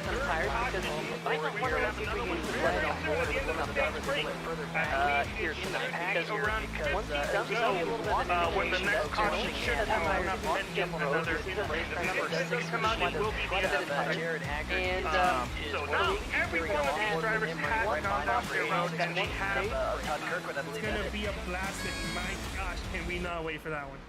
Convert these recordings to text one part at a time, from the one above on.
some tires because I might want to see if we can let it on board a little bit further here tonight because once he dumps out a little bit of information, next caution should have have tires enough on the road. This is a race car number 6 come out, he will be quite a bit of tires. And so now every one of these drivers has gone off their road and we have It's going to be a blast, and my gosh, can we not wait for that one.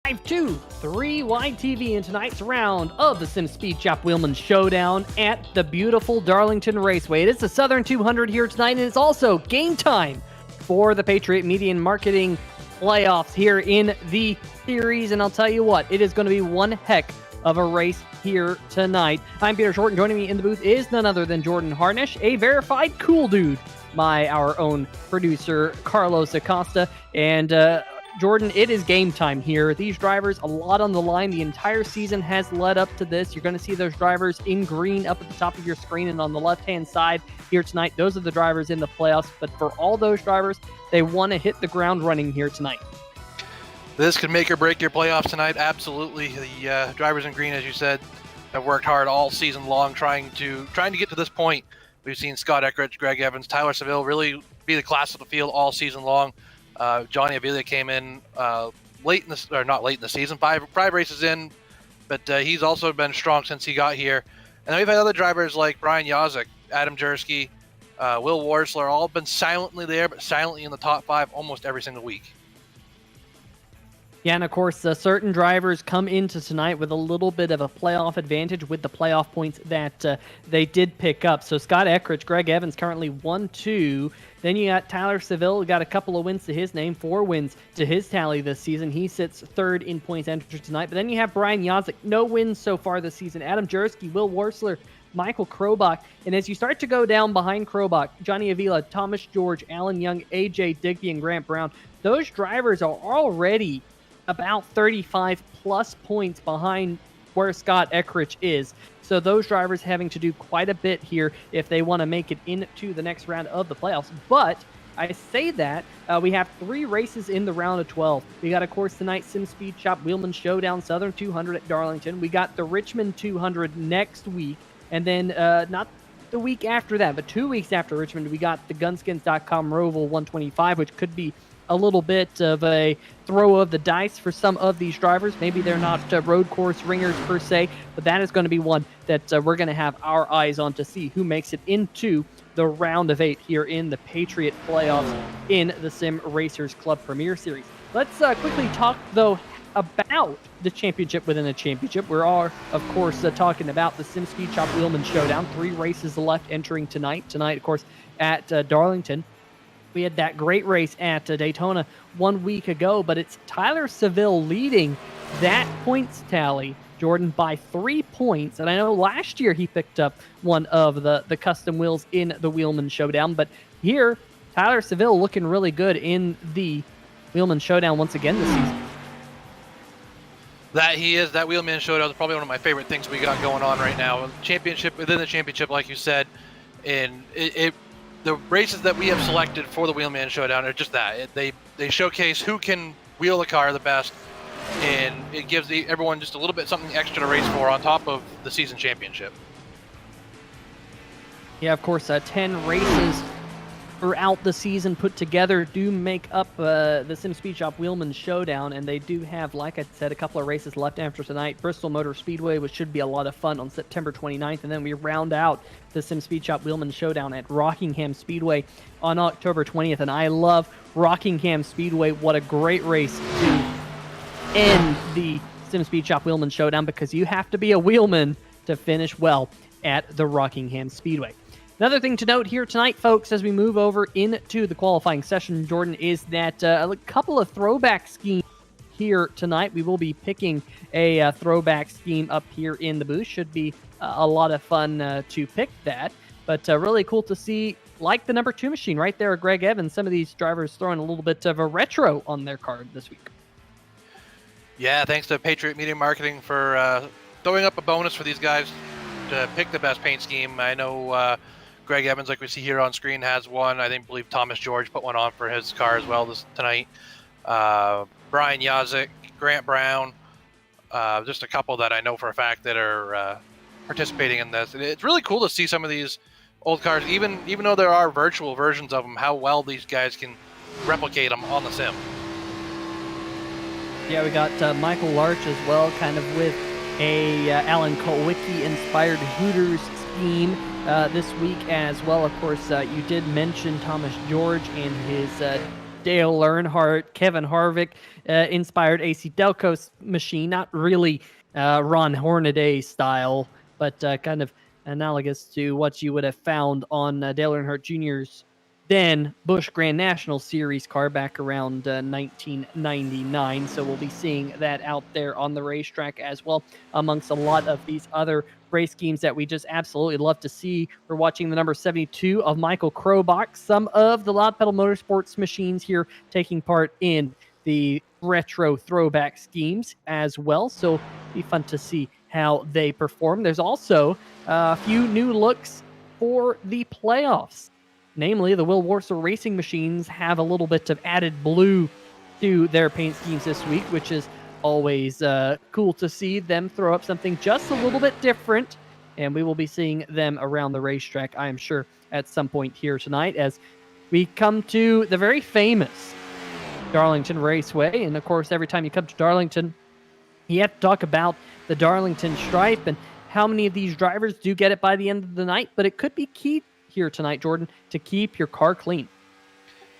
5-2-3 wide TV in tonight's round of the Sim Speed Shop Wheelman Showdown at the beautiful Darlington Raceway. It is the Southern 200 here tonight, and it's also game time for the Patriot Media and Marketing playoffs here in the series. And I'll tell you what, it is going to be one heck of a race here tonight. I'm Peter Short, and joining me in the booth is none other than Jordan Harnish, a verified cool dude by our own producer Carlos Acosta. And Jordan, it is game time here. These drivers, a lot on the line. The entire season has led up to this. You're going to see those drivers in green up at the top of your screen, and on the left-hand side here tonight, those are the drivers in the playoffs. But for all those drivers, they want to hit the ground running here tonight. This could make or break your playoffs tonight. Absolutely. The drivers in green, as you said, have worked hard all season long trying to get to this point. We've seen Scott Eckridge, Greg Evans, Tyler Seville really be the class of the field all season long. Johnny Avila came in not late in the season, five races in, but he's also been strong since he got here. And then we've had other drivers like Brian Yazik, Adam Jersky, Will Warsler, all been silently there, but silently in the top five almost every single week. Yeah, and of course, certain drivers come into tonight with a little bit of a playoff advantage with the playoff points that they did pick up. So Scott Eckridge, Greg Evans currently 1-2. Then you got Tyler Seville, got a couple of wins to his name, 4 wins to his tally this season. He sits third in points entered tonight. But then you have Brian Yazik, no wins so far this season. Adam Jersky, Will Warsler, Michael Krobach. And as you start to go down behind Krobach, Johnny Avila, Thomas George, Alan Young, AJ Digby, and Grant Brown, those drivers are already about 35 plus points behind where Scott Eckridge is. So those drivers having to do quite a bit here if they want to make it into the next round of the playoffs. But I say that we have 3 races in the round of 12. We got, of course, tonight Sim Speed Shop Wheelman Showdown Southern 200 at Darlington. We got the Richmond 200 next week. And then not the week after that, but 2 weeks after Richmond, we got the Gunskins.com Roval 125, which could be a little bit of a throw of the dice for some of these drivers. Maybe they're not road course ringers per se, but that is going to be one that we're going to have our eyes on to see who makes it into the round of 8 here in the Patriot playoffs in the Sim Racers Club Premier Series. Let's quickly talk, though, about the championship within a championship. We're all, of course, talking about the Sim Speed Shop Wheelman Showdown. 3 races left entering tonight. Tonight, of course, at Darlington. We had that great race at Daytona 1 week ago, but it's Tyler Seville leading that points tally, Jordan, by 3 points. And I know last year he picked up one of the custom wheels in the Wheelman Showdown, but here, Tyler Seville looking really good in the Wheelman Showdown once again this season. That he is. That Wheelman Showdown is probably one of my favorite things we got going on right now. Championship within the championship, like you said, and the races that we have selected for the Wheelman Showdown are just that. They showcase who can wheel the car the best, and it gives everyone just a little bit something extra to race for on top of the season championship. Yeah, of course, 10 races throughout the season put together do make up the Sim Speed Shop Wheelman Showdown, and they do have, like I said, a couple of races left after tonight. Bristol Motor Speedway, which should be a lot of fun on September 29th, and then we round out the Sim Speed Shop Wheelman Showdown at Rockingham Speedway on October 20th, and I love Rockingham Speedway. What a great race to end the Sim Speed Shop Wheelman Showdown, because you have to be a wheelman to finish well at the Rockingham Speedway. Another thing to note here tonight, folks, as we move over into the qualifying session, Jordan, is that a couple of throwback schemes here tonight. We will be picking a throwback scheme up here in the booth. Should be a lot of fun to pick that. But really cool to see, like the number 2 machine right there, Greg Evans, some of these drivers throwing a little bit of a retro on their card this week. Yeah, thanks to Patriot Media Marketing for throwing up a bonus for these guys to pick the best paint scheme. I know Greg Evans, like we see here on screen, has one. I believe Thomas George put one on for his car as well tonight. Brian Yazik, Grant Brown, just a couple that I know for a fact that are participating in this. It's really cool to see some of these old cars, even though there are virtual versions of them, how well these guys can replicate them on the sim. Yeah, we got Michael Larch as well, kind of with a Alan Kulwicki-inspired Hooters scheme this week as well. Of course, you did mention Thomas George and his Dale Earnhardt, Kevin Harvick inspired AC Delco's machine. Not really Ron Hornaday style, but kind of analogous to what you would have found on Dale Earnhardt Jr.'s then Busch Grand National Series car back around 1999. So we'll be seeing that out there on the racetrack as well, amongst a lot of these other race schemes that we just absolutely love to see. We're watching the number 72 of Michael Krobach, some of the Loud Pedal Motorsports machines here taking part in the retro throwback schemes as well. So it'll be fun to see how they perform. There's also a few new looks for the playoffs. Namely, the Will Warsaw Racing machines have a little bit of added blue to their paint schemes this week, which is always cool to see them throw up something just a little bit different. And we will be seeing them around the racetrack, I am sure, at some point here tonight as we come to the very famous Darlington Raceway. And of course, every time you come to Darlington, you have to talk about the Darlington Stripe and how many of these drivers do get it by the end of the night. But it could be key here tonight, Jordan, to keep your car clean.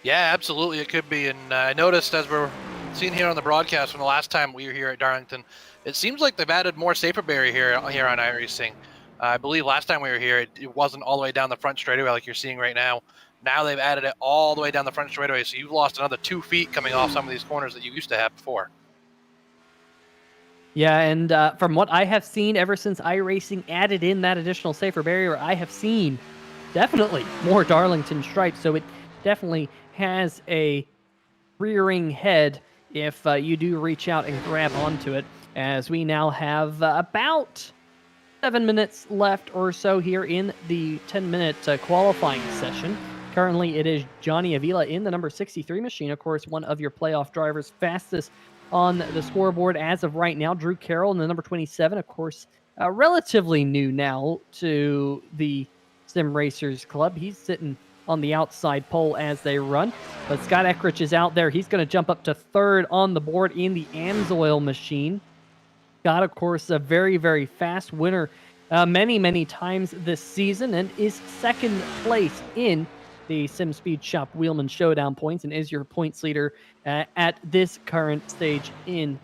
Yeah, absolutely, it could be. And I noticed as we're seeing here on the broadcast from the last time we were here at Darlington, it seems like they've added more safer barrier here on iRacing. I believe last time we were here, it wasn't all the way down the front straightaway like you're seeing right now. Now they've added it all the way down the front straightaway, so you've lost another 2 feet coming off some of these corners that you used to have before. Yeah, and from what I have seen ever since iRacing added in that additional safer barrier, I have seen definitely more Darlington stripes, so it definitely has a rearing head if you do reach out and grab onto it, as we now have about 7 minutes left or so here in the 10-minute qualifying session. Currently, it is Johnny Avila in the number 63 machine, of course, one of your playoff drivers, fastest on the scoreboard as of right now. Drew Carroll in the number 27, of course, relatively new now to the Sim Racers Club. He's sitting on the outside pole as they run. But Scott Eckrich is out there. He's going to jump up to third on the board in the Amsoil machine. Scott, of course, a very, very fast winner many times this season and is second place in the Sim Speed Shop Wheelman Showdown points and is your points leader at this current stage in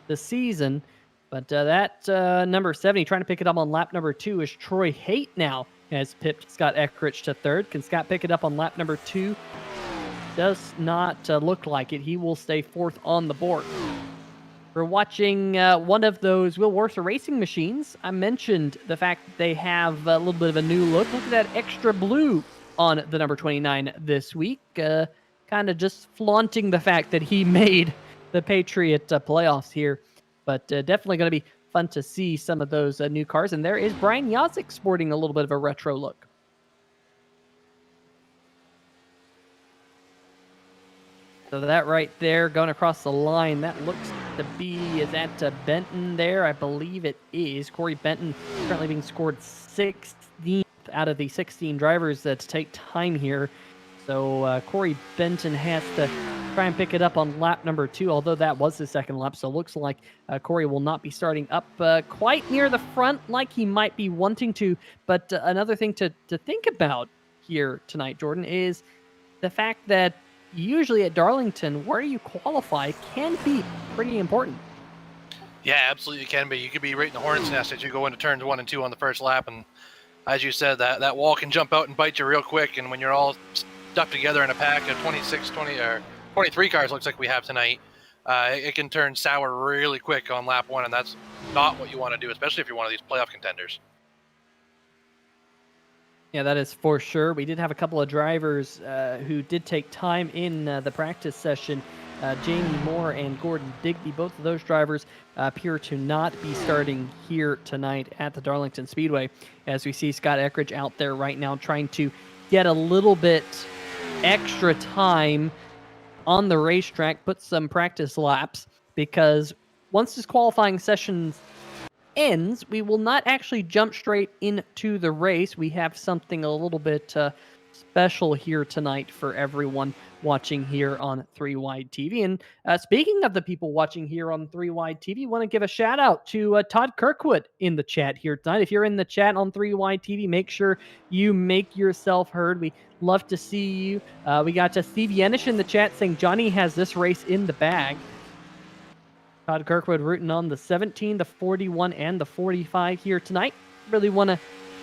the season. But that number 70, trying to pick it up on lap number 2, is Troy Haight now. Has pipped Scott Eckrich to third. Can Scott pick it up on lap number 2? Does not look like it. He will stay fourth on the board. We're watching one of those Will Warsaw Racing machines. I mentioned the fact that they have a little bit of a new look. Look at that extra blue on the number 29 this week. Kind of just flaunting the fact that he made the Patriot playoffs here. But definitely going to be fun to see some of those new cars. And there is Brian Yazik sporting a little bit of a retro look. So that right there going across the line, that looks to be, is that Benton there? I believe it is. Corey Benton currently being scored 16th out of the 16 drivers that take time here. So Corey Benton has to try and pick it up on lap number 2, although that was his second lap. So it looks like Corey will not be starting up quite near the front like he might be wanting to. But another thing to think about here tonight, Jordan, is the fact that usually at Darlington, where you qualify can be pretty important. Yeah, absolutely can be. You could be right in the hornet's nest as you go into turns 1 and 2 on the first lap. And as you said, that wall can jump out and bite you real quick. And when you're all stuck together in a pack of 23 cars, looks like we have tonight, it can turn sour really quick on lap 1. And that's not what you want to do, especially if you're one of these playoff contenders. Yeah, that is for sure. We did have a couple of drivers who did take time in the practice session. Jamie Moore and Gordon Digby, both of those drivers appear to not be starting here tonight at the Darlington Speedway. As we see Scott Eckrich out there right now trying to get a little bit extra time on the racetrack, put some practice laps, because once this qualifying session ends, we will not actually jump straight into the race. We have something a little bit special here tonight for everyone watching here on 3 Wide TV. And speaking of the people watching here on 3 Wide TV, want to give a shout out to Todd Kirkwood in the chat here tonight. If you're in the chat on 3 Wide TV, make sure you make yourself heard. We love to see you. We got Steve Yenish in the chat saying Johnny has this race in the bag. Todd Kirkwood rooting on the 17, the 41, and the 45 here tonight. Really want to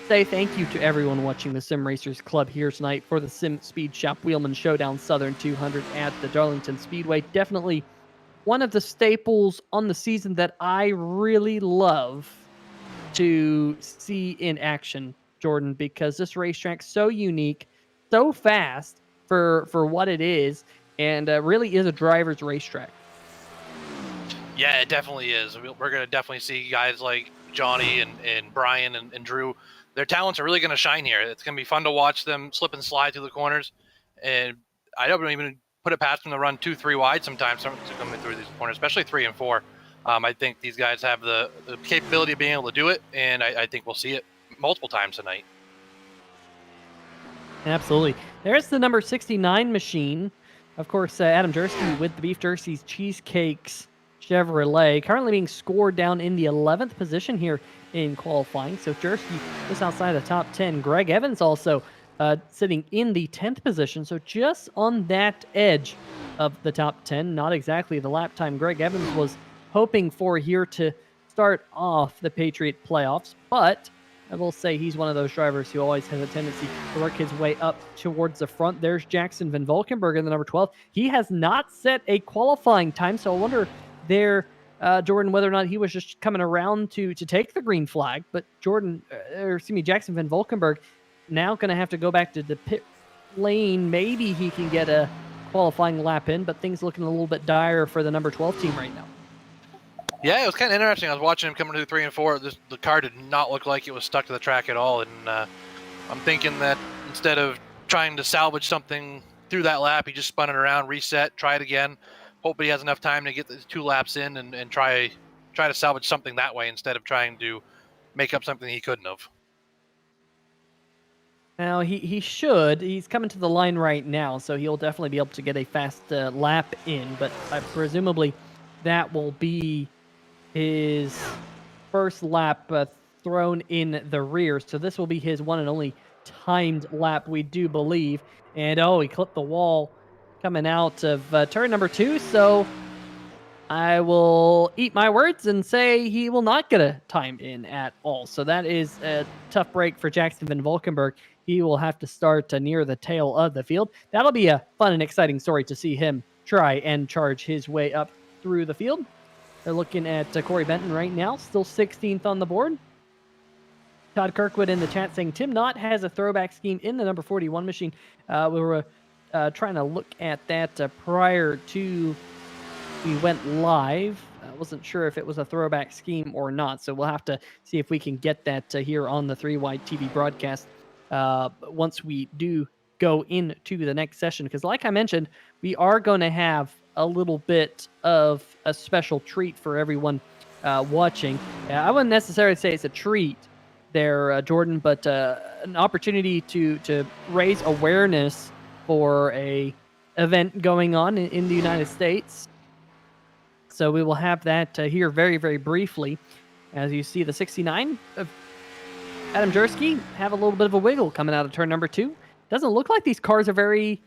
say thank you to everyone watching the Sim Racers Club here tonight for the Sim Speed Shop Wheelman Showdown Southern 200 at the Darlington Speedway. Definitely one of the staples on the season that I really love to see in action, Jordan, because this racetrack's so unique, so fast for what it is, and really is a driver's racetrack. Yeah, it definitely is. We're going to definitely see guys like Johnny and Brian and Drew. Their talents are really going to shine here. It's going to be fun to watch them slip and slide through the corners. And I don't even put it past them to run 2-3 wide sometimes to come in through these corners, especially 3 and 4. I think these guys have the capability of being able to do it, and I think we'll see it multiple times tonight. Absolutely. There's the number 69 machine. Of course, Adam Jersey with the Beef Jersey's Cheesecakes Chevrolet, currently being scored down in the 11th position here in qualifying. So Jersey just outside the top 10. Greg Evans also sitting in the 10th position, so just on that edge of the top 10. Not exactly the lap time Greg Evans was hoping for here to start off the Patriot playoffs, but I will say he's one of those drivers who always has a tendency to work his way up towards the front. There's Jackson Van Valkenburg in the number 12. He has not set a qualifying time, so I wonder there, Jordan, whether or not he was just coming around to take the green flag. But Jackson Van Valkenburg now going to have to go back to the pit lane. Maybe he can get a qualifying lap in, but things looking a little bit dire for the number 12 team right now. Yeah, it was kind of interesting. I was watching him coming through 3 and 4. The car did not look like it was stuck to the track at all. And I'm thinking that instead of trying to salvage something through that lap, he just spun it around, reset, try it again. Hope he has enough time to get the 2 laps in and try to salvage something that way instead of trying to make up something he couldn't have. Now, he should. He's coming to the line right now, so he'll definitely be able to get a fast lap in. But presumably that will be his first lap thrown in the rear. So this will be his one and only timed lap, we do believe. And, he clipped the wall coming out of turn number 2, so I will eat my words and say he will not get a time in at all. So that is a tough break for Jackson Van Valkenburg. He will have to start near the tail of the field. That'll be a fun and exciting story to see him try and charge his way up through the field. They're looking at Corey Benton right now, still 16th on the board. Todd Kirkwood in the chat saying Tim Knott has a throwback scheme in the number 41 machine. We were trying to look at that prior to we went live. I wasn't sure if it was a throwback scheme or not, so we'll have to see if we can get that here on the 3 Wide TV broadcast once we do go into the next session. Because like I mentioned, we are going to have a little bit of a special treat for everyone watching. I wouldn't necessarily say it's a treat there, Jordan, but an opportunity to raise awareness for a event going on in the United States. So we will have that here very, very briefly. As you see, the 69 of Adam Jersey have a little bit of a wiggle coming out of turn number 2. Doesn't look like these cars are very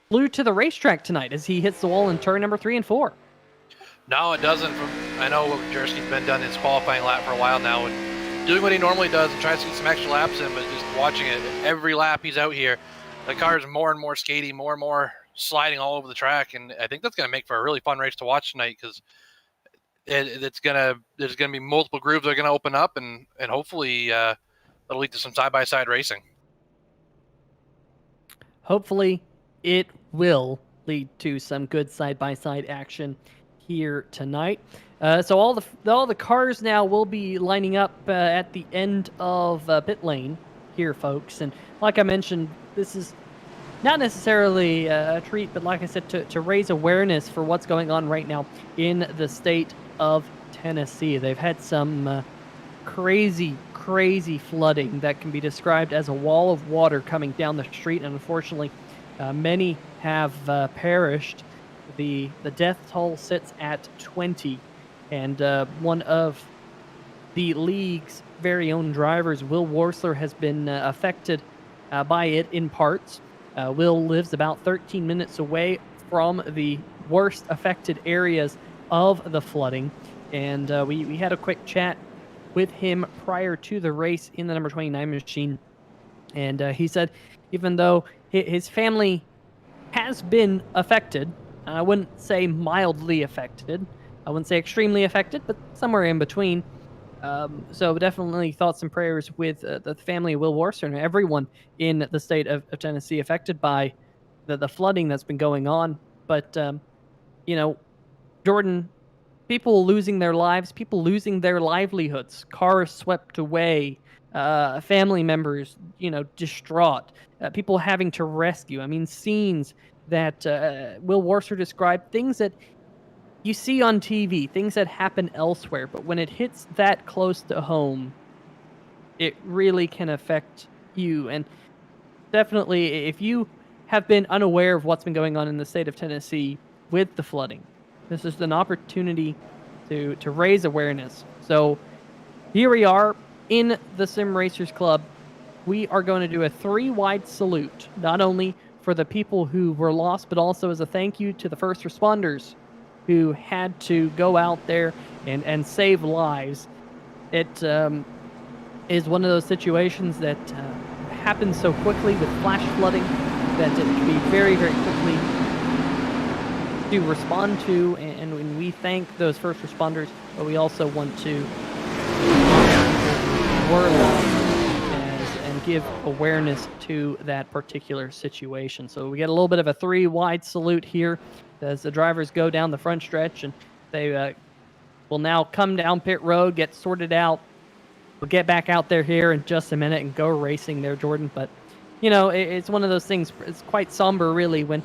glued to the racetrack tonight as he hits the wall in turn number 3 and 4. No, it doesn't. I know Jersey's been done his qualifying lap for a while now and doing what he normally does and tries to get some extra laps in, but just watching it every lap he's out here, the car is more and more skatey, more and more sliding all over the track, and I think that's going to make for a really fun race to watch tonight because there's going to be multiple grooves that are going to open up, and hopefully it'll lead to some side-by-side racing. Hopefully it will lead to some good side-by-side action here tonight. So all the cars now will be lining up at the end of pit lane here, folks. And like I mentioned, this is not necessarily a treat, but like I said, to raise awareness for what's going on right now in the state of Tennessee. They've had some crazy crazy flooding that can be described as a wall of water coming down the street, and unfortunately, many have perished. The death toll sits at 20, and one of the league's very own drivers, Will Worsler, has been affected by it in parts. Will lives about 13 minutes away from the worst affected areas of the flooding, and we had a quick chat with him prior to the race in the number 29 machine, and he said even though his family has been affected, I wouldn't say mildly affected, I wouldn't say extremely affected, but somewhere in between. So definitely thoughts and prayers with the family of Will Worsler and everyone in the state of Tennessee affected by the flooding that's been going on. But, Jordan, people losing their lives, people losing their livelihoods, cars swept away, family members, distraught, people having to rescue. I mean, scenes that Will Worsler described, things that you see on TV, things that happen elsewhere, but when it hits that close to home, it really can affect you. And definitely, if you have been unaware of what's been going on in the state of Tennessee with the flooding, this is an opportunity to raise awareness. So here we are in the Sim Racers Club. We are going to do a 3-wide salute, not only for the people who were lost, but also as a thank you to the first responders who had to go out there and save lives. It is one of those situations that happens so quickly with flash flooding that it can be very, very quickly to respond to, and when we thank those first responders, but we also want to honor people who were lost and give awareness to that particular situation. So we get a little bit of a 3-wide salute here as the drivers go down the front stretch, and they will now come down pit road, get sorted out. We'll get back out there here in just a minute and go racing there, Jordan. But, it's one of those things, it's quite somber, really, when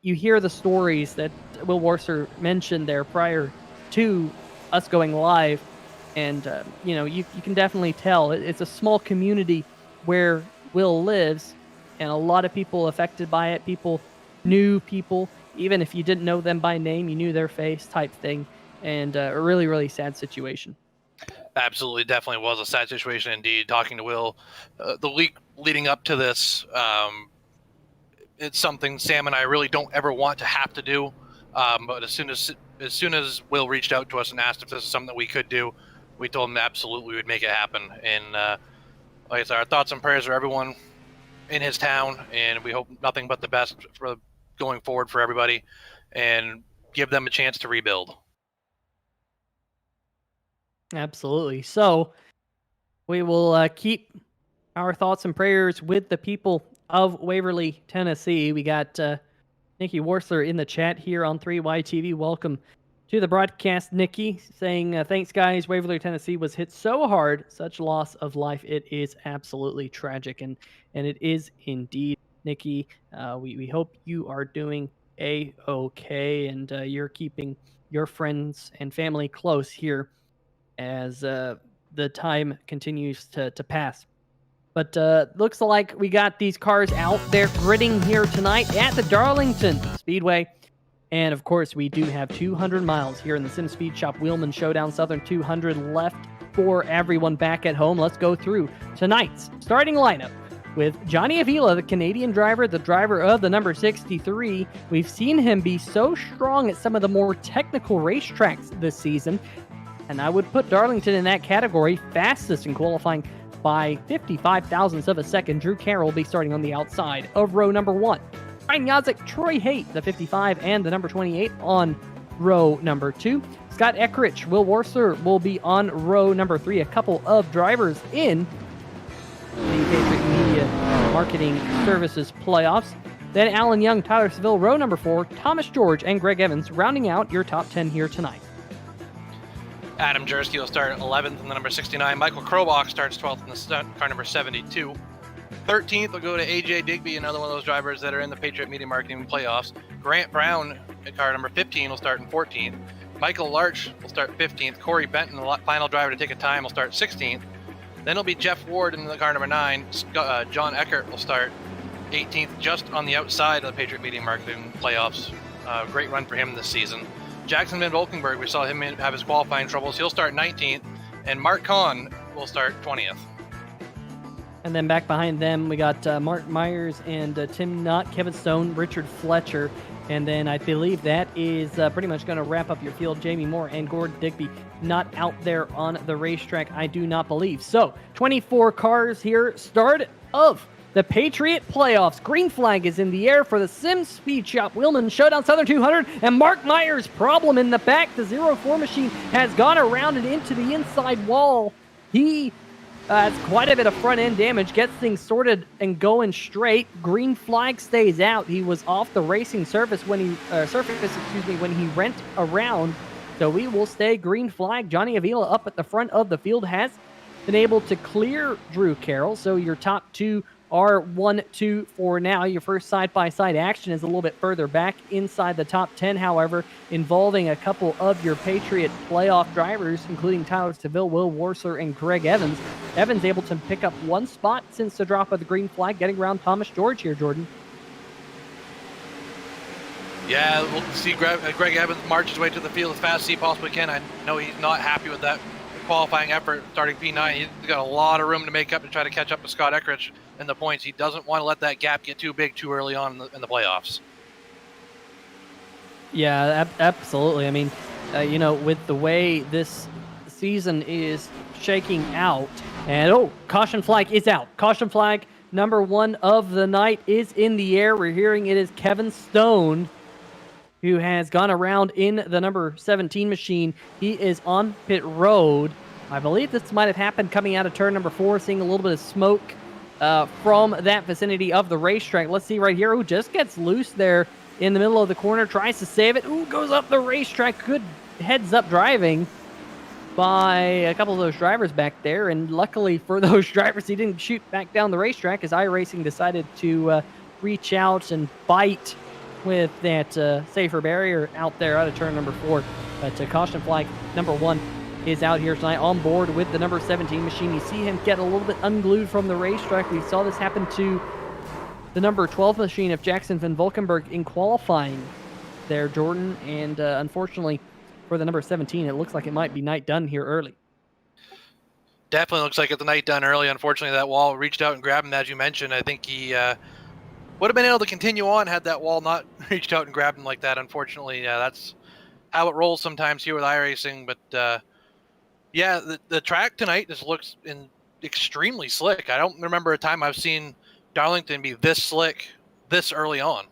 you hear the stories that Will Worsler mentioned there prior to us going live. And, you can definitely tell it's a small community where Will lives, and a lot of people affected by it. People knew people. Even if you didn't know them by name, you knew their face type thing. And a really, really sad situation. Absolutely, definitely was a sad situation indeed. Talking to Will, the week leading up to this, it's something Sam and I really don't ever want to have to do. But as soon as Will reached out to us and asked if this is something that we could do, we told him absolutely we would make it happen. And like I said, our thoughts and prayers are everyone in his town, and we hope nothing but the best for going forward for everybody, and give them a chance to rebuild. Absolutely. So we will keep our thoughts and prayers with the people of Waverly, Tennessee. We got Nikki Worsler in the chat here on 3YTV. Welcome to the broadcast, Nikki, saying, thanks, guys. Waverly, Tennessee was hit so hard. Such loss of life. It is absolutely tragic, and it is indeed, Nikki. We hope you are doing A-okay, and you're keeping your friends and family close here as the time continues to pass. But looks like we got these cars out there gridding here tonight at the Darlington Speedway. And of course, we do have 200 miles here in the Sim Speed Shop Wheelman Showdown Southern 200 left for everyone back at home. Let's go through tonight's starting lineup with Johnny Avila, the Canadian driver, the driver of the number 63. We've seen him be so strong at some of the more technical racetracks this season, and I would put Darlington in that category. Fastest in qualifying by 55 thousandths of a second. Drew Carroll will be starting on the outside of row number 1. Ryan Yazik, Troy Haight, the 55 and the number 28 on row number 2. Scott Eckrich, Will Worsler will be on row number 3. A couple of drivers in the Patriot Media Marketing Services playoffs. Then Alan Young, Tyler Seville, row number 4. Thomas George and Greg Evans rounding out your top 10 here tonight. Adam Jersky will start 11th in the number 69. Michael Krobach starts 12th in the car number 72. 13th will go to AJ Digby, another one of those drivers that are in the Patriot Media Marketing playoffs. Grant Brown at car number 15 will start in 14th. Michael Larch will start 15th. Corey Benton, the final driver to take a time, will start 16th. Then it'll be Jeff Ward in the car number 9. John Eckert will start 18th, just on the outside of the Patriot Media Marketing playoffs. Great run for him this season. Jackson Van Valkenburg, we saw him have his qualifying troubles. He'll start 19th, and Mark Kahn will start 20th. And then back behind them, we got Mark Myers and Tim Knott, Kevin Stone, Richard Fletcher. And then I believe that is pretty much going to wrap up your field. Jamie Moore and Gordon Digby not out there on the racetrack, I do not believe. So, 24 cars here, start of the Patriot playoffs. Green flag is in the air for the Sim Speed Shop. Wheelman, Showdown, Southern 200, and Mark Myers' problem in the back. The 04 machine has gone around and into the inside wall. He has quite a bit of front-end damage, gets things sorted and going straight. Green flag stays out. He was off the racing surface when he went around. So we will stay green flag. Johnny Avila up at the front of the field has been able to clear Drew Carroll. So your top two are 1-2 for now. Your first side-by-side action is a little bit further back inside the top 10, however, involving a couple of your Patriot playoff drivers, including Tyler Seville, Will Warsler, and Greg Evans. Evans able to pick up one spot since the drop of the green flag, getting around Thomas George here, Jordan. Yeah, we'll see Greg Evans march his way to the field as fast as he possibly can. I know he's not happy with that qualifying effort starting P9. He's got a lot of room to make up to try to catch up to Scott Eckridge in the points. He doesn't want to let that gap get too big too early on in the playoffs. Yeah, absolutely. I mean, with the way this season is shaking out, and caution flag is out. Caution flag number 1 of the night is in the air. We're hearing it is Kevin Stone, who has gone around in the number 17 machine. He is on pit road. I believe this might have happened coming out of turn number 4, seeing a little bit of smoke from that vicinity of the racetrack. Let's see right here. Just gets loose there in the middle of the corner, tries to save it. Goes up the racetrack. Good heads-up driving by a couple of those drivers back there. And luckily for those drivers, he didn't shoot back down the racetrack as iRacing decided to reach out and bite with that safer barrier out there out of turn number 4. But caution flag number 1 is out here tonight on board with the number 17 machine. You see him get a little bit unglued from the racetrack. We saw this happen to the number 12 machine of Jackson Van Valkenburg in qualifying there, Jordan. And unfortunately for the number 17, it looks like it might be night done here early. Definitely looks like it's the night done early. Unfortunately, that wall reached out and grabbed him, as you mentioned. I think he would have been able to continue on had that wall not reached out and grabbed him like that. Unfortunately, that's how it rolls sometimes here with iRacing. But yeah, the track tonight just looks extremely slick. I don't remember a time I've seen Darlington be this slick this early on.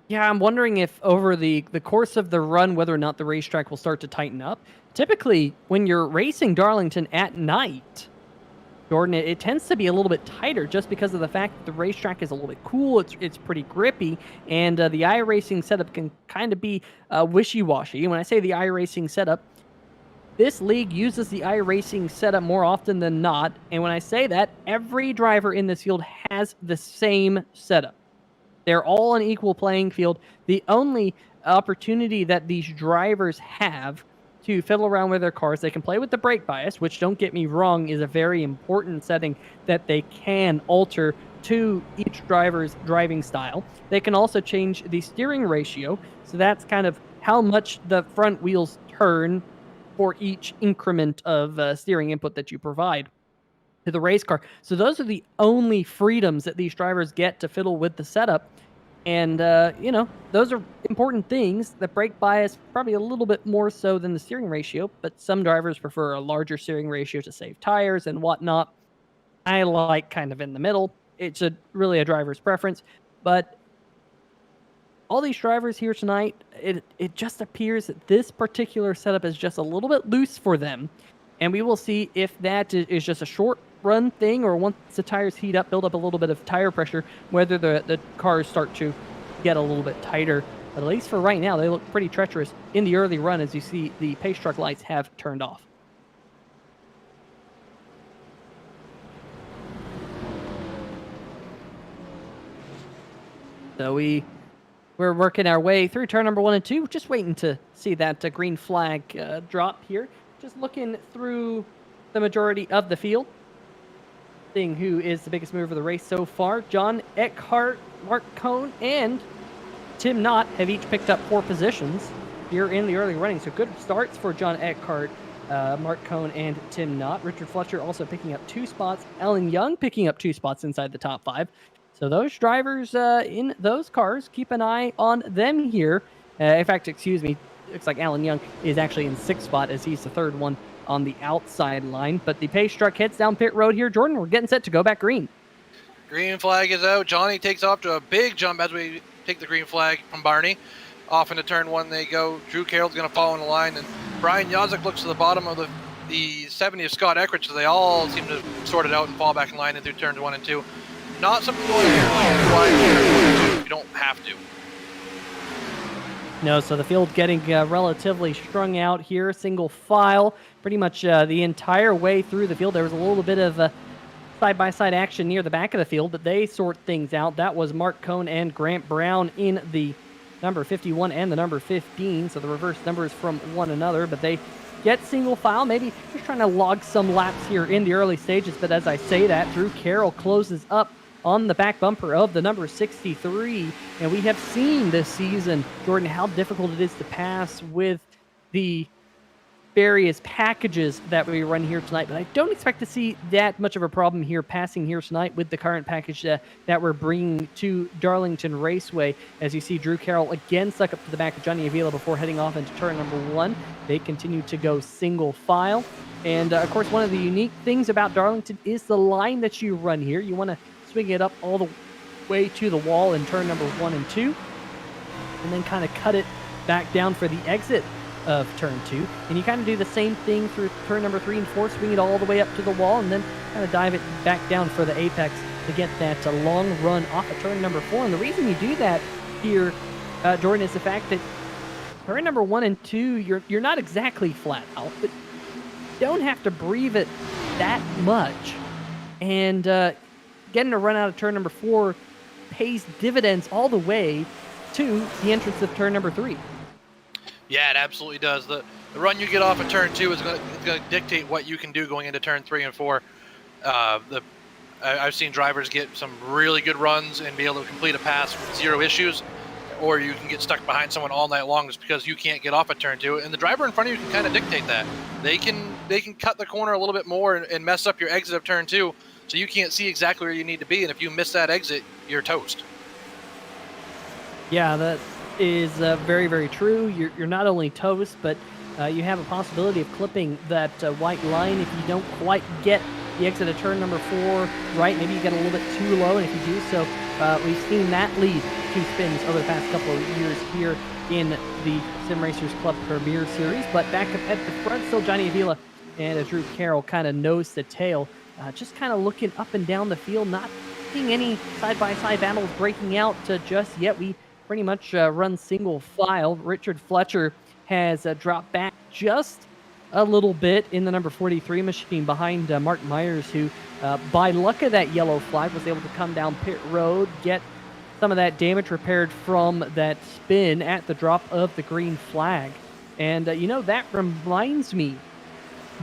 Yeah, I'm wondering if over the course of the run, whether or not the racetrack will start to tighten up. Typically, when you're racing Darlington at night, Jordan, it tends to be a little bit tighter just because of the fact that the racetrack is a little bit cool. It's pretty grippy, and the iRacing setup can kind of be wishy-washy. And when I say the iRacing setup, this league uses the iRacing setup more often than not. And when I say that, every driver in this field has the same setup. They're all an equal playing field. The only opportunity that these drivers have to fiddle around with their cars, they can play with the brake bias, which, don't get me wrong, is a very important setting that they can alter to each driver's driving style. They can also change the steering ratio, so that's kind of how much the front wheels turn for each increment of steering input that you provide to the race car. So those are the only freedoms that these drivers get to fiddle with the setup. And, those are important things. The brake bias, probably a little bit more so than the steering ratio, but some drivers prefer a larger steering ratio to save tires and whatnot. I like kind of in the middle. It's really a driver's preference. But all these drivers here tonight, it just appears that this particular setup is just a little bit loose for them. And we will see if that is just a short run thing, or once the tires heat up, build up a little bit of tire pressure, whether the cars start to get a little bit tighter. But at least for right now, they look pretty treacherous in the early run, as you see the pace truck lights have turned off. So we're working our way through turn number 1 and 2, just waiting to see that green flag drop here. Just looking through the majority of the field. Seeing who is the biggest mover of the race so far. John Eckhart, Mark Cohn, and Tim Knott have each picked up 4 positions here in the early running. So good starts for John Eckhart, Mark Cohn, and Tim Knott. Richard Fletcher also picking up 2 spots. Alan Young picking up 2 spots inside the top 5. So those drivers in those cars, keep an eye on them here. In fact, excuse me, looks like Alan Young is actually in 6th spot as he's the 3rd one on the outside line. But the pace truck heads down pit road here. Jordan, we're getting set to go back green. Green flag is out. Johnny takes off to a big jump as we take the green flag from Barney. Off into turn 1 they go. Drew Carroll's going to follow in the line, and Brian Yazik looks to the bottom of the 70 of Scott Eckridge, so they all seem to sort it out and fall back in line into turns 1 and 2. Not something going to here. You don't have to. No, so the field getting relatively strung out here, single file, pretty much the entire way through the field. There was a little bit of side-by-side action near the back of the field, but they sort things out. That was Mark Cohn and Grant Brown in the number 51 and the number 15, so the reverse numbers from one another, but they get single file, maybe just trying to log some laps here in the early stages. But as I say that, Drew Carroll closes up on the back bumper of the number 63, and we have seen this season, Jordan, how difficult it is to pass with the various packages that we run here tonight, but I don't expect to see that much of a problem here passing here tonight with the current package that we're bringing to Darlington Raceway. As you see, Drew Carroll again stuck up to the back of Johnny Avila before heading off into turn number 1. They continue to go single file, and of course, one of the unique things about Darlington is the line that you run here. You want to swing it up all the way to the wall in turn number 1 and 2, and then kind of cut it back down for the exit of turn 2, and you kind of do the same thing through turn number 3 and 4, swing it all the way up to the wall, and then kind of dive it back down for the apex to get that long run off of turn number 4. And the reason you do that here, Jordan, is the fact that turn number 1 and 2, you're not exactly flat out, but you don't have to breathe it that much, and getting a run out of turn number 4 pays dividends all the way to the entrance of turn number 3. Yeah, it absolutely does. The run you get off of turn 2 is going to dictate what you can do going into turn 3 and 4. I've seen drivers get some really good runs and be able to complete a pass with 0 issues, or you can get stuck behind someone all night long just because you can't get off at turn 2. And the driver in front of you can kind of dictate that. They can cut the corner a little bit more and mess up your exit of turn 2, so you can't see exactly where you need to be. And if you miss that exit, you're toast. Yeah, that is very, very true. You're not only toast, but you have a possibility of clipping that white line if you don't quite get the exit of turn number 4 right. Maybe you get a little bit too low, and if you do so, we've seen that lead to spins over the past couple of years here in the Sim Racers Club Premier Series. But back up at the front, still Johnny Avila and Drew Carroll kind of nose to tail, just kind of looking up and down the field, not seeing any side-by-side battles breaking out just yet. We pretty much run single file. Richard Fletcher has dropped back just a little bit in the number 43 machine behind Mark Myers, who by luck of that yellow flag was able to come down pit road, get some of that damage repaired from that spin at the drop of the green flag. And that reminds me,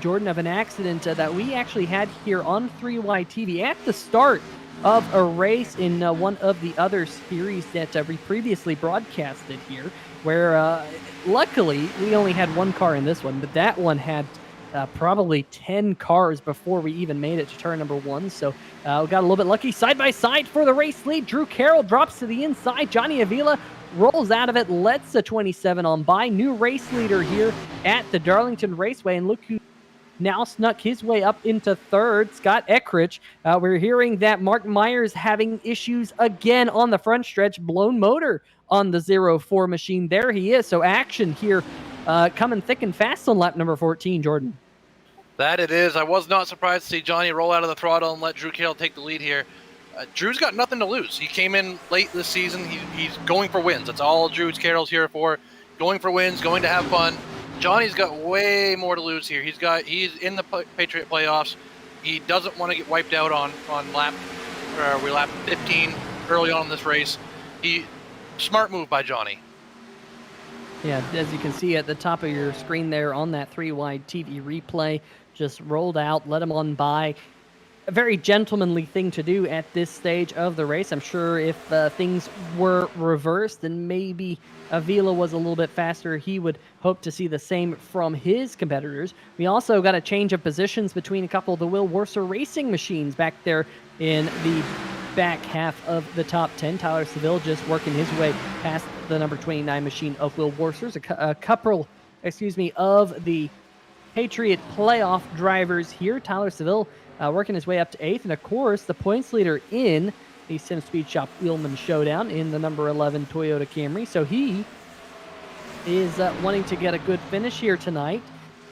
Jordan, of an accident that we actually had here on 3Y TV at the start of a race in one of the other series that we previously broadcasted here, where luckily we only had one car in this one, but that one had probably 10 cars before we even made it to turn number 1. So we got a little bit lucky. Side by side for the race lead. Drew Carroll drops to the inside. Johnny Avila rolls out of it, lets the 27 on by. New race leader here at the Darlington Raceway, and look who now snuck his way up into 3rd, Scott Eckridge. We're hearing that Mark Myers having issues again on the front stretch, blown motor on the 0-4 machine. There he is. So action here coming thick and fast on lap number 14, Jordan. That it is. I was not surprised to see Johnny roll out of the throttle and let Drew Carroll take the lead here. Drew's got nothing to lose. He came in late this season. He's going for wins. That's all Drew Carroll's here for. Going for wins, going to have fun. Johnny's got way more to lose here. He's in the Patriot playoffs. He doesn't want to get wiped out on lap 15 early on in this race. Smart move by Johnny. Yeah, as you can see at the top of your screen there on that 3Y TV replay, just rolled out, let him on by. A very gentlemanly thing to do at this stage of the race. I'm sure if things were reversed and maybe Avila was a little bit faster, he would hope to see the same from his competitors. We also got a change of positions between a couple of the Will Worcer racing machines back there in the back half of the top 10. Tyler Seville just working his way past the number 29 machine of Will Worcers. A couple, of the Patriot playoff drivers here. Tyler Seville working his way up to 8th. And of course, the points leader in the Sim Speed Shop Wheelman Showdown in the number 11 Toyota Camry. So he is wanting to get a good finish here tonight,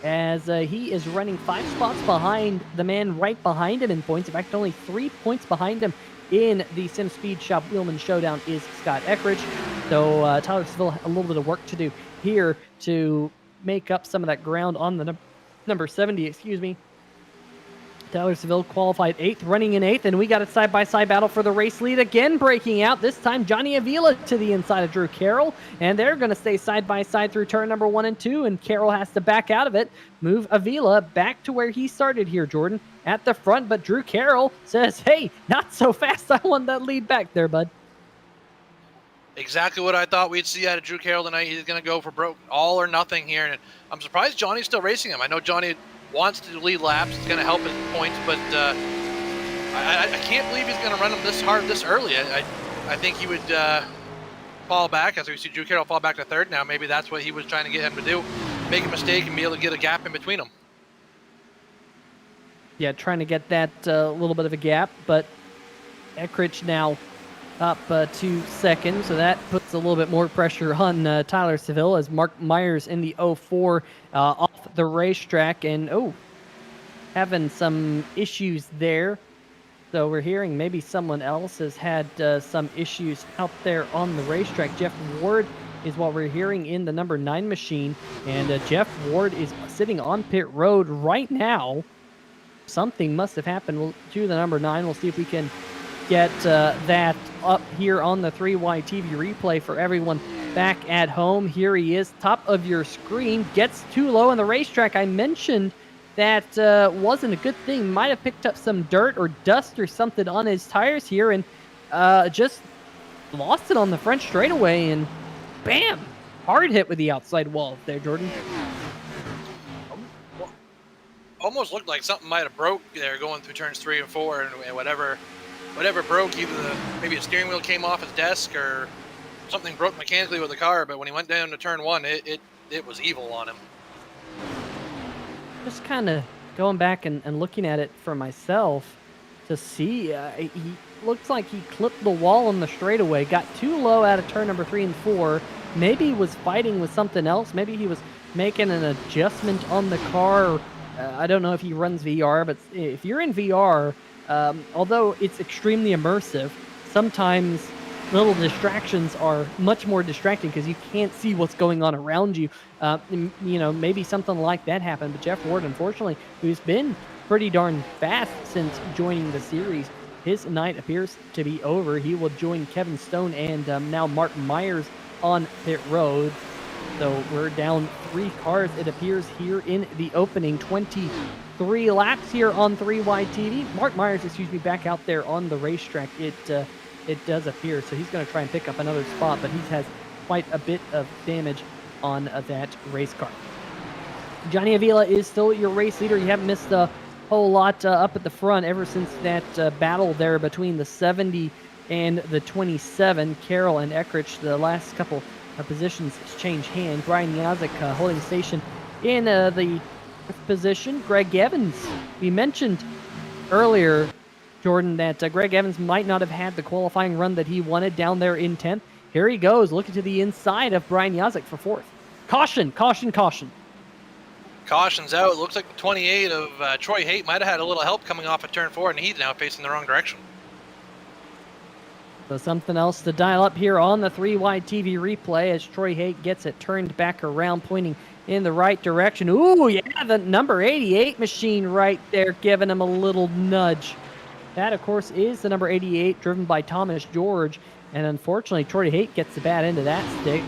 as he is running 5 spots behind the man right behind him in points. In fact, only 3 points behind him in the Sim Speed Shop Wheelman Showdown is Scott Eckridge. So Tyler Seville a little bit of work to do here to make up some of that ground on the number 70, Tyler Seville qualified 8th, running in 8th, and we got a side-by-side battle for the race lead again breaking out. This time, Johnny Avila to the inside of Drew Carroll, and they're going to stay side-by-side through turn number 1 and 2, and Carroll has to back out of it, move Avila back to where he started here, Jordan, at the front, but Drew Carroll says, hey, not so fast. I want that lead back there, bud. Exactly what I thought we'd see out of Drew Carroll tonight. He's going to go for broke all or nothing here, and I'm surprised Johnny's still racing him. I know Johnny wants to lead laps. It's going to help his points, but I can't believe he's going to run him this hard this early. I think he would fall back, as we see Drew Carroll fall back to 3rd now. Maybe that's what he was trying to get him to do, make a mistake and be able to get a gap in between them. Yeah, trying to get that little bit of a gap, but Eckridge now up 2 seconds, so that puts a little bit more pressure on Tyler Seville, as Mark Myers in the 04 off the racetrack, and having some issues there. So we're hearing maybe someone else has had some issues out there on the racetrack. Jeff Ward is what we're hearing in the number 9 machine, and Jeff Ward is sitting on pit road right now. Something must have happened to the number 9. We'll see if we can get that up here on the 3Y TV replay for everyone back at home. Here he is, top of your screen, gets too low on the racetrack. I mentioned that wasn't a good thing. Might have picked up some dirt or dust or something on his tires here, and just lost it on the front straightaway, and bam! Hard hit with the outside wall there, Jordan. Almost looked like something might have broke there going through turns 3 and 4, and whatever broke, either maybe a steering wheel came off his desk or something broke mechanically with the car, but when he went down to turn 1, it was evil on him. Just kind of going back and looking at it for myself to see, he looks like he clipped the wall on the straightaway, got too low out of turn number 3 and 4, maybe he was fighting with something else, maybe he was making an adjustment on the car. I don't know if he runs VR, but if you're in VR, although it's extremely immersive, sometimes little distractions are much more distracting because you can't see what's going on around you. Maybe something like that happened. But Jeff Ward, unfortunately, who's been pretty darn fast since joining the series, his night appears to be over. He will join Kevin Stone and now Mark Myers on pit road. So we're down 3 cars, it appears, here in the opening 23 laps here on 3Y TV. Mark Myers, back out there on the racetrack, it does appear. So he's going to try and pick up another spot, but he has quite a bit of damage on that race car. Johnny Avila is still your race leader. You haven't missed a whole lot up at the front ever since that battle there between the 70 and the 27. Carroll and Eckridge, the last couple positions change hands. Brian Yazik holding station in the 5th position. Greg Evans, we mentioned earlier, Jordan, that Greg Evans might not have had the qualifying run that he wanted down there in 10th. Here he goes, looking to the inside of Brian Yazik for 4th. Caution, caution, caution. Caution's out. It looks like the 28 of Troy Haight might have had a little help coming off at turn 4, and he's now facing the wrong direction. So something else to dial up here on the 3Y TV replay as Troy Haight gets it turned back around, pointing in the right direction. Ooh, yeah, the number 88 machine right there giving him a little nudge. That, of course, is the number 88 driven by Thomas George. And unfortunately, Troy Haight gets the bad end of that stick.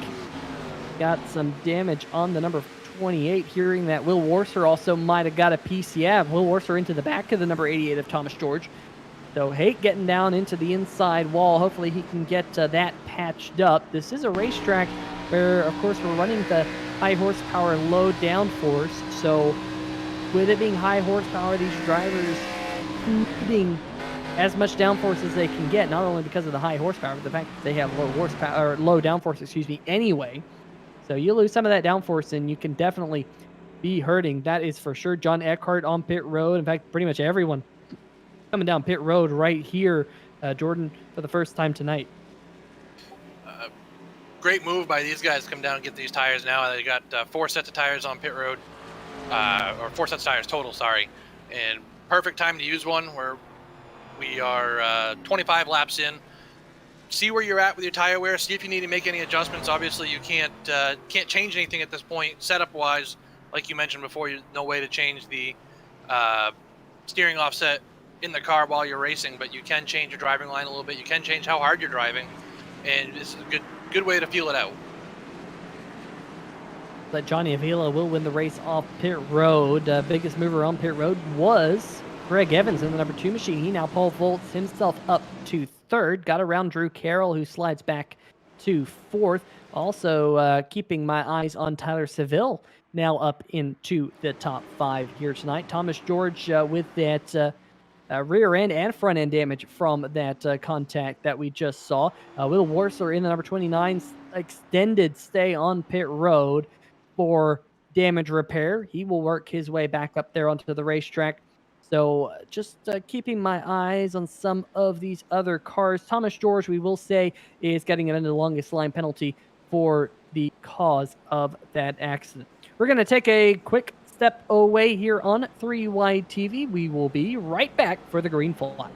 Got some damage on the number 28, hearing that Will Warser also might have got a PCF. Will Warser into the back of the number 88 of Thomas George. So Haight getting down into the inside wall. Hopefully he can get that patched up. This is a racetrack where, of course, we're running the high horsepower, low downforce. So with it being high horsepower, these drivers needing as much downforce as they can get, not only because of the high horsepower, but the fact that they have low horsepower, or low downforce, anyway. So you lose some of that downforce and you can definitely be hurting. That is for sure. John Eckhart on pit road. In fact, pretty much everyone coming down pit road right here, Jordan, for the first time tonight. Great move by these guys to come down and get these tires now. They got 4 sets of tires on pit road, or 4 sets of tires total, sorry. And perfect time to use one where we are 25 laps in. See where you're at with your tire wear. See if you need to make any adjustments. Obviously, you can't change anything at this point, setup-wise. Like you mentioned before, no way to change the steering offset in the car while you're racing, but you can change your driving line a little bit. You can change how hard you're driving, and this is a good way to feel it out. But Johnny Avila will win the race off pit road. Biggest mover on pit road was Greg Evans in the number 2 machine. He now pole vaults himself up to 3rd. Got around Drew Carroll, who slides back to 4th. Also keeping my eyes on Tyler Seville, now up into the top 5 here tonight. Thomas George with that rear end and front end damage from that contact that we just saw. Will Warser in the number 29 extended stay on pit road for damage repair. He will work his way back up there onto the racetrack. So just keeping my eyes on some of these other cars. Thomas George, we will say, is getting an the longest line penalty for the cause of that accident. We're going to take a quick step away here on 3Y TV. We will be right back for the green flag.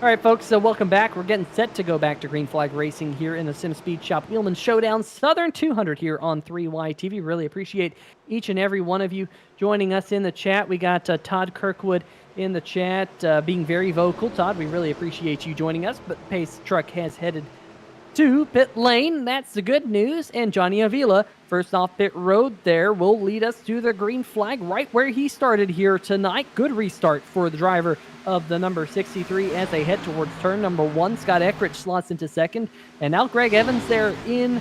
All right, folks, so welcome back. We're getting set to go back to Green Flag Racing here in the Sim Speed Shop Wheelman Showdown Southern 200 here on 3Y TV. Really appreciate each and every one of you joining us in the chat. We got Todd Kirkwood in the chat being very vocal. Todd, we really appreciate you joining us, but Pace Truck has headed to pit lane. That's the good news. And Johnny Avila, first off pit road there, will lead us to the green flag right where he started here tonight. Good restart for the driver of the number 63 as they head towards turn number 1. Scott Eckrich slots into 2nd. And now Greg Evans there in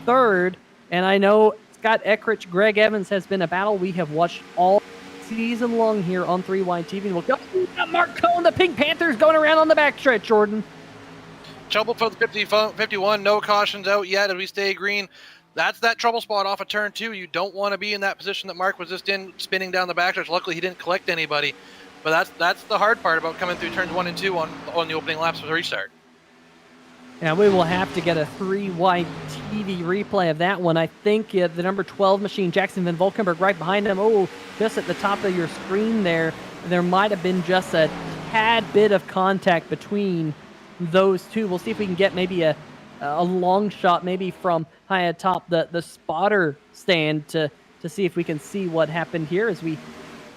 3rd. And I know Scott Eckrich, Greg Evans has been a battle we have watched all season long here on 3Y TV. We'll go. Mark Cohn, the Pink Panthers going around on the backstretch, Jordan. Trouble for the 51, no cautions out yet as we stay green. That's that trouble spot off of turn 2. You don't want to be in that position that Mark was just in, spinning down the backstretch. Luckily, he didn't collect anybody. But that's the hard part about coming through turns 1 and 2 on the opening laps of the restart. And we will have to get a 3-wide TV replay of that one. I think the number 12 machine, Jackson Van Volkenberg, right behind him. Oh, just at the top of your screen there might have been just a tad bit of contact between those two. We'll see if we can get maybe a long shot, maybe from high atop the spotter stand to see if we can see what happened here as we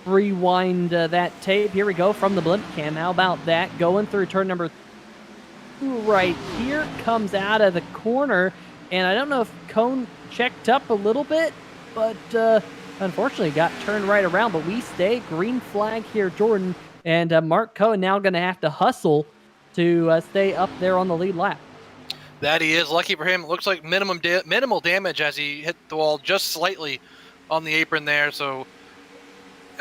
rewind that tape. Here we go from the blimp cam. How about that? Going through turn number right here, comes out of the corner, and I don't know if Cone checked up a little bit, but unfortunately got turned right around. But we stay green flag here, Jordan, and Mark Cohen now going to have to hustle to stay up there on the lead lap. That he is. Lucky for him, it looks like minimal damage as he hit the wall just slightly on the apron there. So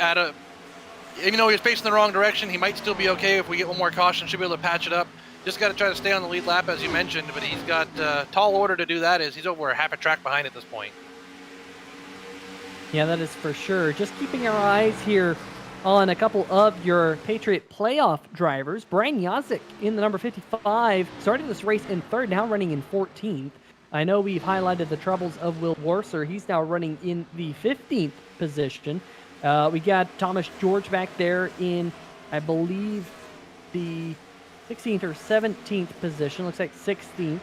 even though he's facing the wrong direction, he might still be okay. If we get one more caution, should be able to patch it up. Just got to try to stay on the lead lap, as you mentioned, but he's got tall order to do that. He's over half a track behind at this point. Yeah, that is for sure. Just keeping our eyes here on a couple of your Patriot playoff drivers. Brian Yazik in the number 55, started this race in 3rd, now running in 14th. I know we've highlighted the troubles of Will Warser. He's now running in the 15th position. We got Thomas George back there in, I believe, the 16th or 17th position. Looks like 16th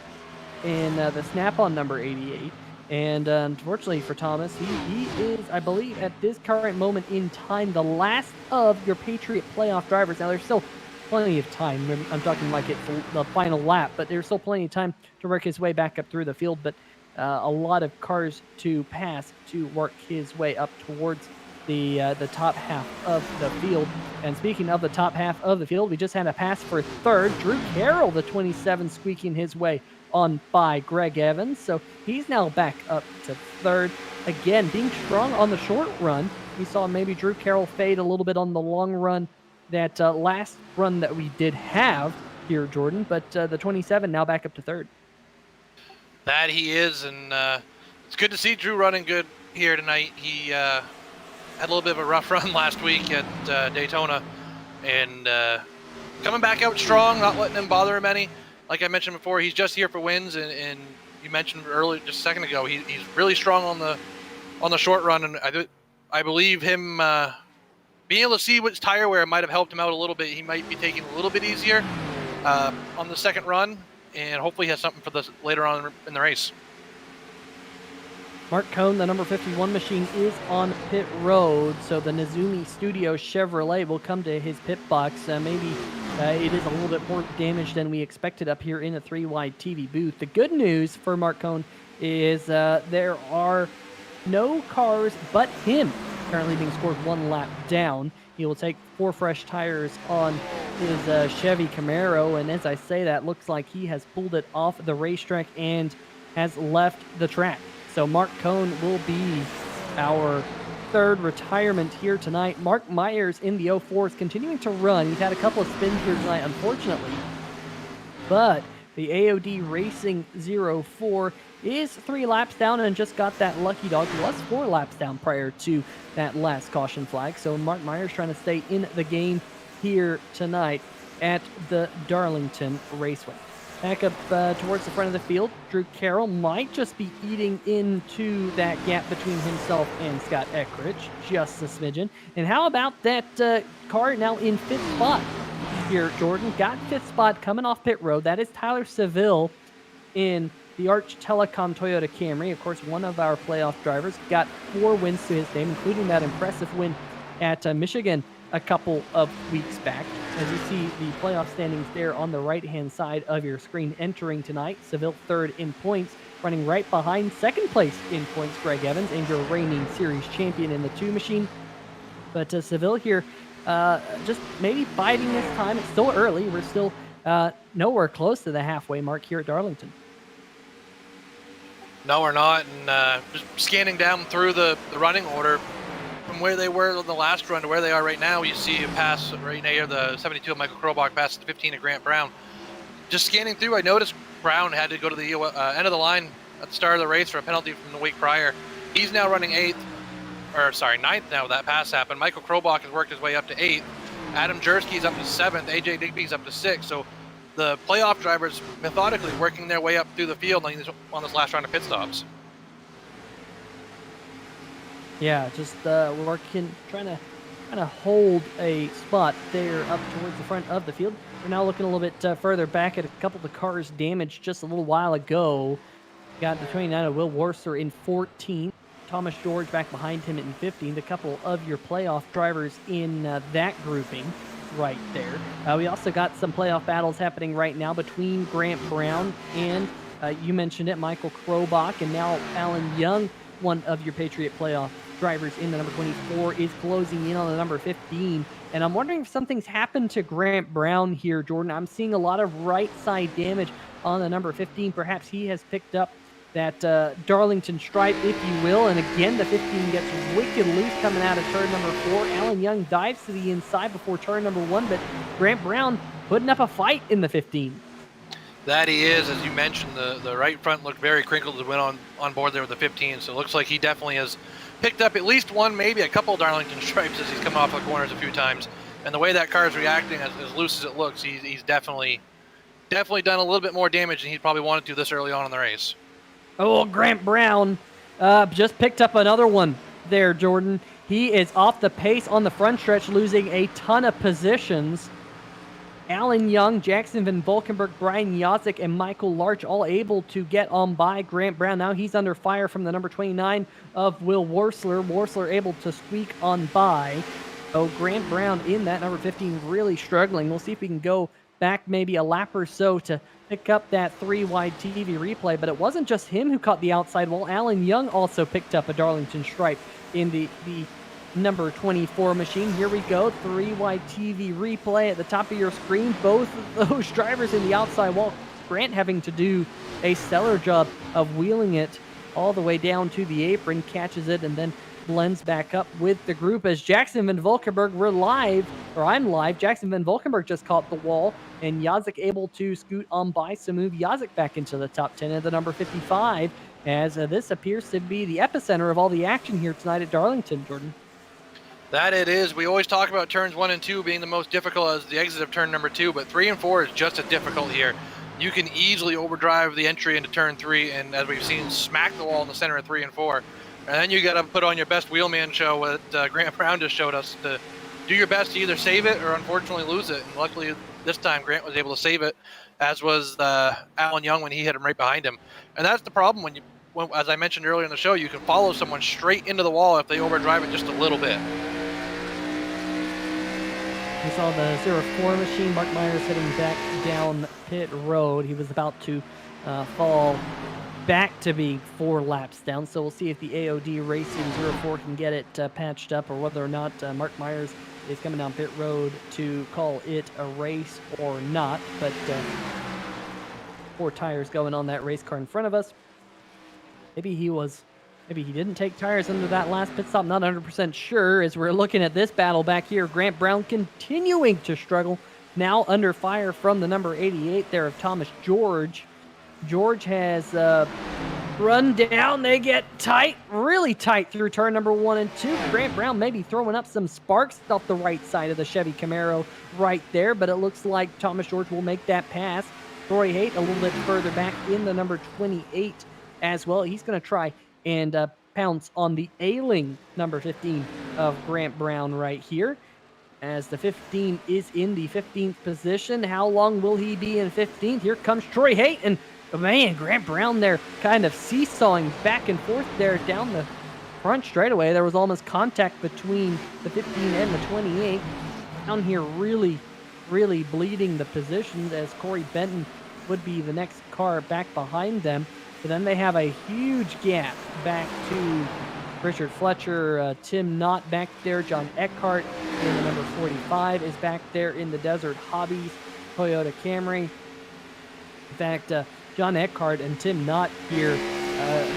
in the snap-on number 88. And unfortunately for Thomas, he is, I believe, at this current moment in time, the last of your Patriot playoff drivers. Now, there's still plenty of time. I'm talking like it's the final lap, but there's still plenty of time to work his way back up through the field. But a lot of cars to pass to work his way up towards the top half of the field. And speaking of the top half of the field, we just had a pass for 3rd. Drew Carroll, the 27, squeaking his way on by Greg Evans. So he's now back up to 3rd. Again, being strong on the short run. We saw maybe Drew Carroll fade a little bit on the long run, that last run that we did have here, Jordan. But the 27 now back up to 3rd. That he is, and it's good to see Drew running good here tonight. He had a little bit of a rough run last week at Daytona, and coming back out strong, not letting him bother him any. Like I mentioned before, he's just here for wins, and you mentioned earlier, just a second ago, he's really strong on the short run, and I believe him being able to see which tire wear might have helped him out a little bit. He might be taking a little bit easier on the second run, and hopefully he has something for this later on in the race. Mark Cohn, the number 51 machine, is on pit road, so the Nezumi Studio Chevrolet will come to his pit box. Maybe it is a little bit more damage than we expected up here in a 3-wide TV booth. The good news for Mark Cohn is there are no cars but him currently being scored 1 lap down. He will take 4 fresh tires on his Chevy Camaro, and as I say that, looks like he has pulled it off the racetrack and has left the track. So Mark Cohn will be our 3rd retirement here tonight. Mark Myers in the 04 is continuing to run. He's had a couple of spins here tonight, unfortunately. But the AOD Racing 04 is 3 laps down and just got that lucky dog. He was 4 laps down prior to that last caution flag. So Mark Myers trying to stay in the game here tonight at the Darlington Raceway. Back up towards the front of the field, Drew Carroll might just be eating into that gap between himself and Scott Eckridge, just a smidgen. And how about that car now in 5th spot here, Jordan? Got 5th spot coming off pit road. That is Tyler Seville in the Arch Telecom Toyota Camry. Of course, one of our playoff drivers. Got 4 wins to his name, including that impressive win at Michigan a couple of weeks back. As you see the playoff standings there on the right-hand side of your screen entering tonight. Seville 3rd in points, running right behind 2nd place in points, Greg Evans, and your reigning series champion in the 2 machine. But Seville here just maybe biding this time. It's still early. We're still nowhere close to the halfway mark here at Darlington. No, we're not. And just scanning down through the running order, from where they were on the last run to where they are right now, you see a pass right near the 72 of Michael Krobach past the 15 of Grant Brown. Just scanning through, I noticed Brown had to go to the end of the line at the start of the race for a penalty from the week prior. He's now running 9th now that pass happened. Michael Krobach has worked his way up to 8th. Adam Jersky's up to 7th. AJ Digby's up to 6th. So the playoff drivers methodically working their way up through the field on this last round of pit stops. Yeah, just working, trying to hold a spot there up towards the front of the field. We're now looking a little bit further back at a couple of the cars damaged just a little while ago. Got the 29 of Will Worcester in 14th. Thomas George back behind him in 15th. A couple of your playoff drivers in that grouping right there. We also got some playoff battles happening right now between Grant Brown and, you mentioned it, Michael Krobach, and now Alan Young, one of your Patriot playoff drivers in the number 24, is closing in on the number 15. And I'm wondering if something's happened to Grant Brown here, Jordan. I'm seeing a lot of right side damage on the number 15. Perhaps he has picked up that Darlington stripe, if you will. And again, the 15 gets wicked loose coming out of turn number 4. Alan Young dives to the inside before turn number 1, but Grant Brown putting up a fight in the 15. That he is, as you mentioned, the right front looked very crinkled as it went on board there with the 15. So it looks like he definitely has picked up at least one, maybe a couple of Darlington stripes as he's come off the corners a few times. And the way that car is reacting, as loose as it looks, he's definitely done a little bit more damage than he probably wanted to this early on in the race. Oh, Grant Brown just picked up another one there, Jordan. He is off the pace on the front stretch, losing a ton of positions. Alan Young, Jackson Van Valkenburg, Brian Yazik, and Michael Larch all able to get on by Grant Brown. Now he's under fire from the number 29 of Will Worsler. Worsler able to squeak on by. So Grant Brown in that number 15 really struggling. We'll see if we can go back maybe a lap or so to pick up that 3-wide TV replay. But it wasn't just him who caught the outside wall. Alan Young also picked up a Darlington stripe in the number 24 machine. Here we go, 3-wide TV replay at the top of your screen. Both of those drivers in the outside wall. Grant having to do a stellar job of wheeling it all the way down to the apron, catches it, and then blends back up with the group as Jackson Van Valkenburg, I'm live. Jackson Van Valkenburg just caught the wall, and Yazik able to scoot on by, so move Yazik back into the top 10 at the number 55, as this appears to be the epicenter of all the action here tonight at Darlington, Jordan. That it is. We always talk about turns 1 and 2 being the most difficult as the exit of turn number 2, but 3 and 4 is just as difficult here. You can easily overdrive the entry into turn 3, and as we've seen, smack the wall in the center of 3 and 4. And then you got to put on your best Wheelman show that Grant Brown just showed us to do your best to either save it or unfortunately lose it. And luckily this time Grant was able to save it, as was Alan Young when he hit him right behind him. And that's the problem when as I mentioned earlier in the show, you can follow someone straight into the wall if they overdrive it just a little bit. We saw the 04 machine, Mark Myers heading back down pit road. He was about to fall back to be 4 laps down, so we'll see if the AOD Racing 04 can get it patched up, or whether or not Mark Myers is coming down pit road to call it a race or not. But 4 tires going on that race car in front of us. Maybe he didn't take tires under that last pit stop. Not 100% sure as we're looking at this battle back here. Grant Brown continuing to struggle. Now under fire from the number 88 there of Thomas George. George has run down. They get tight, really tight through turn number 1 and 2. Grant Brown maybe throwing up some sparks off the right side of the Chevy Camaro right there, but it looks like Thomas George will make that pass. Troy Haight a little bit further back in the number 28 as well. He's going to try and pounce on the ailing number 15 of Grant Brown right here, as the 15 is in the 15th position. How long will he be in 15th? Here comes Troy Haight, and man, Grant Brown there kind of seesawing back and forth there down the front straightaway. There was almost contact between the 15 and the 28. Down here really, really bleeding the positions, as Corey Benton would be the next car back behind them. But then they have a huge gap back to Richard Fletcher, Tim Knott back there, John Eckhart in the number 45 is back there in the Desert Hobbies Toyota Camry. In fact, John Eckhart and Tim Knott here,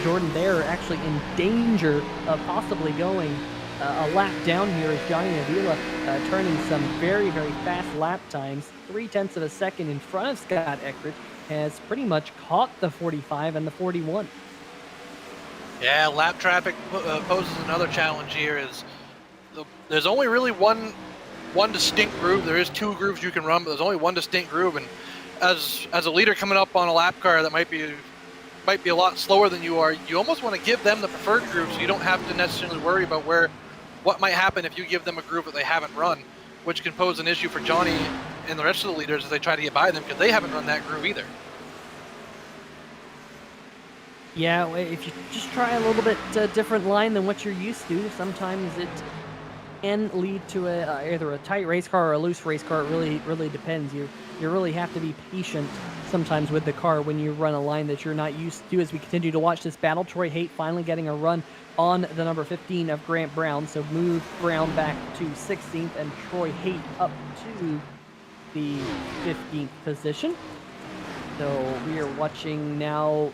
Jordan, they're actually in danger of possibly going a lap down here as Johnny Avila turning some very, very fast lap times. 0.3 of a second in front of Scott Eckert, has pretty much caught the 45 and the 41. Yeah, lap traffic poses another challenge here. There's only really one one distinct groove. There is 2 grooves you can run, but there's only one distinct groove. And as a leader coming up on a lap car that might be a lot slower than you are, you almost want to give them the preferred groove so you don't have to necessarily worry about what might happen if you give them a groove that they haven't run, which can pose an issue for Johnny and the rest of the leaders as they try to get by them because they haven't run that groove either. Yeah, if you just try a little bit different line than what you're used to, sometimes it can lead to either a tight race car or a loose race car. It really depends. You really have to be patient sometimes with the car when you run a line that you're not used to. As we continue to watch this battle, Troy Haight finally getting a run on the number 15 of Grant Brown. So move Brown back to 16th and Troy Haight up to the 15th position. So we are watching now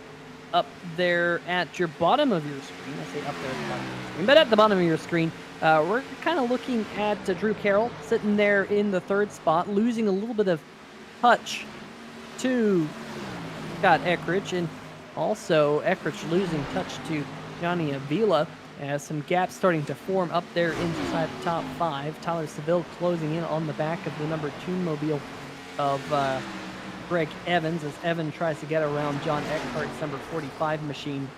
up there at your bottom of your screen. I say up there at the bottom of your screen, but at the bottom of your screen, we're kind of looking at Drew Carroll sitting there in the 3rd spot, losing a little bit of touch to Scott Eckridge, and also Eckridge losing touch to Johnny Avila as some gaps starting to form up there inside the top 5. Tyler Seville closing in on the back of the number 2 mobile of Greg Evans as Evan tries to get around John Eckhart's number 45 machine.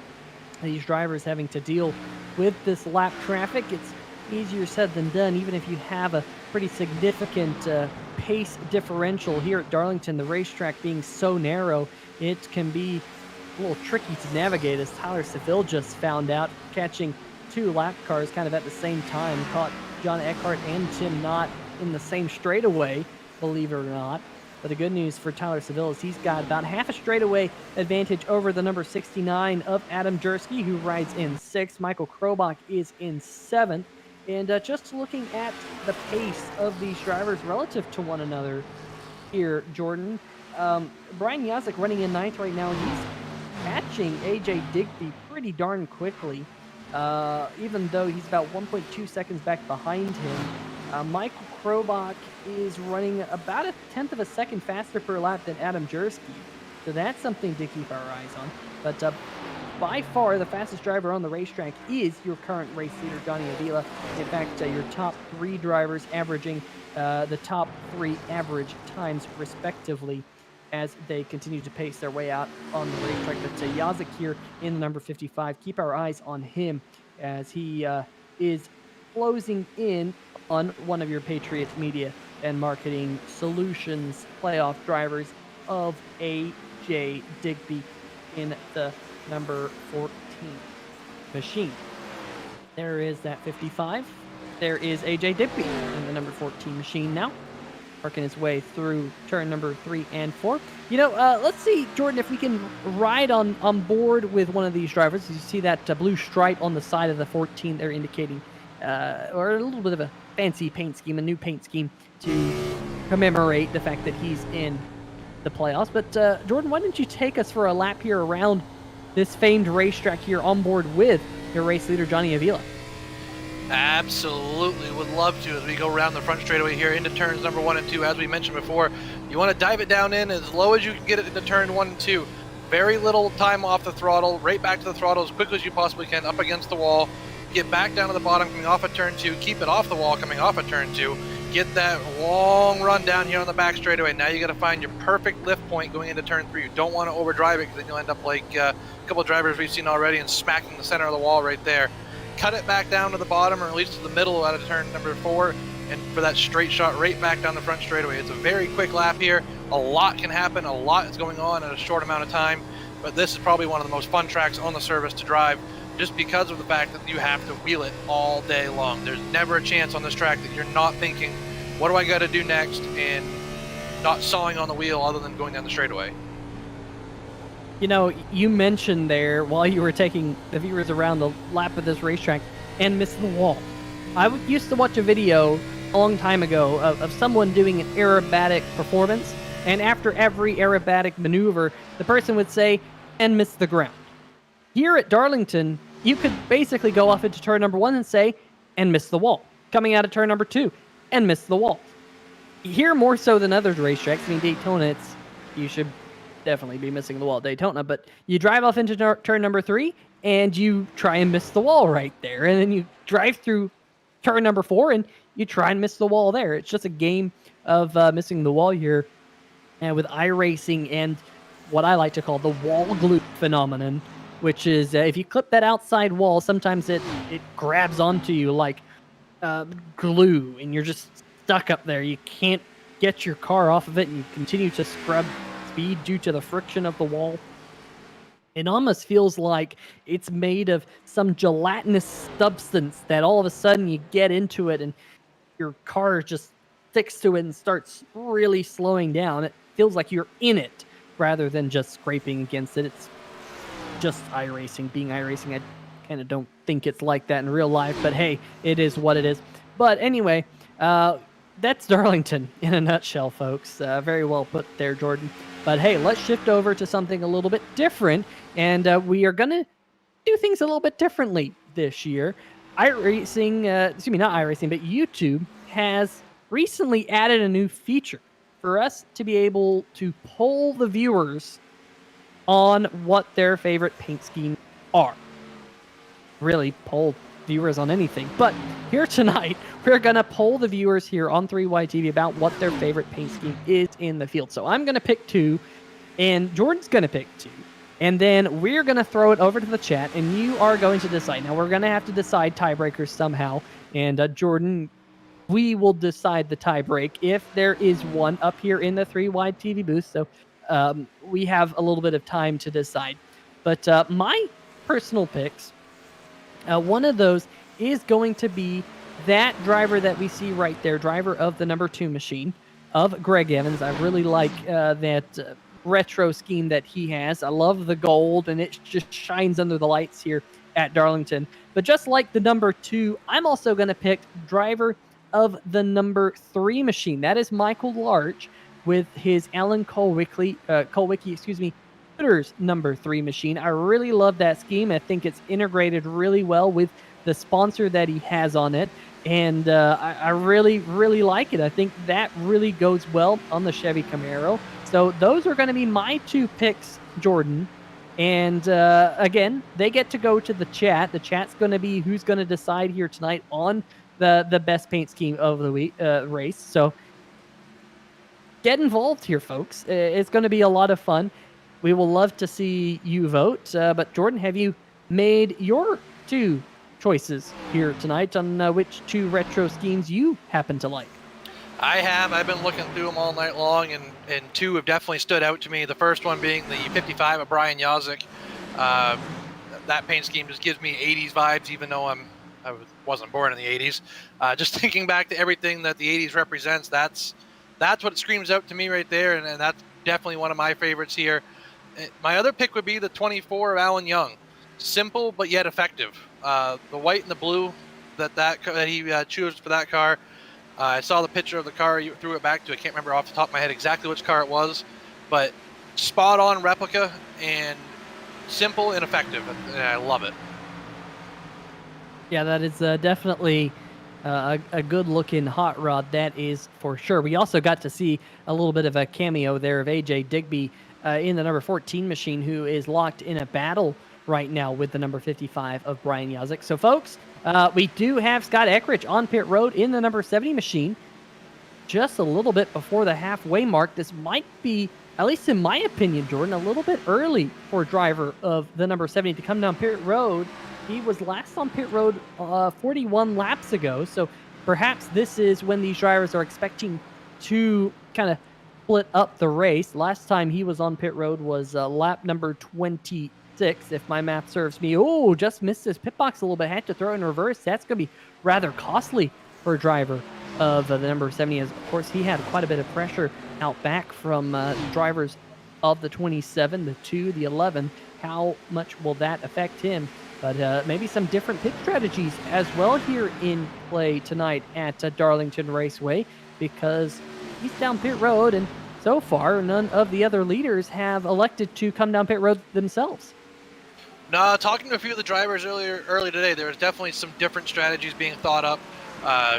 These drivers having to deal with this lap traffic. It's easier said than done, even if you have a pretty significant pace differential here at Darlington. The racetrack being so narrow, it can be a little tricky to navigate, as Tyler Seville just found out, catching 2 lap cars kind of at the same time. Caught John Eckhart and Tim Knott in the same straightaway, believe it or not. But the good news for Tyler Seville is he's got about half a straightaway advantage over the number 69 of Adam Jersky, who rides in 6th. Michael Krobach is in 7th. And just looking at the pace of these drivers relative to one another here, Jordan, Brian Yazek running in 9th right now, and he's catching AJ Digby pretty darn quickly, even though he's about 1.2 seconds back behind him. Michael Krobach is running about 1/10 of a second faster per lap than Adam Jersky, so that's something to keep our eyes on. But by far, the fastest driver on the racetrack is your current race leader, Johnny Avila. In fact, your top 3 drivers averaging the top 3 average times, respectively, as they continue to pace their way out on the racetrack. But Yazek here in the number 55, keep our eyes on him as he is closing in on one of your Patriot Media and Marketing Solutions playoff drivers of AJ Digby in the number 14 machine. There is that 55. There is AJ Digby in the number 14 machine now, working his way through turn number 3 and 4. You know, let's see, Jordan, if we can ride on board with one of these drivers. You see that blue stripe on the side of the 14 there indicating, or a little bit of a fancy paint scheme, a new paint scheme to commemorate the fact that he's in the playoffs. But Jordan, why don't you take us for a lap here around this famed racetrack here on board with your race leader, Johnny Avila? Absolutely, would love to as we go around the front straightaway here into turns number 1 and 2. As we mentioned before, you want to dive it down in as low as you can get it into turn 1 and 2. Very little time off the throttle, right back to the throttle as quickly as you possibly can, up against the wall. Get back down to the bottom coming off of turn 2, keep it off the wall coming off of turn 2. Get that long run down here on the back straightaway. Now you got to find your perfect lift point going into turn 3. You don't want to overdrive it because then you'll end up like a couple of drivers we've seen already and smacking the center of the wall right there. Cut it back down to the bottom, or at least to the middle out of turn number 4, and for that straight shot right back down the front straightaway. It's a very quick lap here. A lot can happen. A lot is going on in a short amount of time, but this is probably one of the most fun tracks on the service to drive, just because of the fact that you have to wheel it all day long. There's never a chance on this track that you're not thinking, what do I got to do next, and not sawing on the wheel other than going down the straightaway. You know, you mentioned there while you were taking the viewers around the lap of this racetrack and missing the wall. I used to watch a video a long time ago of someone doing an aerobatic performance, and after every aerobatic maneuver, the person would say, and miss the ground. Here at Darlington, you could basically go off into turn number 1 and say, and miss the wall. Coming out of turn number 2, and miss the wall. Here more so than other racetracks, I mean, Daytona, you should definitely be missing the wall at Daytona, but you drive off into turn number 3, and you try and miss the wall right there, and then you drive through turn number 4, and you try and miss the wall there. It's just a game of missing the wall here. And with iRacing and what I like to call the wall glue phenomenon, which is if you clip that outside wall, sometimes it grabs onto you like glue, and you're just stuck up there. You can't get your car off of it, and you continue to scrub speed due to the friction of the wall. It almost feels like it's made of some gelatinous substance that all of a sudden you get into it and your car just sticks to it and starts really slowing down. It feels like you're in it rather than just scraping against it. It's just iRacing being iRacing. I kind of don't think it's like that in real life, but hey, it is what it is. But anyway, that's Darlington in a nutshell, folks. Very well put there, Jordan. But hey, let's shift over to something a little bit different, and we are going to do things a little bit differently this year. iRacing, not iRacing, but YouTube has recently added a new feature for us to be able to poll the viewers on what their favorite paint schemes are. Really, poll viewers on anything. But here tonight, we're going to poll the viewers here on 3YTV about what their favorite paint scheme is in the field. So I'm going to pick 2, and Jordan's going to pick 2. And then we're going to throw it over to the chat, and you are going to decide. Now, we're going to have to decide tiebreakers somehow. And Jordan, we will decide the tiebreak if there is one up here in the 3YTV booth. So we have a little bit of time to decide. But my personal picks, one of those is going to be that driver that we see right there, driver of the number 2 machine of Greg Evans. I really like that retro scheme that he has. I love the gold, and it just shines under the lights here at Darlington. But just like the number 2, I'm also going to pick driver of the number 3 machine. That is Michael Larch with his Alan Colwicky, Twitter's number 3 machine. I really love that scheme. I think it's integrated really well with the sponsor that he has on it, and I really, really like it. I think that really goes well on the Chevy Camaro. So those are going to be my 2 picks, Jordan. And again, they get to go to the chat. The chat's going to be who's going to decide here tonight on the best paint scheme of the week race. So get involved here, folks. It's going to be a lot of fun. We will love to see you vote. But Jordan, have you made your 2 choices here tonight on which 2 retro schemes you happen to like? I have. I've been looking through them all night long, and 2 have definitely stood out to me. The first one being the 55 of Brian Yazik. That paint scheme just gives me 80s vibes, even though I wasn't born in the 80s. Just thinking back to everything that the 80s represents, that's what it screams out to me right there, and that's definitely one of my favorites here. My other pick would be the 24 of Alan Young. Simple, but yet effective. The white and the blue that he chose for that car. I saw the picture of the car you threw it back to. I can't remember off the top of my head exactly which car it was, but spot on replica and simple and effective, and I love it. Yeah, that is definitely a good looking hot rod, that is for sure. We also got to see a little bit of a cameo there of AJ Digby in the number 14 machine, who is locked in a battle right now with the number 55 of Brian Yazik. So folks, we do have Scott Eckrich on pit road in the number 70 machine, just a little bit before the halfway mark. This might be, at least in my opinion, Jordan, a little bit early for a driver of the number 70 to come down pit road. He was last on pit road 41 laps ago, so perhaps this is when these drivers are expecting to kind of split up the race. Last time he was on pit road was lap number 26, if my math serves me. Oh, just missed his pit box a little bit. Had to throw in reverse. That's going to be rather costly for a driver of the number 70, as of course he had quite a bit of pressure out back from drivers of the 27, the 2, the 11. How much will that affect him? But maybe some different pit strategies as well here in play tonight at Darlington Raceway, because he's down pit road, and so far none of the other leaders have elected to come down pit road themselves. No, talking to a few of the drivers early today, there was definitely some different strategies being thought up.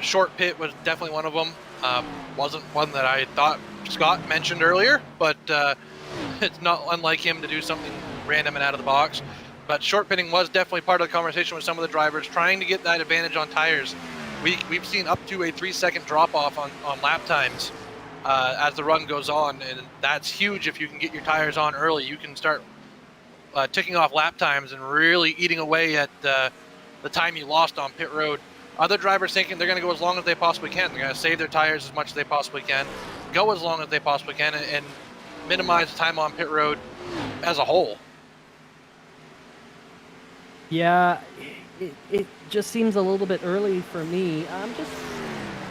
Short pit was definitely one of them. Wasn't one that I thought Scott mentioned earlier, but it's not unlike him to do something random and out of the box. But short pitting was definitely part of the conversation with some of the drivers, trying to get that advantage on tires. we've seen up to a 3-second drop off on lap times as the run goes on, and that's huge. If you can get your tires on early, you can start ticking off lap times and really eating away at the time you lost on pit road. Other drivers thinking they're going to go as long as they possibly can. They're going to save their tires as much as they possibly can, go as long as they possibly can, and minimize the time on pit road as a whole. Yeah, it just seems a little bit early for me. I'm just,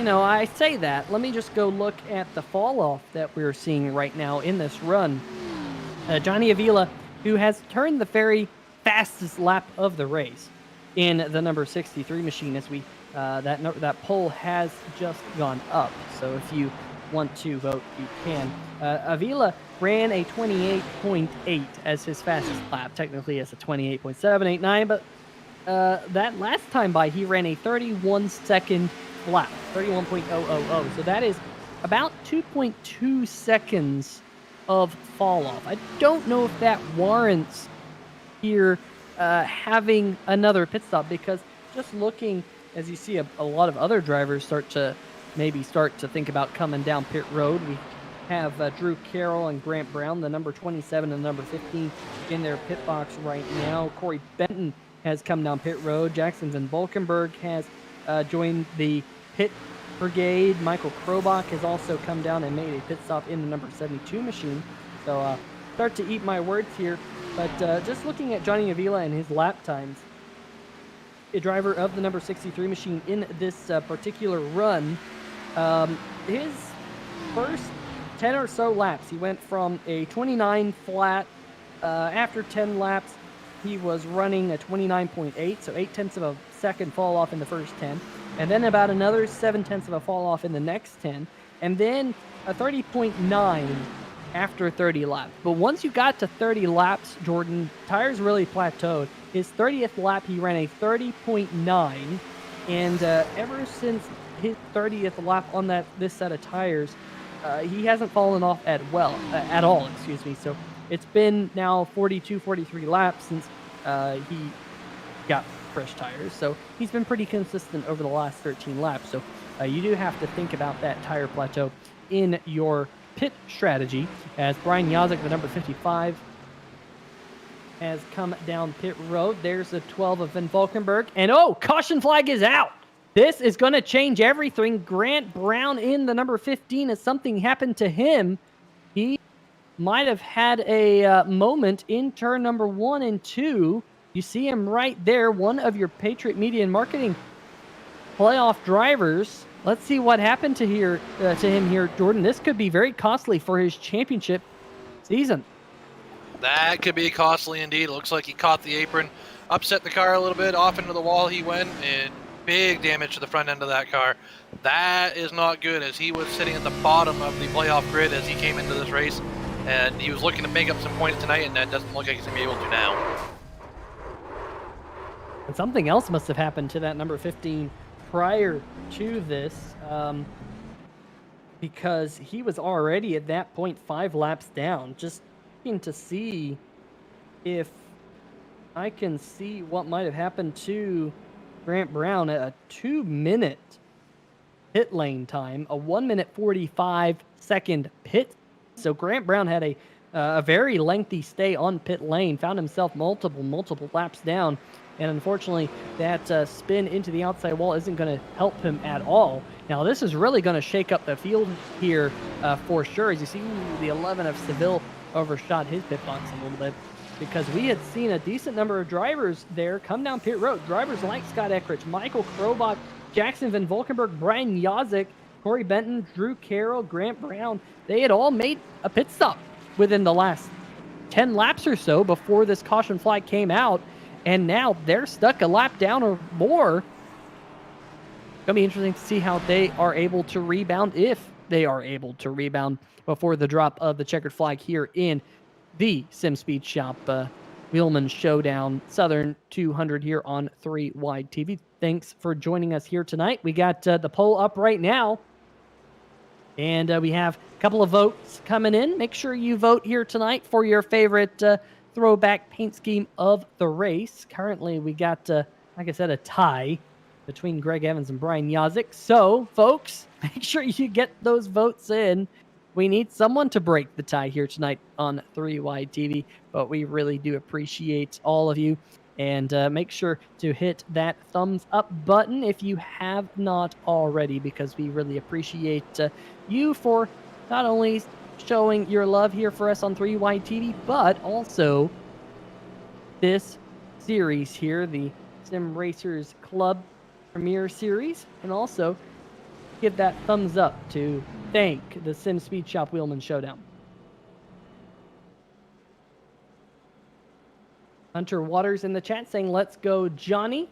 I say that. Let me just go look at the fall off that we're seeing right now in this run. Johnny Avila, who has turned the very fastest lap of the race in the number 63 machine, as we that poll has just gone up. So if you want to vote, you can. Avila ran a 28.8 as his fastest lap. Technically, it's a 28.789, but that last time by, he ran a 31-second lap, 31.000. So that is about 2.2 seconds of fall off. I don't know if that warrants here having another pit stop, because just looking, as you see a lot of other drivers start to think about coming down pit road. We have Drew Carroll and Grant Brown, the number 27 and number 15, in their pit box right now. Corey Benton has come down pit road. Jackson Van Valkenburg has joined the pit brigade. Michael Krobach has also come down and made a pit stop in the number 72 machine. So start to eat my words here. But just looking at Johnny Avila and his lap times, a driver of the number 63 machine in this particular run, his first 10 or so laps, he went from a 29 flat. After 10 laps, he was running a 29.8, so 0.8 of a second fall off in the first 10, and then about another 0.7 of a fall off in the next 10, and then a 30.9 after 30 laps. But once you got to 30 laps, Jordan, tires really plateaued. His 30th lap, he ran a 30.9, and ever since his 30th lap on this set of tires, he hasn't fallen off at all. So it's been now 42, 43 laps since he got fresh tires. So he's been pretty consistent over the last 13 laps. So you do have to think about that tire plateau in your pit strategy, as Brian Yazek, the number 55, has come down pit road. There's the 12 of Van Valkenburg. And caution flag is out. This is going to change everything. Grant Brown in the number 15, as something happened to him. He might have had a moment in turn number 1 and 2. You see him right there, one of your Patriot Media and Marketing playoff drivers. Let's see what happened to him here, Jordan. This could be very costly for his championship season. That could be costly indeed. It looks like he caught the apron, upset the car a little bit, off into the wall he went, and big damage to the front end of that car. That is not good, as he was sitting at the bottom of the playoff grid as he came into this race, and he was looking to make up some points tonight, and that doesn't look like he's going to be able to now. And something else must have happened to that number 15 prior to this, because he was already at that point 5 laps down. Just looking to see if I can see what might have happened to Grant Brown. A 2-minute pit lane time, a 1-minute 45-second pit. So Grant Brown had a very lengthy stay on pit lane, found himself multiple laps down, and unfortunately that spin into the outside wall isn't going to help him at all. Now this is really going to shake up the field here for sure. As you see, the 11 of Seville overshot his pit box a little bit, because we had seen a decent number of drivers there come down pit road. Drivers like Scott Eckrich, Michael Krobach, Jackson Van Valkenburg, Brian Yazek, Corey Benton, Drew Carroll, Grant Brown. They had all made a pit stop within the last 10 laps or so before this caution flag came out, and now they're stuck a lap down or more. It's going to be interesting to see how they are able to rebound, if they are able to rebound before the drop of the checkered flag here in the Sim Speed Shop Wheelman Showdown Southern 200 here on 3 Wide TV. Thanks for joining us here tonight. We got the poll up right now, and we have a couple of votes coming in. Make sure you vote here tonight for your favorite throwback paint scheme of the race. Currently, we got, like I said, a tie between Greg Evans and Brian Yazik. So, folks, make sure you get those votes in. We need someone to break the tie here tonight on 3Y TV, but we really do appreciate all of you. And make sure to hit that thumbs up button if you have not already, because we really appreciate you for not only showing your love here for us on 3Y TV, but also this series here, the Sim Racers Club Premier Series, and also give that thumbs up to thank the Sim Speed Shop Wheelman Showdown. Hunter Waters in the chat saying, let's go, Johnny.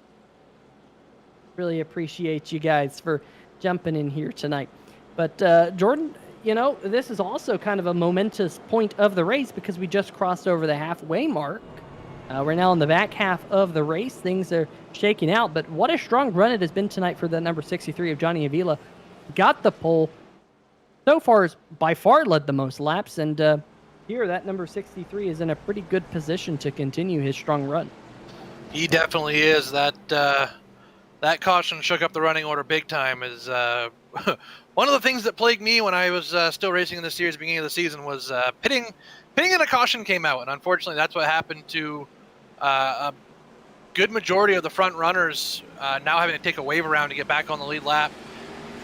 Really appreciate you guys for jumping in here tonight. But Jordan, you know, this is also kind of a momentous point of the race because we just crossed over the halfway mark. We're now in the back half of the race. Things are shaking out, but what a strong run it has been tonight for the number 63 of Johnny Avila. Got the pole. So far, has by far led the most laps, and here that number 63 is in a pretty good position to continue his strong run. He definitely is. That caution shook up the running order big time. Is one of the things that plagued me when I was still racing in the series at the beginning of the season was pitting and a caution came out, and unfortunately that's what happened to a good majority of the front runners now having to take a wave around to get back on the lead lap.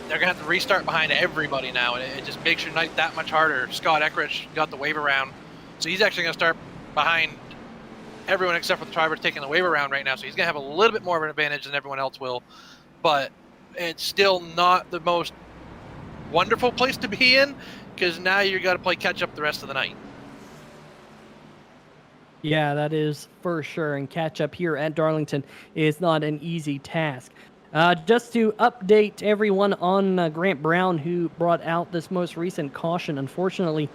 They're going to have to restart behind everybody now, and it just makes your night that much harder. Scott Eckridge got the wave around, so he's actually going to start behind everyone except for the driver taking the wave around right now, so he's going to have a little bit more of an advantage than everyone else will, but it's still not the most wonderful place to be in, because now you got to play catch up the rest of the night. Yeah, that is for sure, and catch up here at Darlington is not an easy task. Just to update everyone on Grant Brown, who brought out this most recent caution. Unfortunately,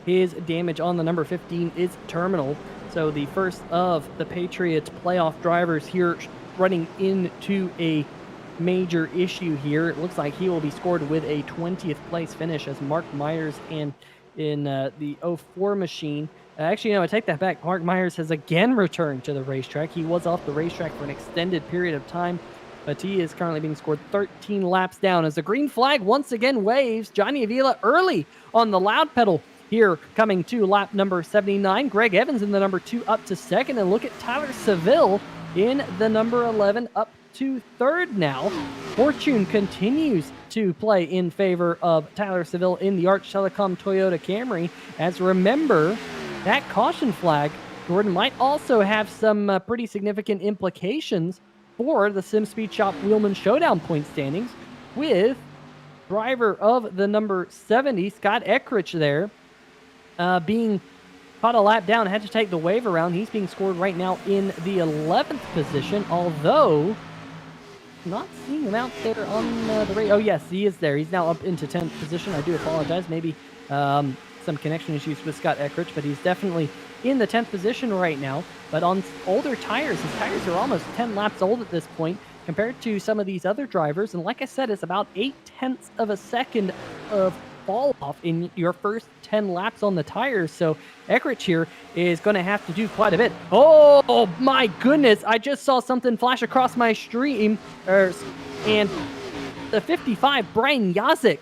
his damage on the number 15 is terminal. So the first of the Patriots playoff drivers here running into a major issue here. It looks like he will be scored with a 20th place finish as Mark Myers and in the 04 machine. Actually, no, I take that back. Mark Myers has again returned to the racetrack. He was off the racetrack for an extended period of time, but he is currently being scored 13 laps down as the green flag once again waves. Johnny Avila early on the loud pedal here, coming to lap number 79. Greg Evans in the number 2 up to second, and look at Tyler Seville in the number 11 up to third now. Fortune continues to play in favor of Tyler Seville in the Arch Telecom Toyota Camry, as remember, that caution flag, Jordan, might also have some pretty significant implications for the Sim Speed Shop Wheelman Showdown point standings, with driver of the number 70, Scott Eckridge there, being caught a lap down, had to take the wave around. He's being scored right now in the 11th position, although not seeing him out there on the race. Oh, yes, he is there. He's now up into 10th position. I do apologize. Maybe some connection issues with Scott Eckridge, but he's definitely in the 10th position right now. But on older tires, his tires are almost 10 laps old at this point compared to some of these other drivers. And like I said, it's about 0.8 of a second of fall off in your first 10 laps on the tires. So Eckridge here is going to have to do quite a bit. Oh my goodness, I just saw something flash across my stream, and the 55, Brian Yazik,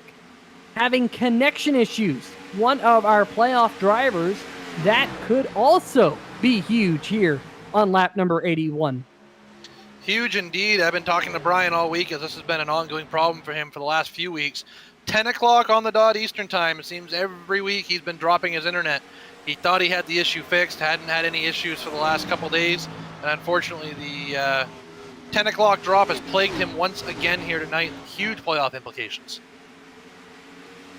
having connection issues. One of our playoff drivers, that could also be huge here on lap number 81. Huge indeed. I've been talking to Brian all week, as this has been an ongoing problem for him for the last few weeks. 10 o'clock on the dot Eastern time. It seems every week he's been dropping his internet. He thought he had the issue fixed, hadn't had any issues for the last couple days, and unfortunately the 10 o'clock drop has plagued him once again here tonight. Huge playoff implications.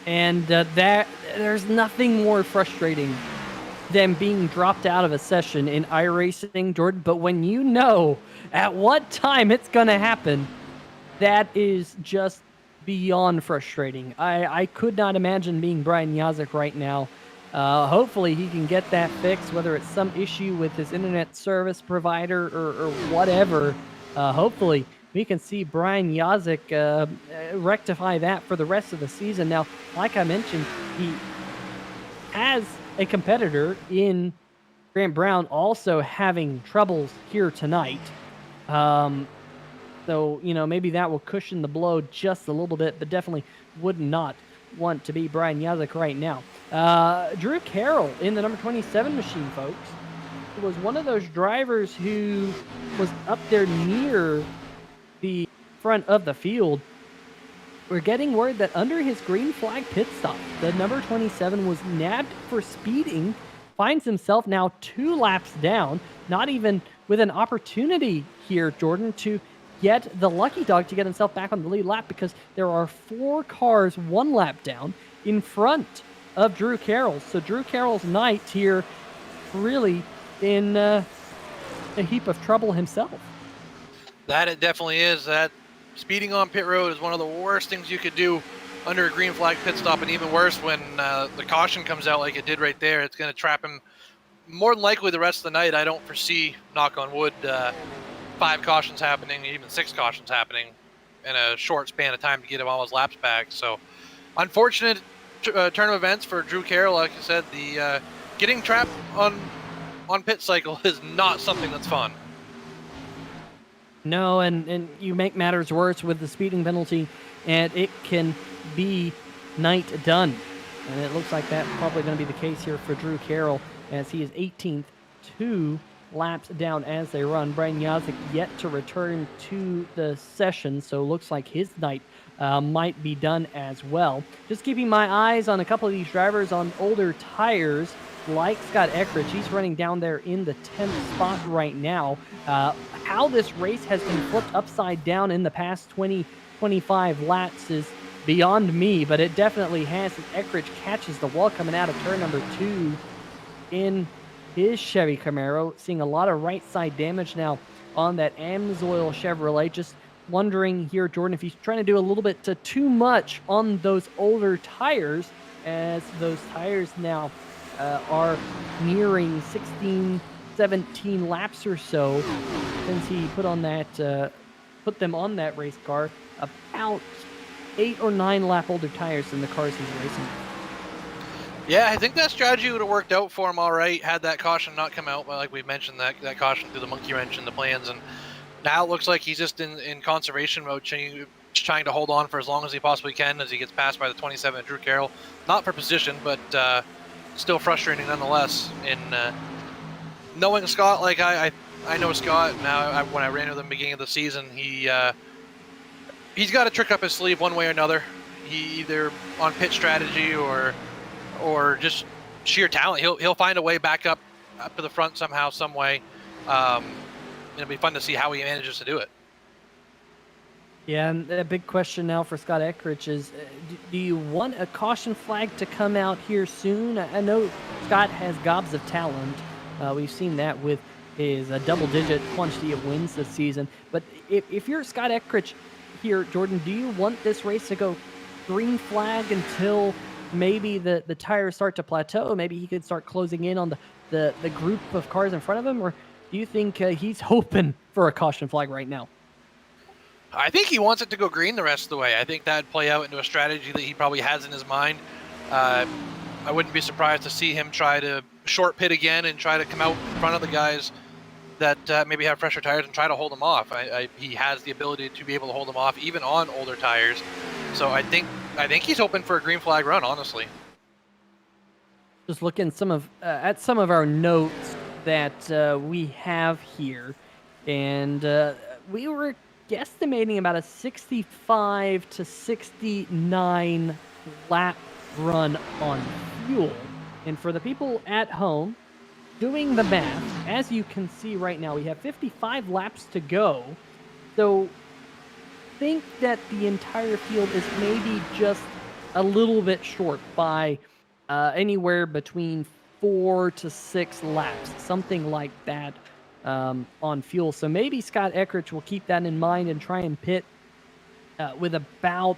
And there's nothing more frustrating than being dropped out of a session in iRacing, Jordan, but when you know at what time it's going to happen, that is just beyond frustrating. I could not imagine being Brian Yazik right now. Hopefully he can get that fixed, whether it's some issue with his internet service provider or whatever. Hopefully we can see Brian Yazik rectify that for the rest of the season. Now, like I mentioned, he has a competitor in Grant Brown also having troubles here tonight. So, maybe that will cushion the blow just a little bit, but definitely would not want to be Brian Yazek right now. Drew Carroll in the number 27 machine, folks, was one of those drivers who was up there near the front of the field. We're getting word that under his green flag pit stop, the number 27 was nabbed for speeding, finds himself now 2 laps down, not even with an opportunity here, Jordan, to get the lucky dog to get himself back on the lead lap, because there are 4 cars 1 lap down in front of Drew Carroll. So Drew Carroll's night here really in a heap of trouble himself. That it definitely is. That speeding on pit road is one of the worst things you could do under a green flag pit stop, and even worse when the caution comes out like it did right there. It's going to trap him more than likely the rest of the night. I don't foresee, knock on wood, 5 cautions happening, even 6 cautions happening in a short span of time to get him all his laps back. So unfortunate turn of events for Drew Carroll. Like I said, the getting trapped on pit cycle is not something that's fun. No, and you make matters worse with the speeding penalty, and it can be night done. And it looks like that's probably going to be the case here for Drew Carroll, as he is 18th, 2 laps down as they run. Brian Yazek yet to return to the session, so looks like his night might be done as well. Just keeping my eyes on a couple of these drivers on older tires, like Scott Eckrich. He's running down there in the 10th spot right now. How this race has been flipped upside down in the past 20-25 laps is beyond me, but it definitely has. Eckrich catches the wall coming out of turn number 2 in his Chevy Camaro. Seeing a lot of right side damage now on that Amsoil Chevrolet. Just wondering here, Jordan, if he's trying to do a little bit too much on those older tires, as those tires now are nearing 16, 17 laps or so since he put them on that race car. About 8 or 9 lap older tires than the cars he's racing. Yeah, I think that strategy would have worked out for him all right had that caution not come out. But like we mentioned, that caution through the monkey wrench in the plans, and now it looks like he's just in conservation mode, trying to hold on for as long as he possibly can as he gets passed by the 27 Drew Carroll. Not for position, but still frustrating nonetheless. In knowing Scott, like I know Scott now. When I ran with him at the beginning of the season, he's got a trick up his sleeve one way or another. He either on pit strategy or just sheer talent. He'll find a way back up to the front somehow, some way. It'll be fun to see how he manages to do it. Yeah, and a big question now for Scott Eckrich is, do you want a caution flag to come out here soon? I know Scott has gobs of talent. We've seen that with his double-digit quantity of wins this season. But if you're Scott Eckrich here, Jordan, do you want this race to go green flag until maybe the tires start to plateau? Maybe he could start closing in on the group of cars in front of him? Or do you think he's hoping for a caution flag right now? I think he wants it to go green the rest of the way. I think that'd play out into a strategy that he probably has in his mind. I wouldn't be surprised to see him try to short pit again and try to come out in front of the guys that maybe have fresher tires and try to hold them off. He has the ability to be able to hold them off even on older tires. So I think he's hoping for a green flag run, honestly. Just looking at some of our notes that we have here, and we were guesstimating about a 65 to 69 lap run on fuel. And for the people at home doing the math, as you can see right now, we have 55 laps to go. So think that the entire field is maybe just a little bit short by anywhere between 4 to 6 laps, something like that. On fuel. So maybe Scott Eckrich will keep that in mind and try and pit with about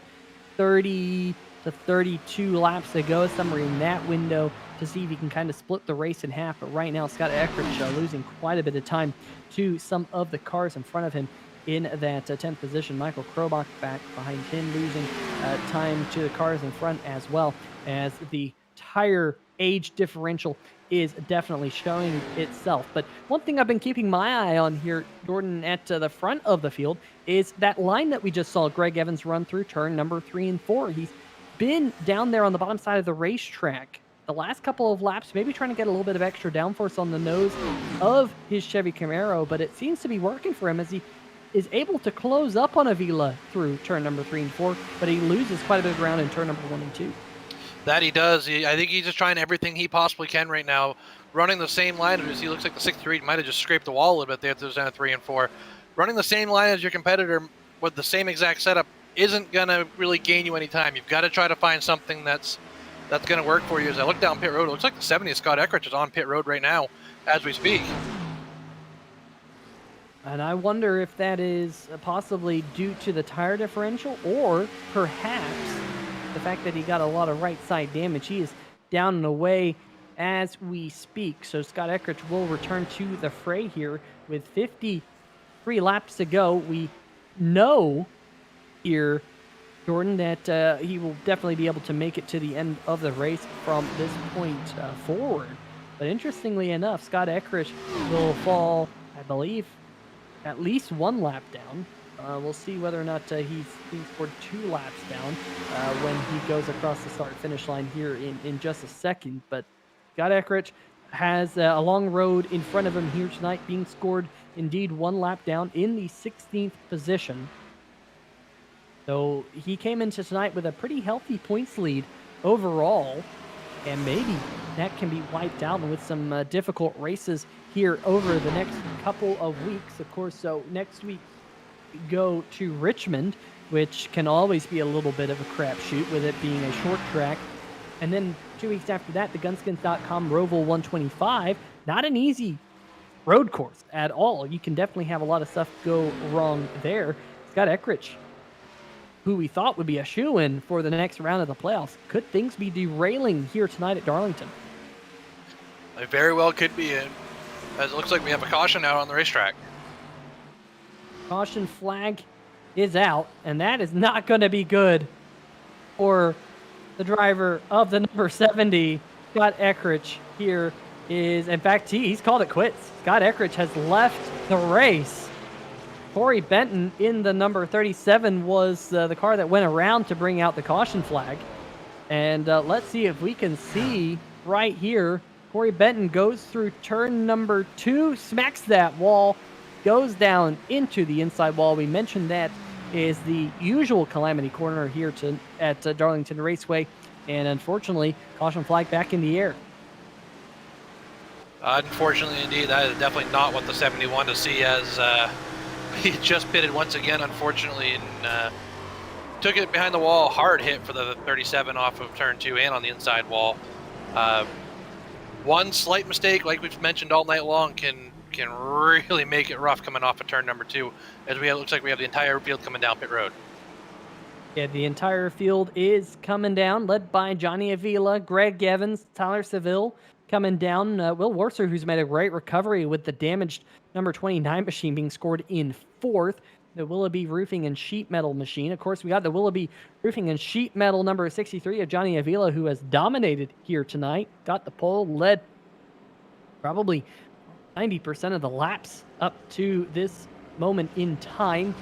30 to 32 laps to go, somewhere in that window, to see if he can kind of split the race in half. But right now, Scott Eckrich losing quite a bit of time to some of the cars in front of him in that 10th position. Michael Krobach back behind him, losing time to the cars in front, as well as the tire age differential is definitely showing itself. But one thing I've been keeping my eye on here, Jordan, at the front of the field is that line that we just saw Greg Evans run through turn number 3 and 4. He's been down there on the bottom side of the racetrack the last couple of laps, maybe trying to get a little bit of extra downforce on the nose of his Chevy Camaro, but it seems to be working for him as he is able to close up on Avila through turn number 3 and 4, but he loses quite a bit of ground in turn number 1 and 2. That he does. I think he's just trying everything he possibly can right now. Running the same line as he looks like the 6-3 might have just scraped the wall a little bit there at those down at 3 and 4. Running the same line as your competitor with the same exact setup isn't going to really gain you any time. You've got to try to find something that's going to work for you. As I look down pit road, it looks like the 70 Scott Eckrich is on pit road right now as we speak. And I wonder if that is possibly due to the tire differential or perhaps the fact that he got a lot of right side damage. He is down and away as we speak. So Scott Eckrich will return to the fray here with 53 laps to go. We know here, Jordan, that he will definitely be able to make it to the end of the race from this point forward. But interestingly enough, Scott Eckrich will fall, I believe, at least 1 lap down. We'll see whether or not he's scored 2 laps down when he goes across the start-finish line here in just a second. But Scott Eckrich has a long road in front of him here tonight, being scored indeed 1 lap down in the 16th position. So he came into tonight with a pretty healthy points lead overall, and maybe that can be wiped out with some difficult races here over the next couple of weeks. Of course, so next week we go to Richmond, which can always be a little bit of a crapshoot with it being a short track. And then 2 weeks after that, the Gunskins.com Roval 125. Not an easy road course at all. You can definitely have a lot of stuff go wrong there. Scott Eckrich, who we thought would be a shoo-in for the next round of the playoffs. Could things be derailing here tonight at Darlington? They very well could be, as it looks like we have a caution out on the racetrack. Caution flag is out, and that is not going to be good for the driver of the number 70, Scott Eckrich. Here is, in fact, he's called it quits. Scott Eckrich has left the race. Corey Benton in the number 37 was the car that went around to bring out the caution flag. And let's see if we can see right here. Corey Benton goes through turn number 2, smacks that wall, goes down into the inside wall. We mentioned that is the usual calamity corner here at Darlington Raceway. And unfortunately, caution flag back in the air. Unfortunately, indeed, that is definitely not what the 70 wanted to see, as he just pitted once again, unfortunately, and took it behind the wall. Hard hit for the 37 off of turn 2 and on the inside wall. One slight mistake, like we've mentioned all night long, can really make it rough coming off of turn number 2, as it looks like we have the entire field coming down pit road. Yeah, the entire field is coming down, led by Johnny Avila, Greg Evans, Tyler Seville coming down. Will Worcer, who's made a great recovery with the damaged number 29 machine being scored in 4th. The Willoughby Roofing and Sheet Metal machine. Of course, we got the Willoughby Roofing and Sheet Metal number 63 of Johnny Avila, who has dominated here tonight. Got the pole, led probably 90% of the laps up to this moment in time.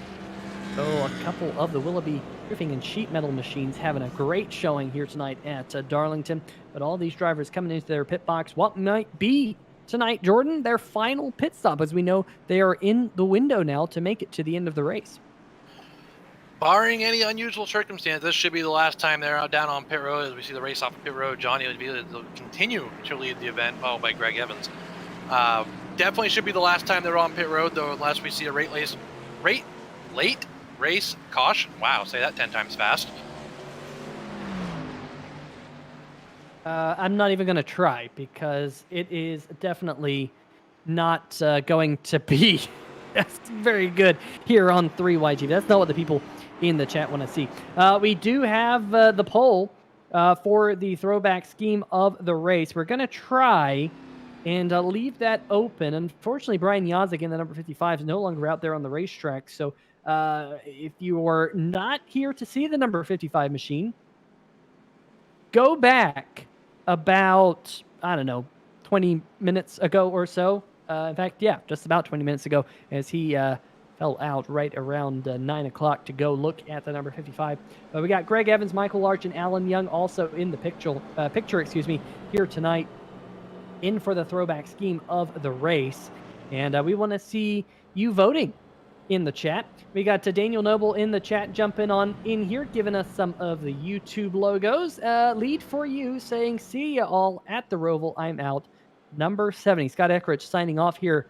So a couple of the Willoughby Roofing and Sheet Metal machines having a great showing here tonight at Darlington. But all these drivers coming into their pit box, what might be tonight, Jordan, their final pit stop, as we know they are in the window now to make it to the end of the race. Barring any unusual circumstance, this should be the last time they're out down on pit road. As we see the race off of pit road, Johnny will continue to lead the event, followed by Greg Evans. Definitely should be the last time they're on pit road, though, unless we see a late race caution. Wow, say that 10 times fast. I'm not even going to try, because it is definitely not going to be that's very good here on 3YG. That's not what the people in the chat want to see. We do have the poll for the throwback scheme of the race. We're going to try and leave that open. Unfortunately, Brian Yazik in the number 55 is no longer out there on the racetrack. So if you are not here to see the number 55 machine, go back about, I don't know, 20 minutes ago or so. In fact, yeah, just about 20 minutes ago, as he fell out right around 9 o'clock to go look at the number 55. We got Greg Evans, Michael Larch, and Alan Young also in the picture, here tonight in for the throwback scheme of the race. And we want to see you voting in the chat. We got Daniel Noble in the chat jumping on in here, giving us some of the YouTube logos. Lead for you saying, see ya all at the Roval. I'm out. Number 70. Scott Eckrich signing off here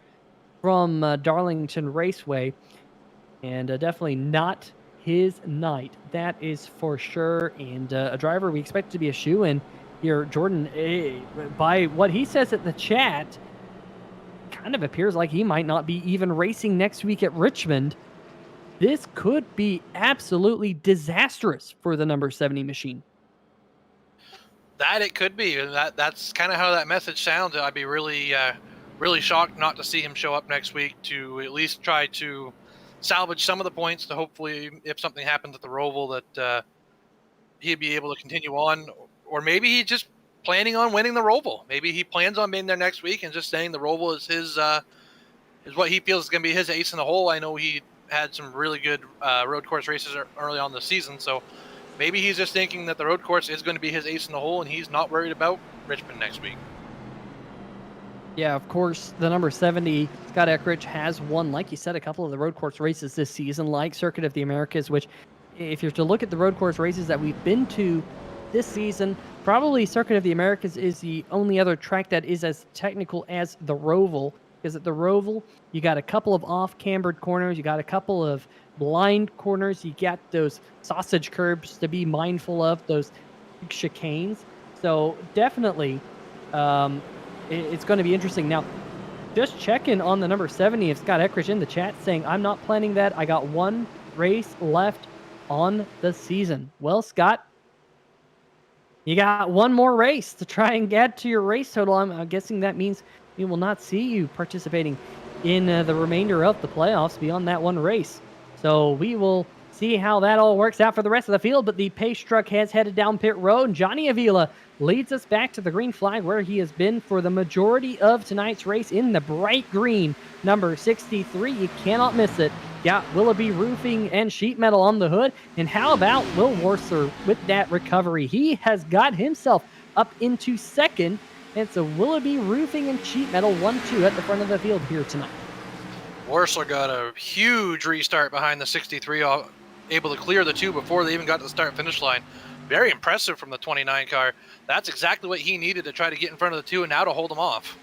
from Darlington Raceway. And definitely not his night. That is for sure. And a driver we expect to be a shoe-in here. Jordan, by what he says at the chat, kind of appears like he might not be even racing next week at Richmond. This could be absolutely disastrous for the number 70 machine. That it could be. That's kind of how that message sounds. I'd be really shocked not to see him show up next week to at least try to salvage some of the points to hopefully, if something happens at the Roval, that he'd be able to continue on. Or maybe he's just planning on winning the Roval. Maybe he plans on being there next week and just saying the Roval is his is what he feels is going to be his ace in the hole. I know he had some really good road course races early on the season, so maybe he's just thinking that the road course is going to be his ace in the hole and he's not worried about Richmond next week. Yeah, of course, the number 70, Scott Eckrich, has won, like you said, a couple of the road course races this season, like Circuit of the Americas, which, if you're to look at the road course races that we've been to this season, probably Circuit of the Americas is the only other track that is as technical as the Roval. Because at the Roval, you got a couple of off-cambered corners, you got a couple of blind corners, you got those sausage curbs to be mindful of, those chicanes. So definitely, it's going to be interesting. Now, just checking on the number 70 of Scott Eckrich in the chat saying, I'm not planning that. I got one race left on the season. Well, Scott, you got one more race to try and get to your race total. I'm guessing that means we will not see you participating in the remainder of the playoffs beyond that one race. So we will see how that all works out for the rest of the field. But the pace truck has headed down pit road, and Johnny Avila leads us back to the green flag where he has been for the majority of tonight's race in the bright green, number 63. You cannot miss it. Got Willoughby Roofing and Sheet Metal on the hood. And how about Will Worcester with that recovery? He has got himself up into second. It's a Willoughby Roofing and Sheet Metal 1-2 at the front of the field here tonight. Worsler got a huge restart behind the 63, able to clear the two before they even got to the start-finish line. Very impressive from the 29 car. That's exactly what he needed to try to get in front of the two and now to hold them off.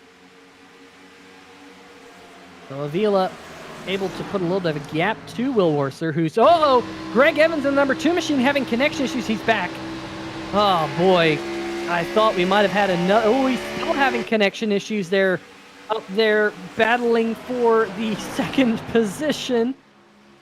So Avila able to put a little bit of a gap to Will Worcester, who's, Greg Evans in the number 2 machine having connection issues. He's back. Oh, boy. I thought we might have had another. Oh, he's still having connection issues there. Up there battling for the second position.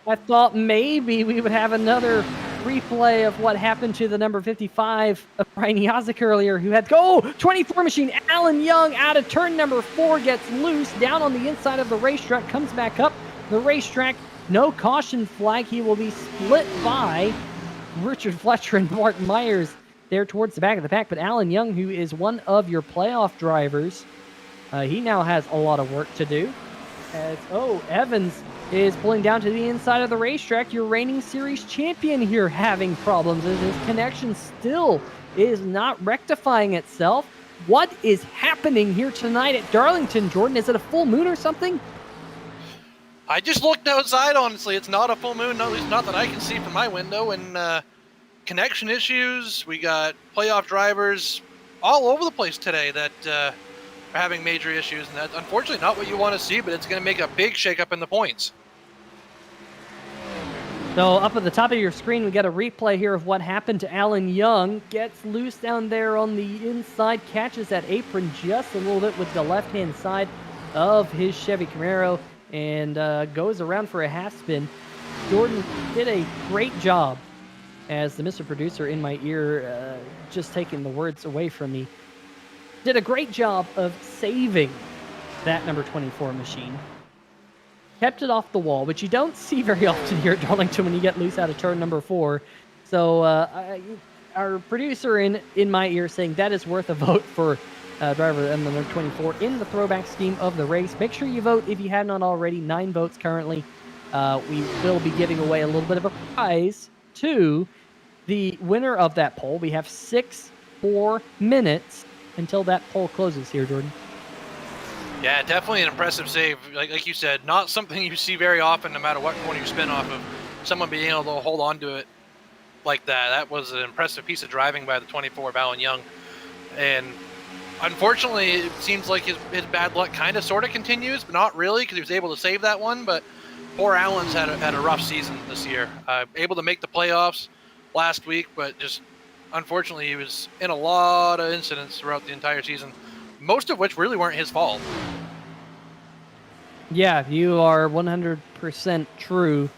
I thought maybe we would have another replay of what happened to the number 55 of Brian Yazik earlier, who had 24 machine. Alan Young out of turn number 4 gets loose down on the inside of the racetrack, comes back up the racetrack. No caution flag. He will be split by Richard Fletcher and Mark Myers there towards the back of the pack. But Alan Young, who is one of your playoff drivers, he now has a lot of work to do. As Evans is pulling down to the inside of the racetrack. Your reigning series champion here having problems as his connection still is not rectifying itself. What is happening here tonight at Darlington, Jordan? Is it a full moon or something? I just looked outside, honestly. It's not a full moon, at least not that I can see from my window. And connection issues, we got playoff drivers all over the place today that are having major issues. And that's unfortunately not what you want to see, but it's going to make a big shakeup in the points. So up at the top of your screen, we got a replay here of what happened to Alan Young. Gets loose down there on the inside, catches that apron just a little bit with the left-hand side of his Chevy Camaro, and goes around for a half spin. Jordan did a great job, as the Mr. Producer in my ear, just taking the words away from me, did a great job of saving that number 24 machine. Kept it off the wall, which you don't see very often here at Darlington when you get loose out of turn number 4. So our producer in my ear saying that is worth a vote for driver and the number 24 in the throwback scheme of the race. Make sure you vote if you have not already. 9 votes currently. We will be giving away a little bit of a prize to the winner of that poll. We have 6 more minutes until that poll closes here, Jordan. Yeah, definitely an impressive save. Like you said, not something you see very often, no matter what corner you spin off of. Someone being able to hold on to it like that. That was an impressive piece of driving by the 24, Ballon Young. And unfortunately, it seems like his bad luck kind of sort of continues, but not really, because he was able to save that one. But poor Allen's had a rough season this year. Able to make the playoffs last week, but just unfortunately, he was in a lot of incidents throughout the entire season, most of which really weren't his fault. Yeah, you are 100% true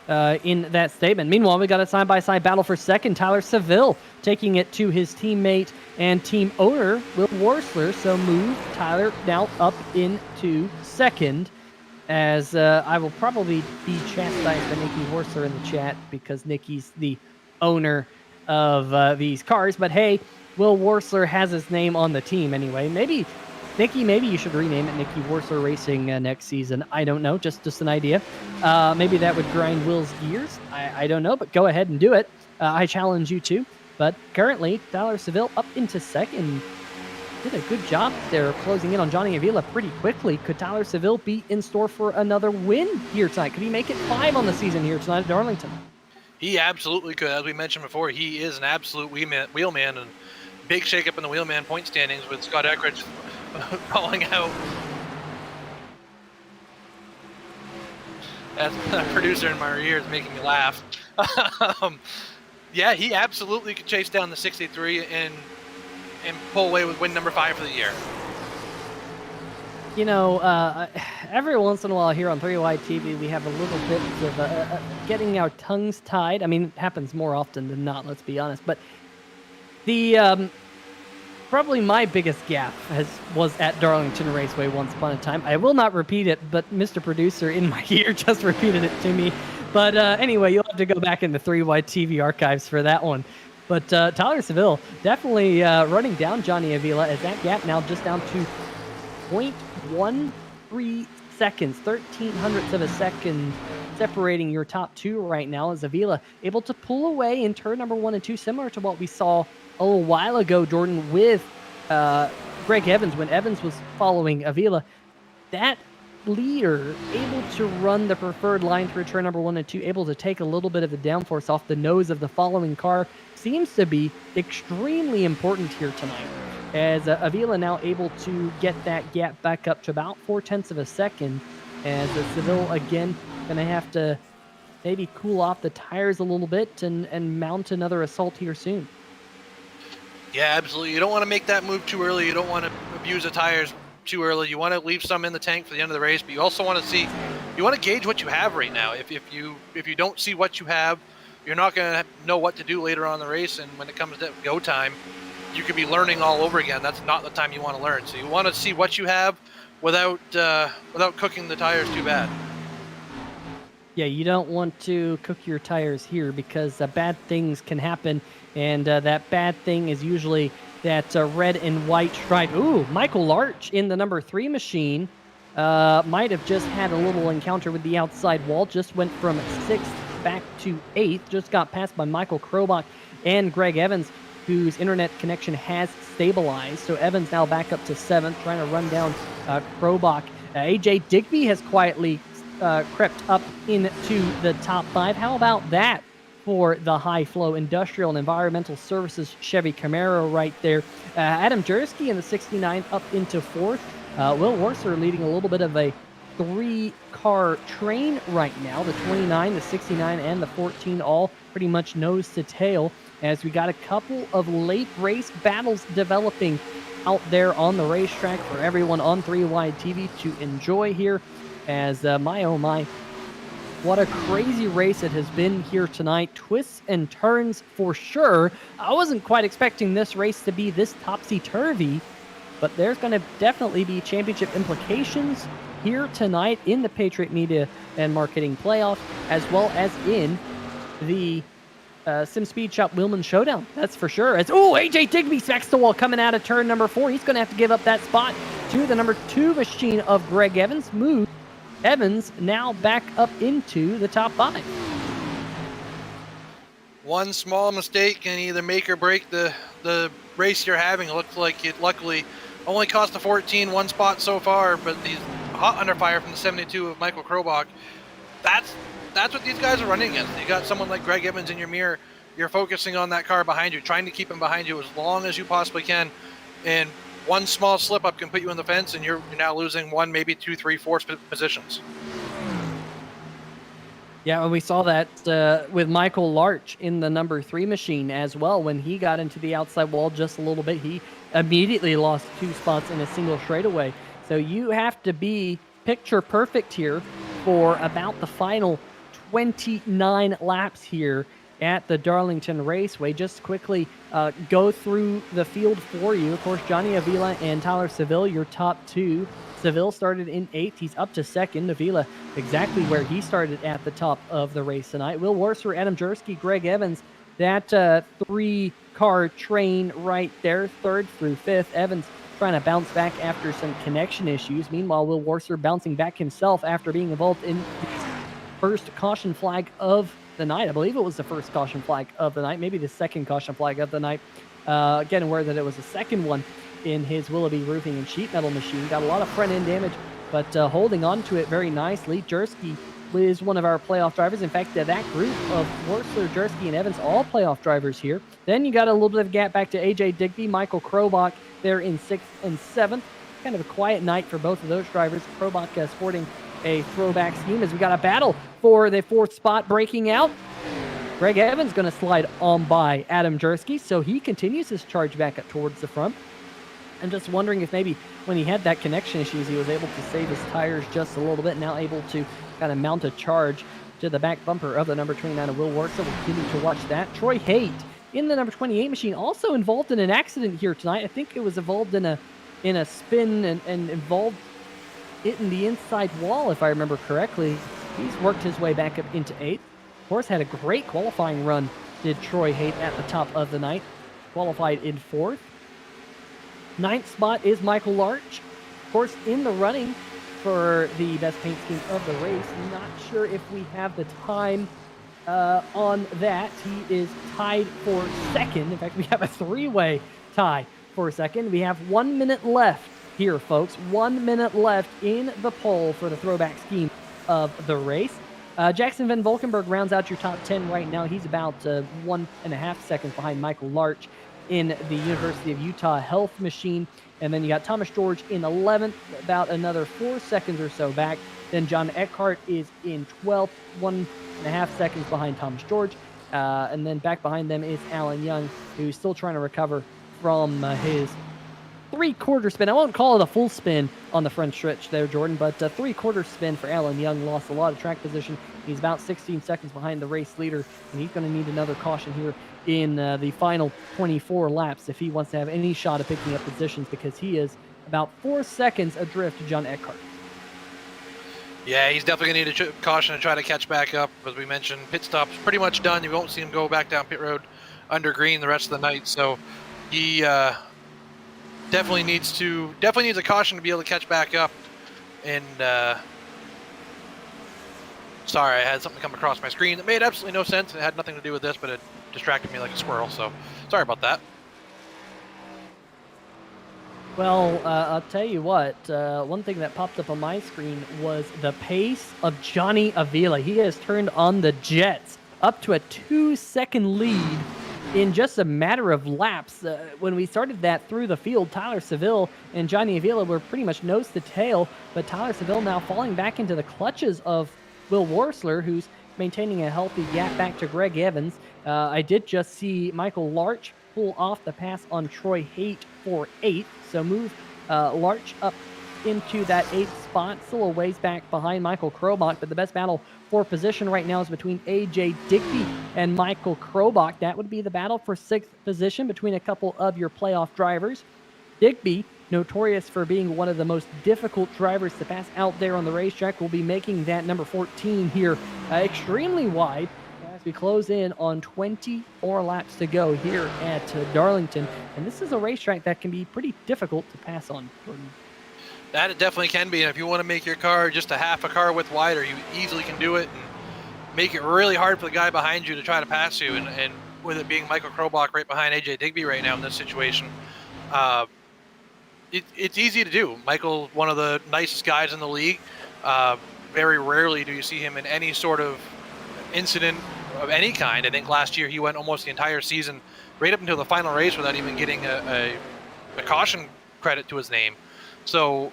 in that statement. Meanwhile, we got a side-by-side battle for second. Tyler Seville taking it to his teammate and team owner, Will Worsler. So move Tyler now up into second, as I will probably be chastised by Nikki Worsler in the chat because Nikki's the owner of these cars. But hey, Will Worsler has his name on the team anyway. Maybe, Nikki, maybe you should rename it Nikki Worsler Racing next season. I don't know, just an idea. Maybe that would grind Will's gears. I don't know, but go ahead and do it. I challenge you to. But currently, Tyler Seville up into second. Did a good job there closing in on Johnny Avila pretty quickly. Could Tyler Seville be in store for another win here tonight? Could he make it 5 on the season here tonight at Darlington? He absolutely could. As we mentioned before, he is an absolute wheelman, and big shakeup in the wheelman point standings with Scott Eckridge calling out. That producer in my ear is making me laugh. Yeah, he absolutely could chase down the 63 and pull away with win number 5 for the year. You know, every once in a while here on 3Wide TV, we have a little bit of getting our tongues tied. I mean, it happens more often than not, let's be honest. But the probably my biggest gaffe was at Darlington Raceway once upon a time. I will not repeat it, but Mr. Producer in my ear just repeated it to me. But anyway, you'll have to go back in the 3Wide TV archives for that one. But Tyler Seville definitely running down Johnny Avila, as that gap now just down to 0.13 seconds, 0.13 of a second separating your top two right now, as Avila able to pull away in turn number 1 and 2, similar to what we saw a little while ago, Jordan, with Greg Evans when Evans was following Avila. That leader able to run the preferred line through turn number 1 and 2, able to take a little bit of the downforce off the nose of the following car, seems to be extremely important here tonight, as Avila now able to get that gap back up to about 0.4 of a second, as Seville again gonna have to maybe cool off the tires a little bit and mount another assault here soon. Yeah, absolutely. You don't want to make that move too early. You don't want to abuse the tires too early. You want to leave some in the tank for the end of the race, but you also want to gauge what you have right now. If you don't see what you have, you're not going to know what to do later on in the race, and when it comes to go time, you could be learning all over again. That's not the time you want to learn. So you want to see what you have without cooking the tires too bad. Yeah, you don't want to cook your tires here, because bad things can happen, and that bad thing is usually that red and white stripe. Ooh, Michael Larch in the number 3 machine might have just had a little encounter with the outside wall, just went from 6th back to 8th, just got passed by Michael Krobach and Greg Evans, whose internet connection has stabilized. So Evans now back up to 7th, trying to run down Krobach. AJ Digby has quietly crept up into the top 5. How about that for the High Flow Industrial and Environmental Services Chevy Camaro right there? Adam Jersky in the 69 up into 4th. Will Worsler leading a little bit of a 3-car train right now. The 29, the 69, and the 14 all pretty much nose to tail, as we got a couple of late race battles developing out there on the racetrack for everyone on 3Wide TV to enjoy here. As my oh my, what a crazy race it has been here tonight. Twists and turns for sure. I wasn't quite expecting this race to be this topsy-turvy, but there's going to definitely be championship implications here tonight in the Patriot Media and Marketing Playoff, as well as in the Sim Speed Shop Wheelman Showdown, that's for sure. As AJ Digby smacks the wall coming out of turn number 4. He's going to have to give up that spot to the number 2 machine of Greg Evans. Move Evans now back up into the top 5. One small mistake can either make or break the race you're having. It looks like it luckily only cost a 14, one spot so far, but he's hot under fire from the 72 of Michael Krobach. That's what these guys are running against. You got someone like Greg Evans in your mirror. You're focusing on that car behind you, trying to keep him behind you as long as you possibly can. And one small slip up can put you in the fence, and you're now losing 1, maybe 2, 3, 4 positions. Yeah, and we saw that with Michael Larch in the number 3 machine as well. When he got into the outside wall just a little bit, he immediately lost 2 spots in a single straightaway. So you have to be picture perfect here for about the final 29 laps here at the Darlington Raceway. Just quickly go through the field for you. Of course, Johnny Avila and Tyler Seville, your top 2. Seville started in 8th. He's up to 2nd. Avila exactly where he started at the top of the race tonight. Will Worser, Adam Jersky, Greg Evans, that 3-car train right there, 3rd through 5th. Evans trying to bounce back after some connection issues. Meanwhile, Will Worser bouncing back himself after being involved in the first caution flag of the night. I believe it was the first caution flag of the night, maybe the second caution flag of the night. Getting aware that it was the second one in his Willoughby roofing and sheet metal machine. Got a lot of front end damage, but holding on to it very nicely. Jersky is one of our playoff drivers. In fact, that group of Worcester, Jersky, and Evans, all playoff drivers here. Then you got a little bit of gap back to AJ Digby, Michael Krobach there in 6th and 7th. Kind of a quiet night for both of those drivers. Krobach sporting a throwback scheme as we got a battle for the 4th spot breaking out. Greg Evans going to slide on by Adam Jersky, so he continues his charge back up towards the front. I'm just wondering if maybe when he had that connection issues, he was able to save his tires just a little bit, now able to kind of mount a charge to the back bumper of the number 29 of Will Work. So we'll continue to watch that. Troy Haight in the number 28 machine, also involved in an accident here tonight. I think it was involved in a spin and involved hitting the inside wall, if I remember correctly. He's worked his way back up into 8th. Of course, had a great qualifying run, did Troy Haight at the top of the night. Qualified in 4th. 9th spot is Michael Larch. Of course, in the running for the best paint scheme of the race. Not sure if we have the time on that. He is tied for 2nd. In fact, we have a 3-way tie for 2nd. We have 1 minute left here, folks. 1 minute left in the poll for the throwback scheme of the race. Jackson Van Volkenberg rounds out your top 10 right now. He's about 1.5 seconds behind Michael Larch in the University of Utah Health Machine. And then you got Thomas George in 11th, about another 4 seconds or so back. Then John Eckhart is in 12th, 1.5 seconds behind Thomas George. And then back behind them is Alan Young, who's still trying to recover from his 3/4 spin. I won't call it a full spin on the front stretch there, Jordan, but a 3/4 spin for Alan Young. Lost a lot of track position. He's about 16 seconds behind the race leader, and he's going to need another caution here in the final 24 laps if he wants to have any shot at picking up positions, because he is about 4 seconds adrift to John Eckhart. Yeah, he's definitely going to need a caution to try to catch back up. As we mentioned, pit stop's pretty much done. You won't see him go back down pit road under green the rest of the night, so he definitely needs a caution to be able to catch back up. And sorry, I had something come across my screen that made absolutely no sense. It had nothing to do with this, but it distracted me like a squirrel, so sorry about that. Well, I'll tell you what, one thing that popped up on my screen was the pace of Johnny Avila. He has turned on the jets up to a 2-second lead in just a matter of laps. When we started that through the field, Tyler Seville and Johnny Avila were pretty much nose to tail, but Tyler Seville now falling back into the clutches of Will Worsler, who's maintaining a healthy gap back to Greg Evans. I did just see Michael Larch pull off the pass on Troy Haight for 8th, so move Larch up into that 8th spot, still a ways back behind Michael Krobach, but the best battle for position right now is between AJ Digby and Michael Krobach. That would be the battle for 6th position between a couple of your playoff drivers. Digby, notorious for being one of the most difficult drivers to pass out there on the racetrack, will be making that number 14 here extremely wide. As as we close in on 24 laps to go here at Darlington. And this is a racetrack that can be pretty difficult to pass on, Jordan. That it definitely can be. And if you want to make your car just a half a car width wider, you easily can do it and make it really hard for the guy behind you to try to pass you. And with it being Michael Krobach right behind AJ Digby right now in this situation, it's easy to do. Michael, one of the nicest guys in the league. Very rarely do you see him in any sort of incident of any kind. I think last year he went almost the entire season right up until the final race without even getting a caution credit to his name. So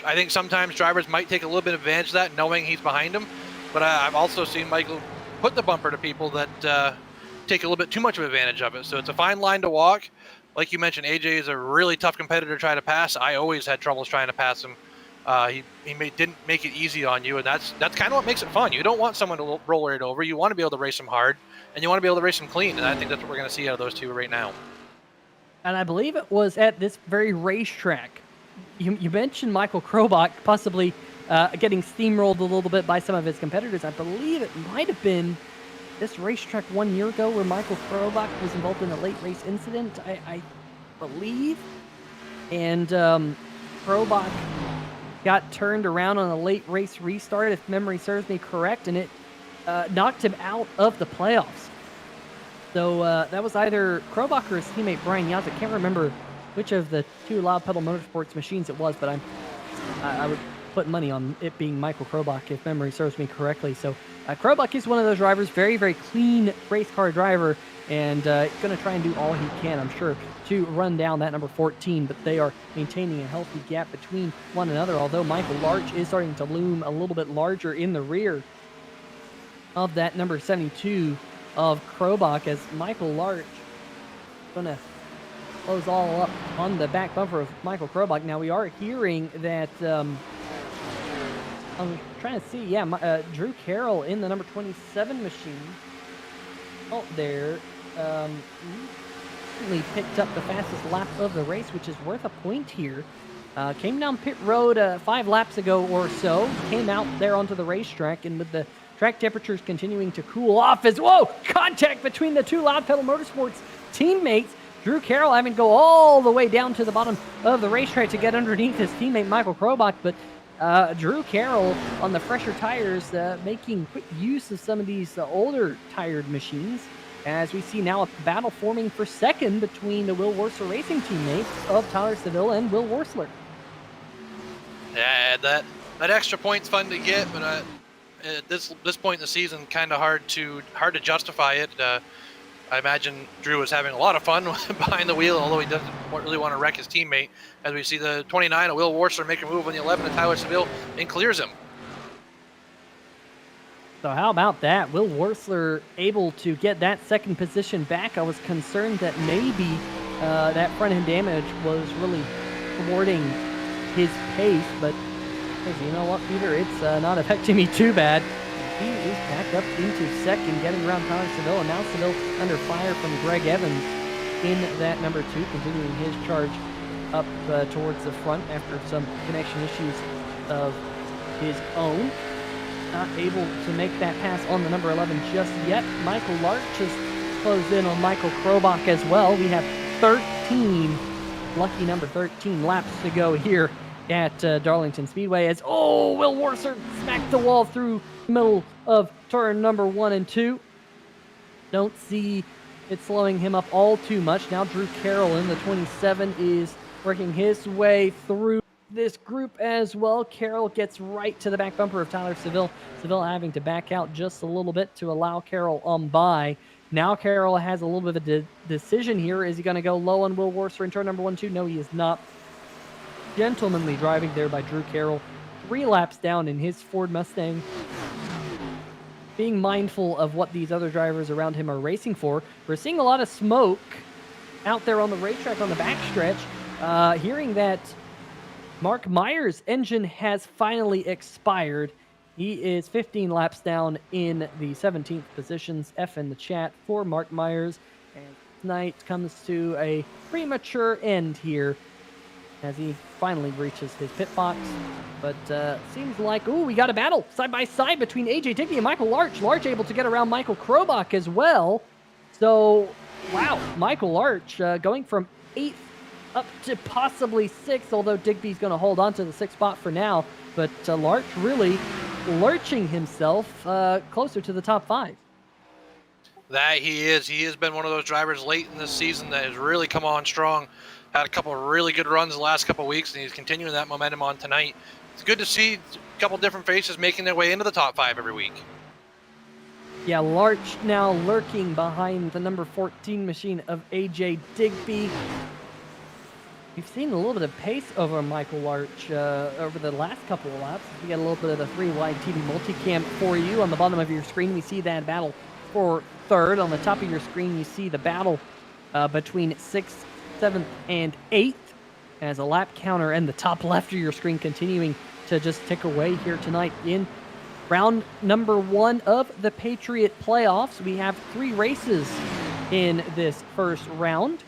I think sometimes drivers might take a little bit of advantage of that knowing he's behind him. But I've also seen Michael put the bumper to people that take a little bit too much of advantage of it. So it's a fine line to walk. Like you mentioned, AJ is a really tough competitor to try to pass. I always had troubles trying to pass him. He didn't make it easy on you, and that's kind of what makes it fun. You don't want someone to roll right over. You want to be able to race them hard, and you want to be able to race them clean, and I think that's what we're going to see out of those two right now. And I believe it was at this very racetrack. You mentioned Michael Krobach possibly getting steamrolled a little bit by some of his competitors. I believe it might have been this racetrack 1 year ago where Michael Krobach was involved in a late race incident, I believe. And Krobach got turned around on a late race restart, if memory serves me correct, and it knocked him out of the playoffs. So that was either Krobach or his teammate Brian Yaz. I can't remember which of the two Loud Pedal Motorsports machines it was, but I would put money on it being Michael Krobach, if memory serves me correctly. So Krobach is one of those drivers, very, very clean race car driver, and going to try and do all he can, I'm sure, to run down that number 14, but they are maintaining a healthy gap between one another, although Michael Larch is starting to loom a little bit larger in the rear of that number 72 of Krobach, as Michael Larch going to close all up on the back bumper of Michael Krobach. Now, we are hearing that, I'm trying to see, yeah, Drew Carroll in the number 27 machine out there, picked up the fastest lap of the race, which is worth a point here. Came down pit road 5 laps ago or so, came out there onto the racetrack, and with the track temperatures continuing to cool off as, whoa, contact between the two Loud Pedal Motorsports teammates. Drew Carroll having to go all the way down to the bottom of the racetrack to get underneath his teammate Michael Krobach, but Drew Carroll on the fresher tires making quick use of some of these older tired machines, as we see now a battle forming for second between the Will Worsler Racing teammates of Tyler Seville and Will Worsler. Yeah, that extra point's fun to get, but at this point in the season, kind of hard to justify it. I imagine Drew was having a lot of fun behind the wheel, although he doesn't really want to wreck his teammate. As we see the 29 of Will Worsler make a move on the 11 of Tyler Seville and clears him. So how about that? Will Worsler able to get that second position back. I was concerned that maybe that front end damage was really thwarting his pace, but you know what, Peter? It's not affecting me too bad. He is back up into second, getting around Tyler Seville, and now Seville under fire from Greg Evans in that number 2, continuing his charge up towards the front after some connection issues of his own. Not able to make that pass on the number 11 just yet. Michael Larch has closed in on Michael Krobach as well. We have 13, lucky number 13 laps to go here at Darlington Speedway, as, oh, Will Worsler smacked the wall through the middle of turn number 1 and 2. Don't see it slowing him up all too much. Now Drew Carroll in the 27 is working his way through this group as well. Carroll gets right to the back bumper of Tyler Seville. Seville having to back out just a little bit to allow Carroll on by. Now Carroll has a little bit of a decision here. Is he going to go low on Will Worsler in turn number 1-2? No, he is not. Gentlemanly driving there by Drew Carroll. 3 laps down in his Ford Mustang. Being mindful of what these other drivers around him are racing for. We're seeing a lot of smoke out there on the racetrack on the backstretch. Hearing that Mark Meyer's engine has finally expired. He is 15 laps down in the 17th positions. F in the chat for Mark Myers. And tonight comes to a premature end here as he finally reaches his pit box. But seems like, ooh, we got a battle side by side between AJ Digby and Michael Larch. Larch able to get around Michael Krobach as well. So, wow, Michael Larch going from 8th up to possibly 6th, although Digby's going to hold on to the 6th spot for now. But Larch really lurching himself closer to the top 5. That he is. He has been one of those drivers late in this season that has really come on strong. Had a couple of really good runs the last couple of weeks, and he's continuing that momentum on tonight. It's good to see a couple different faces making their way into the top 5 every week. Yeah, Larch now lurking behind the number 14 machine of AJ Digby. We've seen a little bit of pace over Michael Larch over the last couple of laps. We got a little bit of the 3-wide TV multicam for you. On the bottom of your screen, we see that battle for 3rd. On the top of your screen, you see the battle between 6th, 7th, and 8th as a lap counter, and the top left of your screen continuing to just tick away here tonight in round number 1 of the Patriot Playoffs. We have 3 races in this first round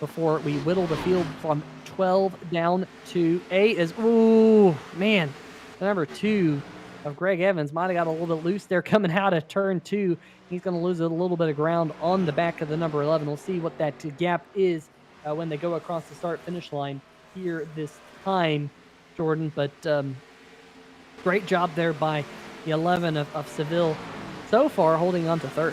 before we whittle the field from 12 down to 8. As, ooh, man, the number 2 of Greg Evans might have got a little bit loose there coming out of turn 2. He's going to lose a little bit of ground on the back of the number 11. We'll see what that gap is when they go across the start-finish line here this time, Jordan. But great job there by the 11 of Seville so far, holding on to 3rd.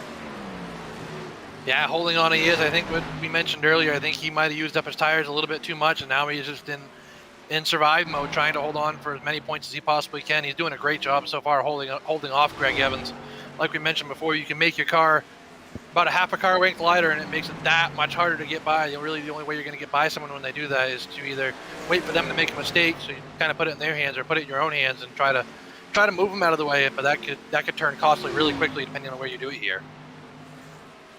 Yeah, holding on he is. I think what we mentioned earlier, I think he might have used up his tires a little bit too much, and now he's just in survive mode, trying to hold on for as many points as he possibly can. He's doing a great job so far holding off Greg Evans. Like we mentioned before, you can make your car about a half a car length lighter, and it makes it that much harder to get by. Really, the only way you're going to get by someone when they do that is to either wait for them to make a mistake, so you kind of put it in their hands, or put it in your own hands and try to move them out of the way. But that could turn costly really quickly depending on where you do it here.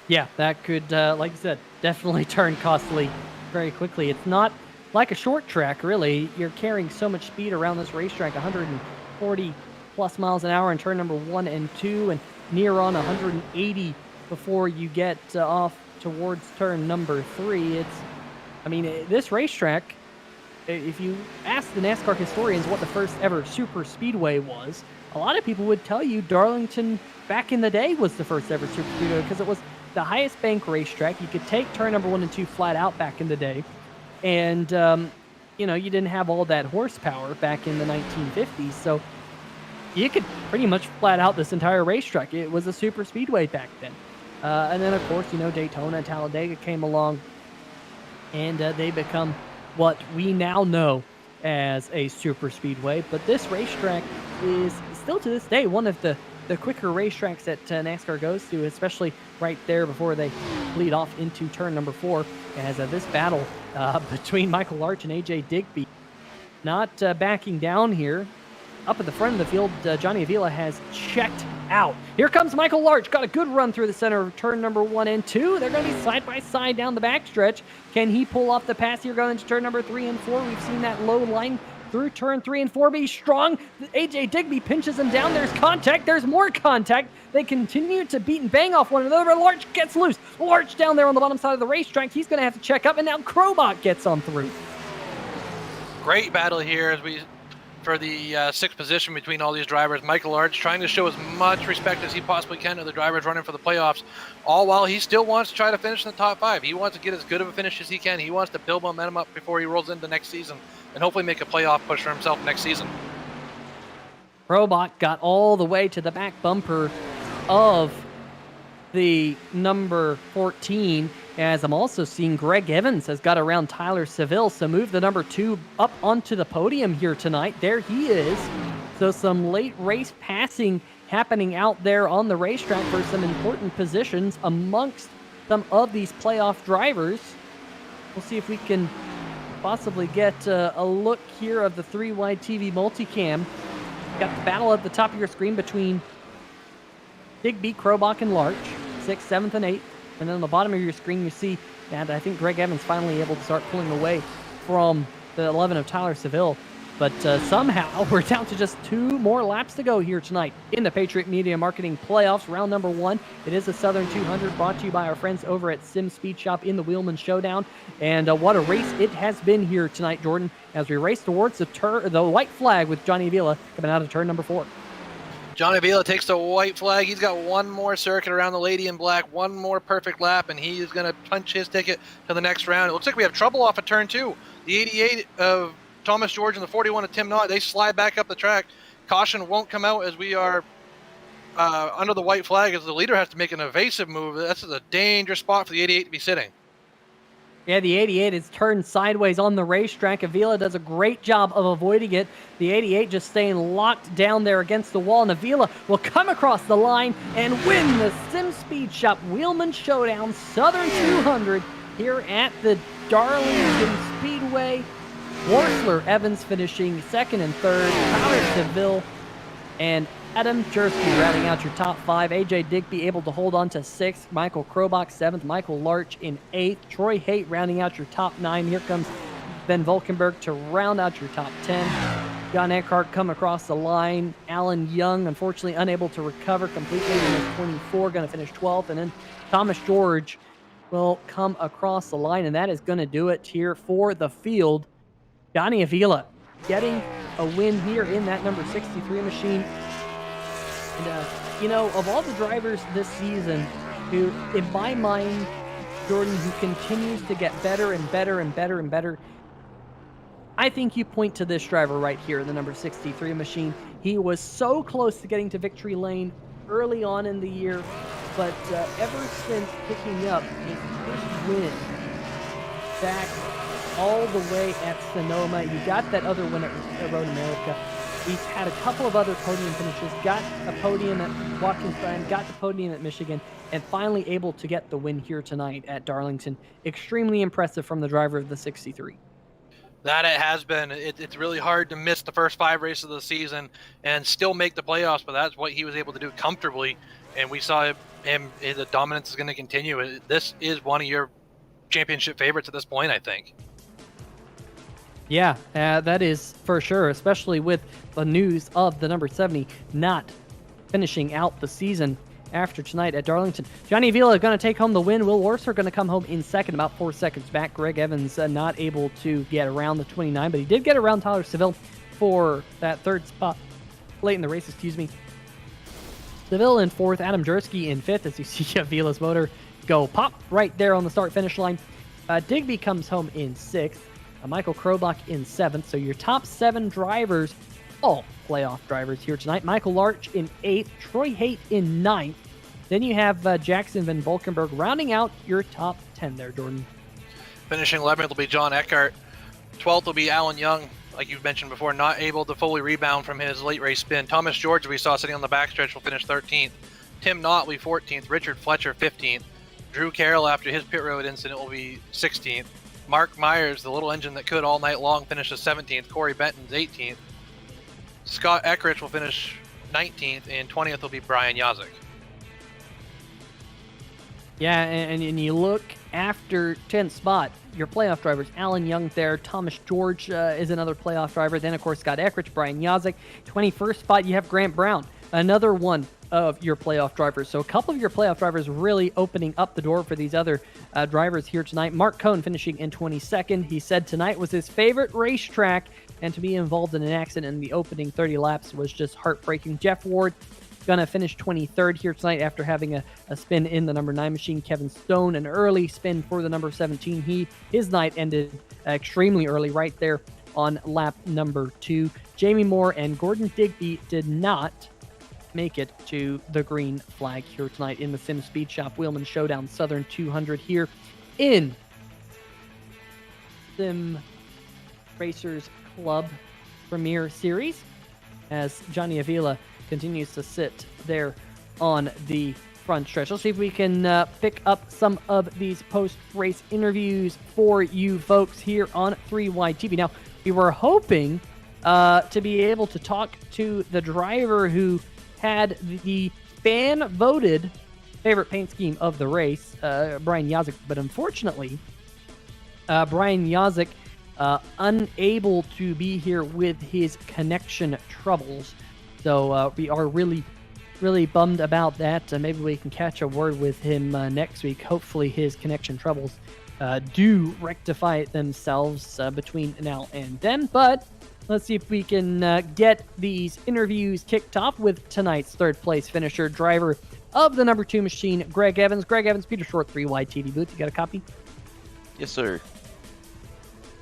Yeah, that could, like I said, definitely turn costly very quickly. It's not like a short track, really. You're carrying so much speed around this racetrack, 140 plus miles an hour in turn number 1 and 2, and near on 180 before you get off towards turn number 3. This racetrack, if you ask the NASCAR historians what the first ever super speedway was, a lot of people would tell you Darlington back in the day was the first ever super speedway, because it was the highest bank racetrack. You could take turn number 1 and 2 flat out back in the day. And, you didn't have all that horsepower back in the 1950s. So you could pretty much flat out this entire racetrack. It was a super speedway back then. And then, of course, Daytona and Talladega came along, and they become what we now know as a super speedway. But this racetrack is still to this day one of the quicker racetracks that NASCAR goes to, especially right there before they lead off into turn number 4, as this battle between Michael Larch and AJ Digby not backing down here. Up at the front of the field, Johnny Avila has checked out. Here comes Michael Larch. Got a good run through the center of turn number 1 and 2. They're going to be side by side down the backstretch. Can he pull off the pass here going into turn number 3 and 4? We've seen that low line through turn 3 and 4 be strong. AJ Digby pinches him down. There's contact. There's more contact. They continue to beat and bang off one another. Larch gets loose. Larch down there on the bottom side of the racetrack. He's going to have to check up, and now Krobach gets on through. Great battle here for the 6th position between all these drivers. Michael Larch trying to show as much respect as he possibly can to the drivers running for the playoffs, all while he still wants to try to finish in the top 5. He wants to get as good of a finish as he can. He wants to build momentum up before he rolls into next season and hopefully make a playoff push for himself next season. Krobach got all the way to the back bumper of the number 14, as I'm also seeing Greg Evans has got around Tyler Seville, so move the number 2 up onto the podium here tonight. There he is. So some late race passing happening out there on the racetrack for some important positions amongst some of these playoff drivers. We'll see if we can possibly get a look here of the 3-wide TV multicam. Got the battle at the top of your screen between Digby, Krobach, and Larch, 6th, 7th, and 8th. And then on the bottom of your screen, you see that I think Greg Evans finally able to start pulling away from the 11 of Tyler Seville. But somehow we're down to just 2 more laps to go here tonight in the Patriot Media Marketing Playoffs, round number 1. It is the Southern 200, brought to you by our friends over at Sim Speed Shop in the Wheelman Showdown. And what a race it has been here tonight, Jordan, as we race towards the white flag with Johnny Avila coming out of turn number 4. Johnny Avila takes the white flag. He's got one more circuit around the lady in black, one more perfect lap, and he is going to punch his ticket to the next round. It looks like we have trouble off of turn 2. The 88 of Thomas George and the 41 of Tim Knott, they slide back up the track. Caution won't come out as we are under the white flag, as the leader has to make an evasive move. This is a dangerous spot for the 88 to be sitting. Yeah, the 88 is turned sideways on the racetrack. Avila does a great job of avoiding it. The 88 just staying locked down there against the wall, and Avila will come across the line and win the Sim Speed Shop Wheelman Showdown Southern 200 here at the Darlington Speedway. Worsler Evans finishing 2nd and 3rd. Tyler DeVille and Adam Jersky rounding out your top 5. AJ Digby able to hold on to 6th. Michael Krobach 7th. Michael Larch in 8th. Troy Haight rounding out your top 9. Here comes Ben Volkenberg to round out your top 10. John Eckhart come across the line. Alan Young, unfortunately unable to recover completely in 24, going to finish 12th. And then Thomas George will come across the line, and that is going to do it here for the field. Johnny Avila getting a win here in that number 63 machine. And, you know, of all the drivers this season who, in my mind, Jordan, who continues to get better and better and better and better, I think you point to this driver right here, the number 63 machine. He was so close to getting to victory lane early on in the year, but ever since picking up his first win back all the way at Sonoma, he got that other win at Road America. He's had a couple of other podium finishes, got a podium at Watkins Glen, got the podium at Michigan, and finally able to get the win here tonight at Darlington. Extremely impressive from the driver of the 63. That it has been. It's really hard to miss the first 5 races of the season and still make the playoffs, but that's what he was able to do comfortably, and we saw him, the dominance is going to continue. This is one of your championship favorites at this point, I think. Yeah, that is for sure, especially with the news of the number 70 not finishing out the season after tonight at Darlington. Johnny Avila going to take home the win. Will Orser going to come home in second, about 4 seconds back. Greg Evans not able to get around the 29, but he did get around Tyler Seville for that third spot late in the race, Seville in fourth, Adam Jersky in fifth, as you see Avila's motor go pop right there on the start-finish line. Digby comes home in sixth. Michael Krobach in 7th. So your top 7 drivers, all playoff drivers here tonight. Michael Larch in 8th. Troy Haight in 9th. Then you have Jackson Van Volkenberg rounding out your top 10 there, Jordan. Finishing 11th will be John Eckhart. 12th will be Alan Young, like you've mentioned before, not able to fully rebound from his late race spin. Thomas George, we saw sitting on the backstretch, will finish 13th. Tim Knott will be 14th. Richard Fletcher 15th. Drew Carroll, after his pit road incident, will be 16th. Mark Myers, the little engine that could all night long, finishes 17th. Corey Benton's 18th. Scott Eckrich will finish 19th, and 20th will be Brian Yazik. Yeah, and you look after 10th spot, your playoff drivers, Alan Young there, Thomas George is another playoff driver. Then, of course, Scott Eckrich, Brian Yazik. 21st spot, you have Grant Brown, another one of your playoff drivers. So a couple of your playoff drivers really opening up the door for these other drivers here tonight. Mark Cohn finishing in 22nd. He said tonight was his favorite racetrack, and to be involved in an accident in the opening 30 laps was just heartbreaking. Jeff Ward gonna finish 23rd here tonight after having a spin in the number 9 machine. Kevin Stone, an early spin for the number 17. His night ended extremely early right there on lap number 2. Jamie Moore and Gordon Digby did not make it to the green flag here tonight in the Sim Speed Shop Wheelman Showdown Southern 200 here in Sim Racers Club Premier Series, as Johnny Avila continues to sit there on the front stretch. Let's see if we can pick up some of these post-race interviews for you folks here on 3Y TV. Now, we were hoping to be able to talk to the driver who had the fan-voted favorite paint scheme of the race, Brian Yazik, but unfortunately, Brian Yazik unable to be here with his connection troubles. So we are really bummed about that. Maybe we can catch a word with him next week. Hopefully his connection troubles do rectify themselves between now and then. But let's see if we can get these interviews kicked off with tonight's third place finisher, driver of the number 2 machine, Greg Evans. Greg Evans, Peter Short, 3 wide TV booth. You got a copy? Yes, sir.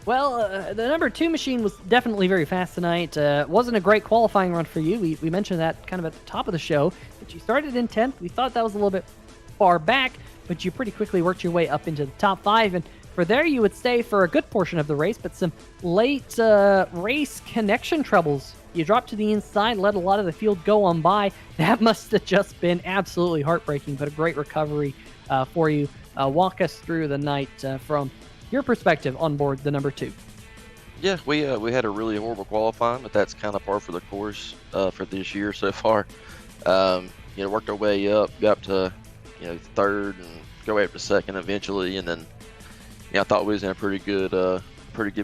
Well, the number 2 machine was definitely very fast tonight. Wasn't a great qualifying run for you. We mentioned that kind of at the top of the show. But you started in 10th. We thought that was a little bit far back, but you pretty quickly worked your way up into the top 5. And for there, you would stay for a good portion of the race, but some late race connection troubles. You dropped to the inside, let a lot of the field go on by. That must have just been absolutely heartbreaking, but a great recovery for you. Walk us through the night from your perspective on board the number 2. Yeah, we had a really horrible qualifying, but that's kind of par for the course for this year so far. Worked our way up, got up to third, and go up to second eventually, and then I thought we was in a pretty good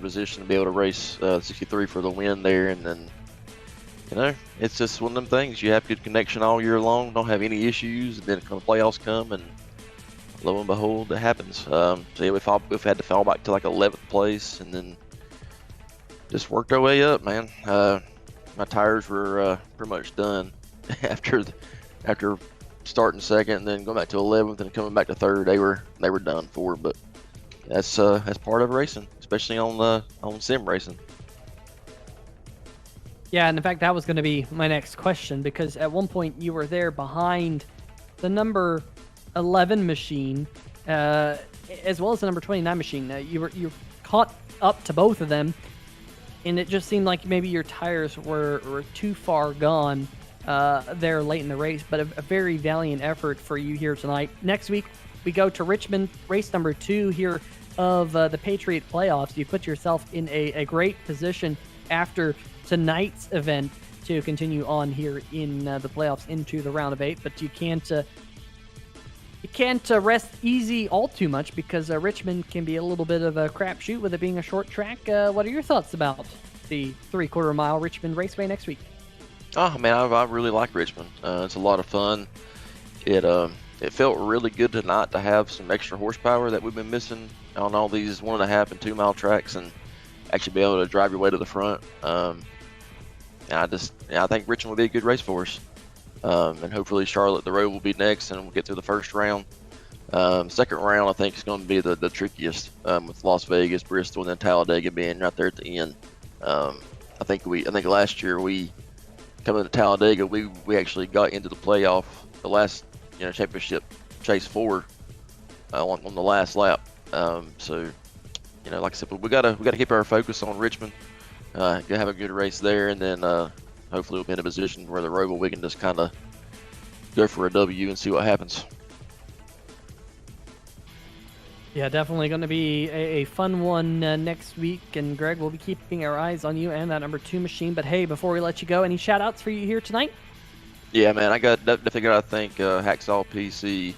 position to be able to race 63 for the win there, and then it's just one of them things. You have good connection all year long, don't have any issues, and then the playoffs come, and lo and behold, it happens. So yeah, we've had to fall back to like 11th place, and then just worked our way up, man. My tires were pretty much done after starting second, and then going back to 11th and coming back to third. They were done for, but that's part of racing, especially on sim racing. Yeah, and in fact, that was going to be my next question, because at one point you were there behind the number 11 machine, as well as the number 29 machine. You caught up to both of them, and it just seemed like maybe your tires were too far gone there late in the race, but a very valiant effort for you here tonight. Next week, we go to Richmond, race number 2 here of the Patriot playoffs. You put yourself in a great position after tonight's event to continue on here in the playoffs into the round of 8, but you can't rest easy all too much, because Richmond can be a little bit of a crapshoot with it being a short track. What are your thoughts about the 3/4 mile Richmond Raceway next week? Oh man, I really like Richmond. It's a lot of fun. It felt really good tonight to have some extra horsepower that we've been missing on all these 1.5 and 2 mile tracks, and actually be able to drive your way to the front. I think Richmond will be a good race for us. And hopefully Charlotte, the road will be next, and we'll get through the first round. Second round, I think, is going to be the trickiest, with Las Vegas, Bristol, and then Talladega being right there at the end. I think last year coming to Talladega, we actually got into the playoff, the last championship chase 4 on the last lap. So like I said, we gotta keep our focus on Richmond. Have a good race there, and then hopefully we'll be in a position where the Roval we can just kind of go for a W and see what happens. Yeah, definitely going to be a fun one next week. And Greg, we'll be keeping our eyes on you and that number 2 machine. But hey, before we let you go, any shout outs for you here tonight? Yeah, man, I definitely got to thank Hacksaw PC,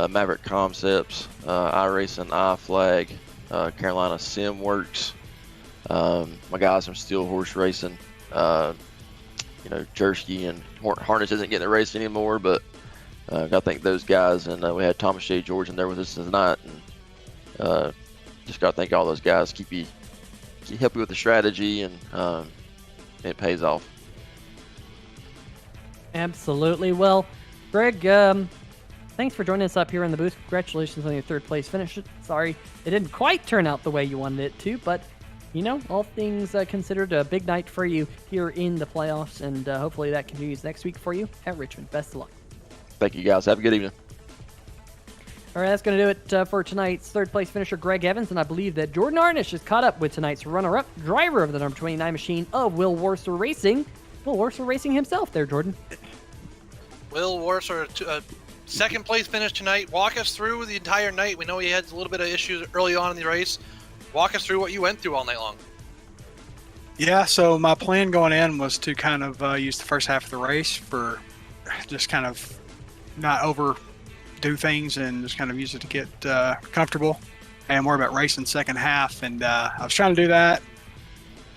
Maverick Concepts, iRacing, iFlag, Carolina Simworks, my guys from Steel Horse Racing. Jersey and Harness isn't getting a race anymore, but I got to thank those guys. And we had Thomas J. George in there with us tonight, and just got to thank all those guys. Help you with the strategy, and it pays off. Absolutely. Well, Greg, thanks for joining us up here in the booth. Congratulations on your 3rd place finish. Sorry it didn't quite turn out the way you wanted it to, but all things considered, a big night for you here in the playoffs, and hopefully that continues next week for you at Richmond. Best of luck. Thank you, guys. Have a good evening. All right, that's going to do it for tonight's 3rd place finisher, Greg Evans, and I believe that Jordan Arnish is caught up with tonight's runner-up, driver of the number 29 machine of Will Warser Racing. Will Warser Racing himself there, Jordan. Will Warser, 2nd place finish tonight. Walk us through the entire night. We know he had a little bit of issues early on in the race. Walk us through what you went through all night long. Yeah, so my plan going in was to kind of use the first half of the race for just kind of not overdo things, and just kind of use it to get comfortable. and worry about racing second half. And I was trying to do that.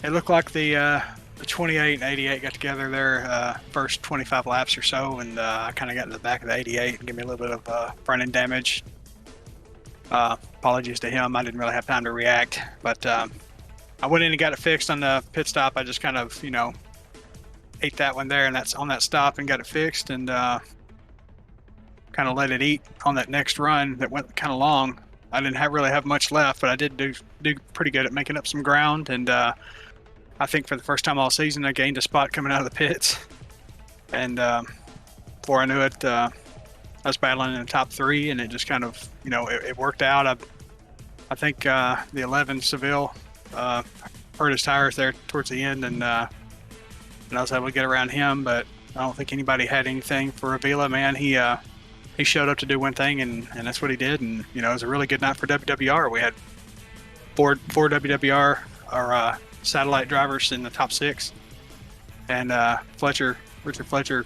It looked like the 28 and 88 got together their first 25 laps or so, and I kind of got in the back of the 88 and gave me a little bit of front end damage. Apologies to him. I didn't really have time to react, but I went in and got it fixed on the pit stop. I just kind of, ate that one there, and that's on that stop, and got it fixed, and kind of let it eat on that next run that went kind of long. I didn't really have much left, but I did do pretty good at making up some ground, and I think for the first time all season, I gained a spot coming out of the pits, and before I knew it, I was battling in the top 3, and it just kind of, it worked out. I think the 11 Seville hurt his tires there towards the end, and I was able to get around him, but I don't think anybody had anything for Avila. Man, he showed up to do one thing, and that's what he did, and it was a really good night for WWR. We had four WWR or satellite drivers in the top 6, and Richard Fletcher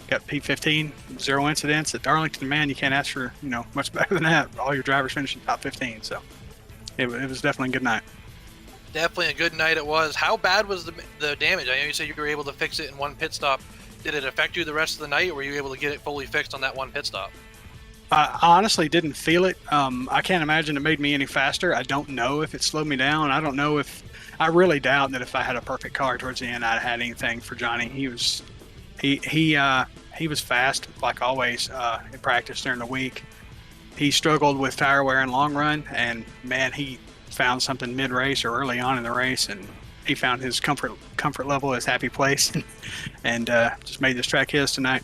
got P15, 0 incidents at Darlington. Man, you can't ask for much better than that. All your drivers finishing top 15, so it was definitely a good night. Definitely a good night it was. How bad was the damage? I know you said you were able to fix it in one pit stop. Did it affect you the rest of the night, or were you able to get it fully fixed on that one pit stop? I honestly didn't feel it. I can't imagine it made me any faster. I don't know if it slowed me down. I don't know if I really doubt that if I had a perfect car towards the end, I'd had anything for Johnny. He was fast, like always, in practice during the week. He struggled with tire wear in long run, and man, he found something mid-race or early on in the race, and he found his comfort level, his happy place, and just made this track his tonight.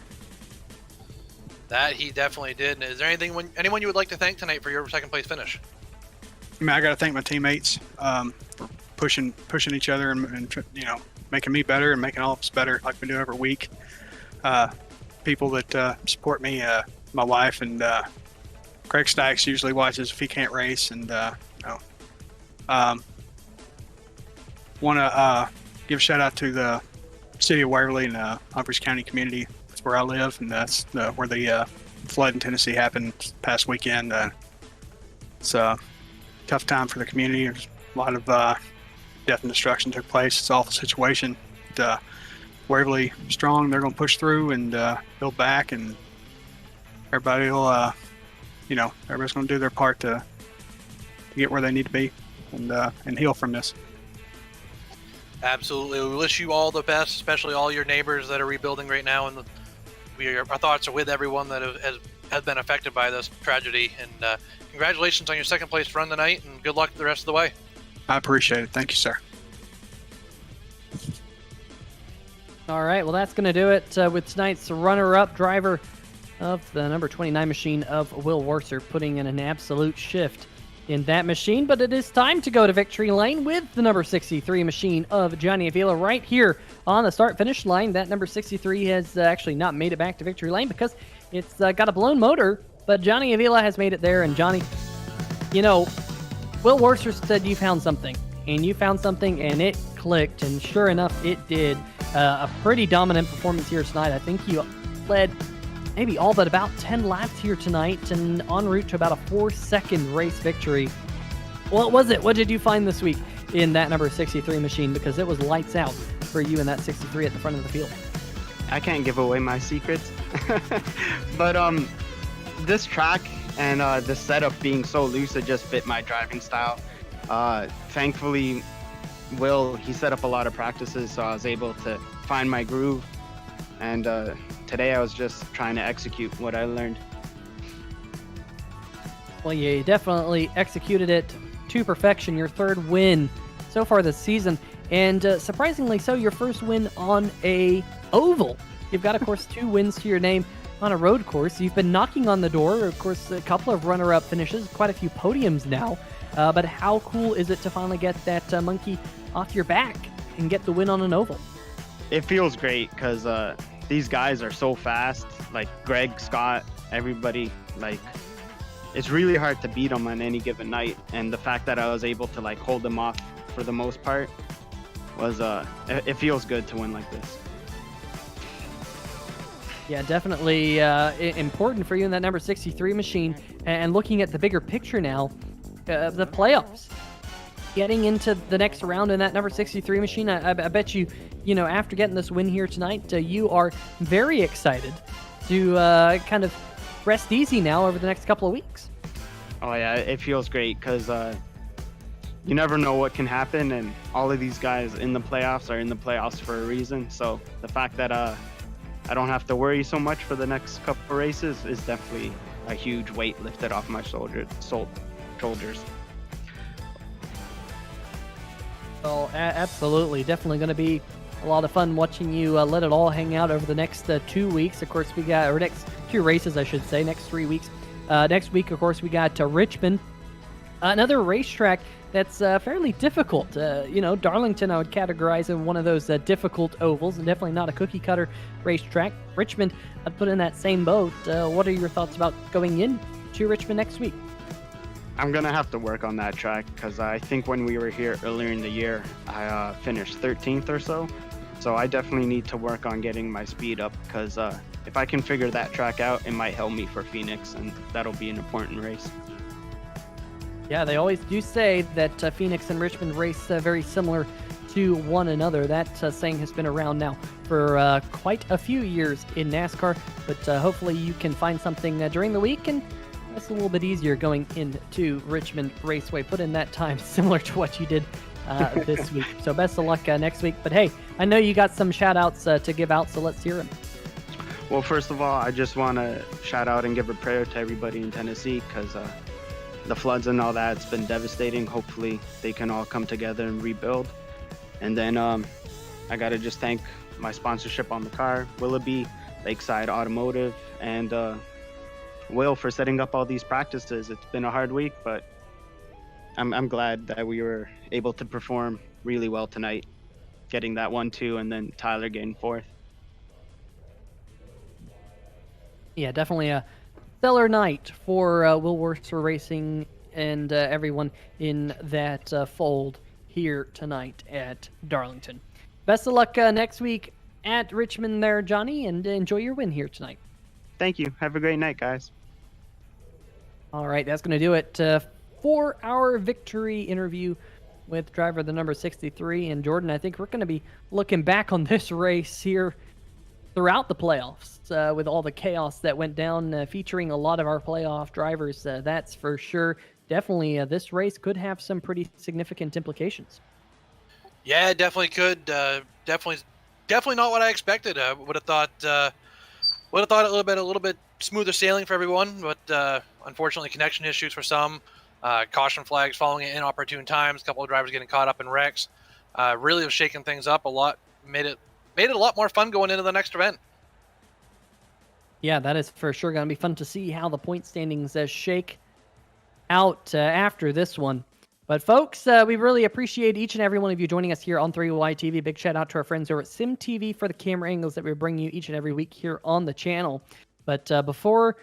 That he definitely did. And is there anyone you would like to thank tonight for your second place finish? I mean, I got to thank my teammates for pushing each other and making me better and making all of us better, like we do every week. People that support me, my wife, and Craig Stykes usually watches if he can't race, and want to give a shout out to the city of Waverly and Humphreys County community. That's where I live, and that's where the flood in Tennessee happened past weekend. It's a tough time for the community. There's a lot of death and destruction took place. It's an awful situation. But, Waverly strong. They're going to push through and build back, and everybody will, everybody's going to do their part to get where they need to be and heal from this. Absolutely. We wish you all the best, especially all your neighbors that are rebuilding right now, and our thoughts are with everyone that has been affected by this tragedy. And congratulations on your second place run tonight, and good luck the rest of the way. I appreciate it. Thank you, sir. All right, well, that's going to do it with tonight's runner-up driver of the number 29 machine of Will Worser, putting in an absolute shift in that machine. But it is time to go to victory lane with the number 63 machine of Johnny Avila right here on the start-finish line. That number 63 has actually not made it back to victory lane because it's got a blown motor, but Johnny Avila has made it there. And Johnny, Will Worser said you found something, and you found something, and it clicked, and sure enough, it did. A pretty dominant performance here tonight. I think you led maybe all but about 10 laps here tonight, and en route to about a 4-second race victory. What was it? What did you find this week in that number 63 machine? Because it was lights out for you in that 63 at the front of the field. I can't give away my secrets, but this track and the setup being so loose, it just fit my driving style. Thankfully, Will, he set up a lot of practices, so I was able to find my groove, and today I was just trying to execute what I learned. Well, you definitely executed it to perfection. Your third win so far this season, and surprisingly so, your first win on a oval. You've got, of course, 2 wins to your name on a road course. You've been knocking on the door, of course, a couple of runner-up finishes, quite a few podiums now. But how cool is it to finally get that monkey off your back and get the win on an oval? It feels great because these guys are so fast, like Greg, Scott, everybody. Like, it's really hard to beat them on any given night, and the fact that I was able to hold them off for the most part was it feels good to win like this. Yeah, definitely important for you in that number 63 machine. And looking at the bigger picture now, the playoffs. Getting into the next round in that number 63 machine, I bet you, after getting this win here tonight, you are very excited to kind of rest easy now over the next couple of weeks. Oh yeah, it feels great because you never know what can happen, and all of these guys in the playoffs are in the playoffs for a reason. So the fact that I don't have to worry so much for the next couple of races is definitely a huge weight lifted off my shoulders. Well, absolutely. Definitely going to be a lot of fun watching you let it all hang out over the next 2 weeks. Of course, we got, or next 2 races, I should say, next 3 weeks. Next week, of course, we got Richmond, another racetrack that's fairly difficult. Darlington, I would categorize in one of those difficult ovals, and definitely not a cookie cutter racetrack. Richmond, I'd put in that same boat. What are your thoughts about going into Richmond next week? I'm going to have to work on that track because I think when we were here earlier in the year, I finished 13th or so. So I definitely need to work on getting my speed up because if I can figure that track out, it might help me for Phoenix, and that'll be an important race. Yeah, they always do say that Phoenix and Richmond race very similar to one another. That saying has been around now for quite a few years in NASCAR, but hopefully you can find something during the week, and that's a little bit easier going into Richmond Raceway. Put in that time similar to what you did this week. So best of luck next week. But hey, I know you got some shout outs to give out, so let's hear them. Well, first of all, I just want to shout out and give a prayer to everybody in Tennessee because the floods and all that, it's been devastating. Hopefully they can all come together and rebuild. And then I got to just thank my sponsorship on the car, Willoughby, Lakeside Automotive, and Will for setting up all these practices. It's been a hard week, but I'm glad that we were able to perform really well tonight, getting that 1-2, and then Tyler getting 4th. Yeah, definitely a stellar night for Will Worcester Racing and everyone in that fold here tonight at Darlington. Best of luck next week at Richmond there, Johnny, and enjoy your win here tonight. Thank you. Have a great night, guys. All right, that's going to do it for our victory interview with driver the number 63. And Jordan, I think we're going to be looking back on this race here throughout the playoffs with all the chaos that went down, featuring a lot of our playoff drivers. That's for sure. Definitely, this race could have some pretty significant implications. Yeah, it definitely could. Definitely not what I expected. I would have thought a little bit smoother sailing for everyone, but unfortunately, connection issues for some, caution flags falling at inopportune times, a couple of drivers getting caught up in wrecks. Really have shaken things up a lot. Made it a lot more fun going into the next event. Yeah, that is for sure going to be fun to see how the point standings shake out after this one. But folks, we really appreciate each and every one of you joining us here on 3Y TV. Big shout out to our friends over at Sim TV for the camera angles that we bring you each and every week here on the channel. But before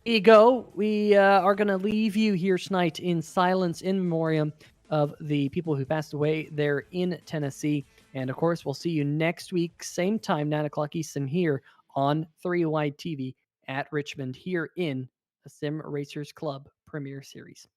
we go, we are going to leave you here tonight in silence in memoriam of the people who passed away there in Tennessee. And of course, we'll see you next week, same time, 9 o'clock Eastern, here on 3Y TV at Richmond, here in the Sim Racers Club Premier Series.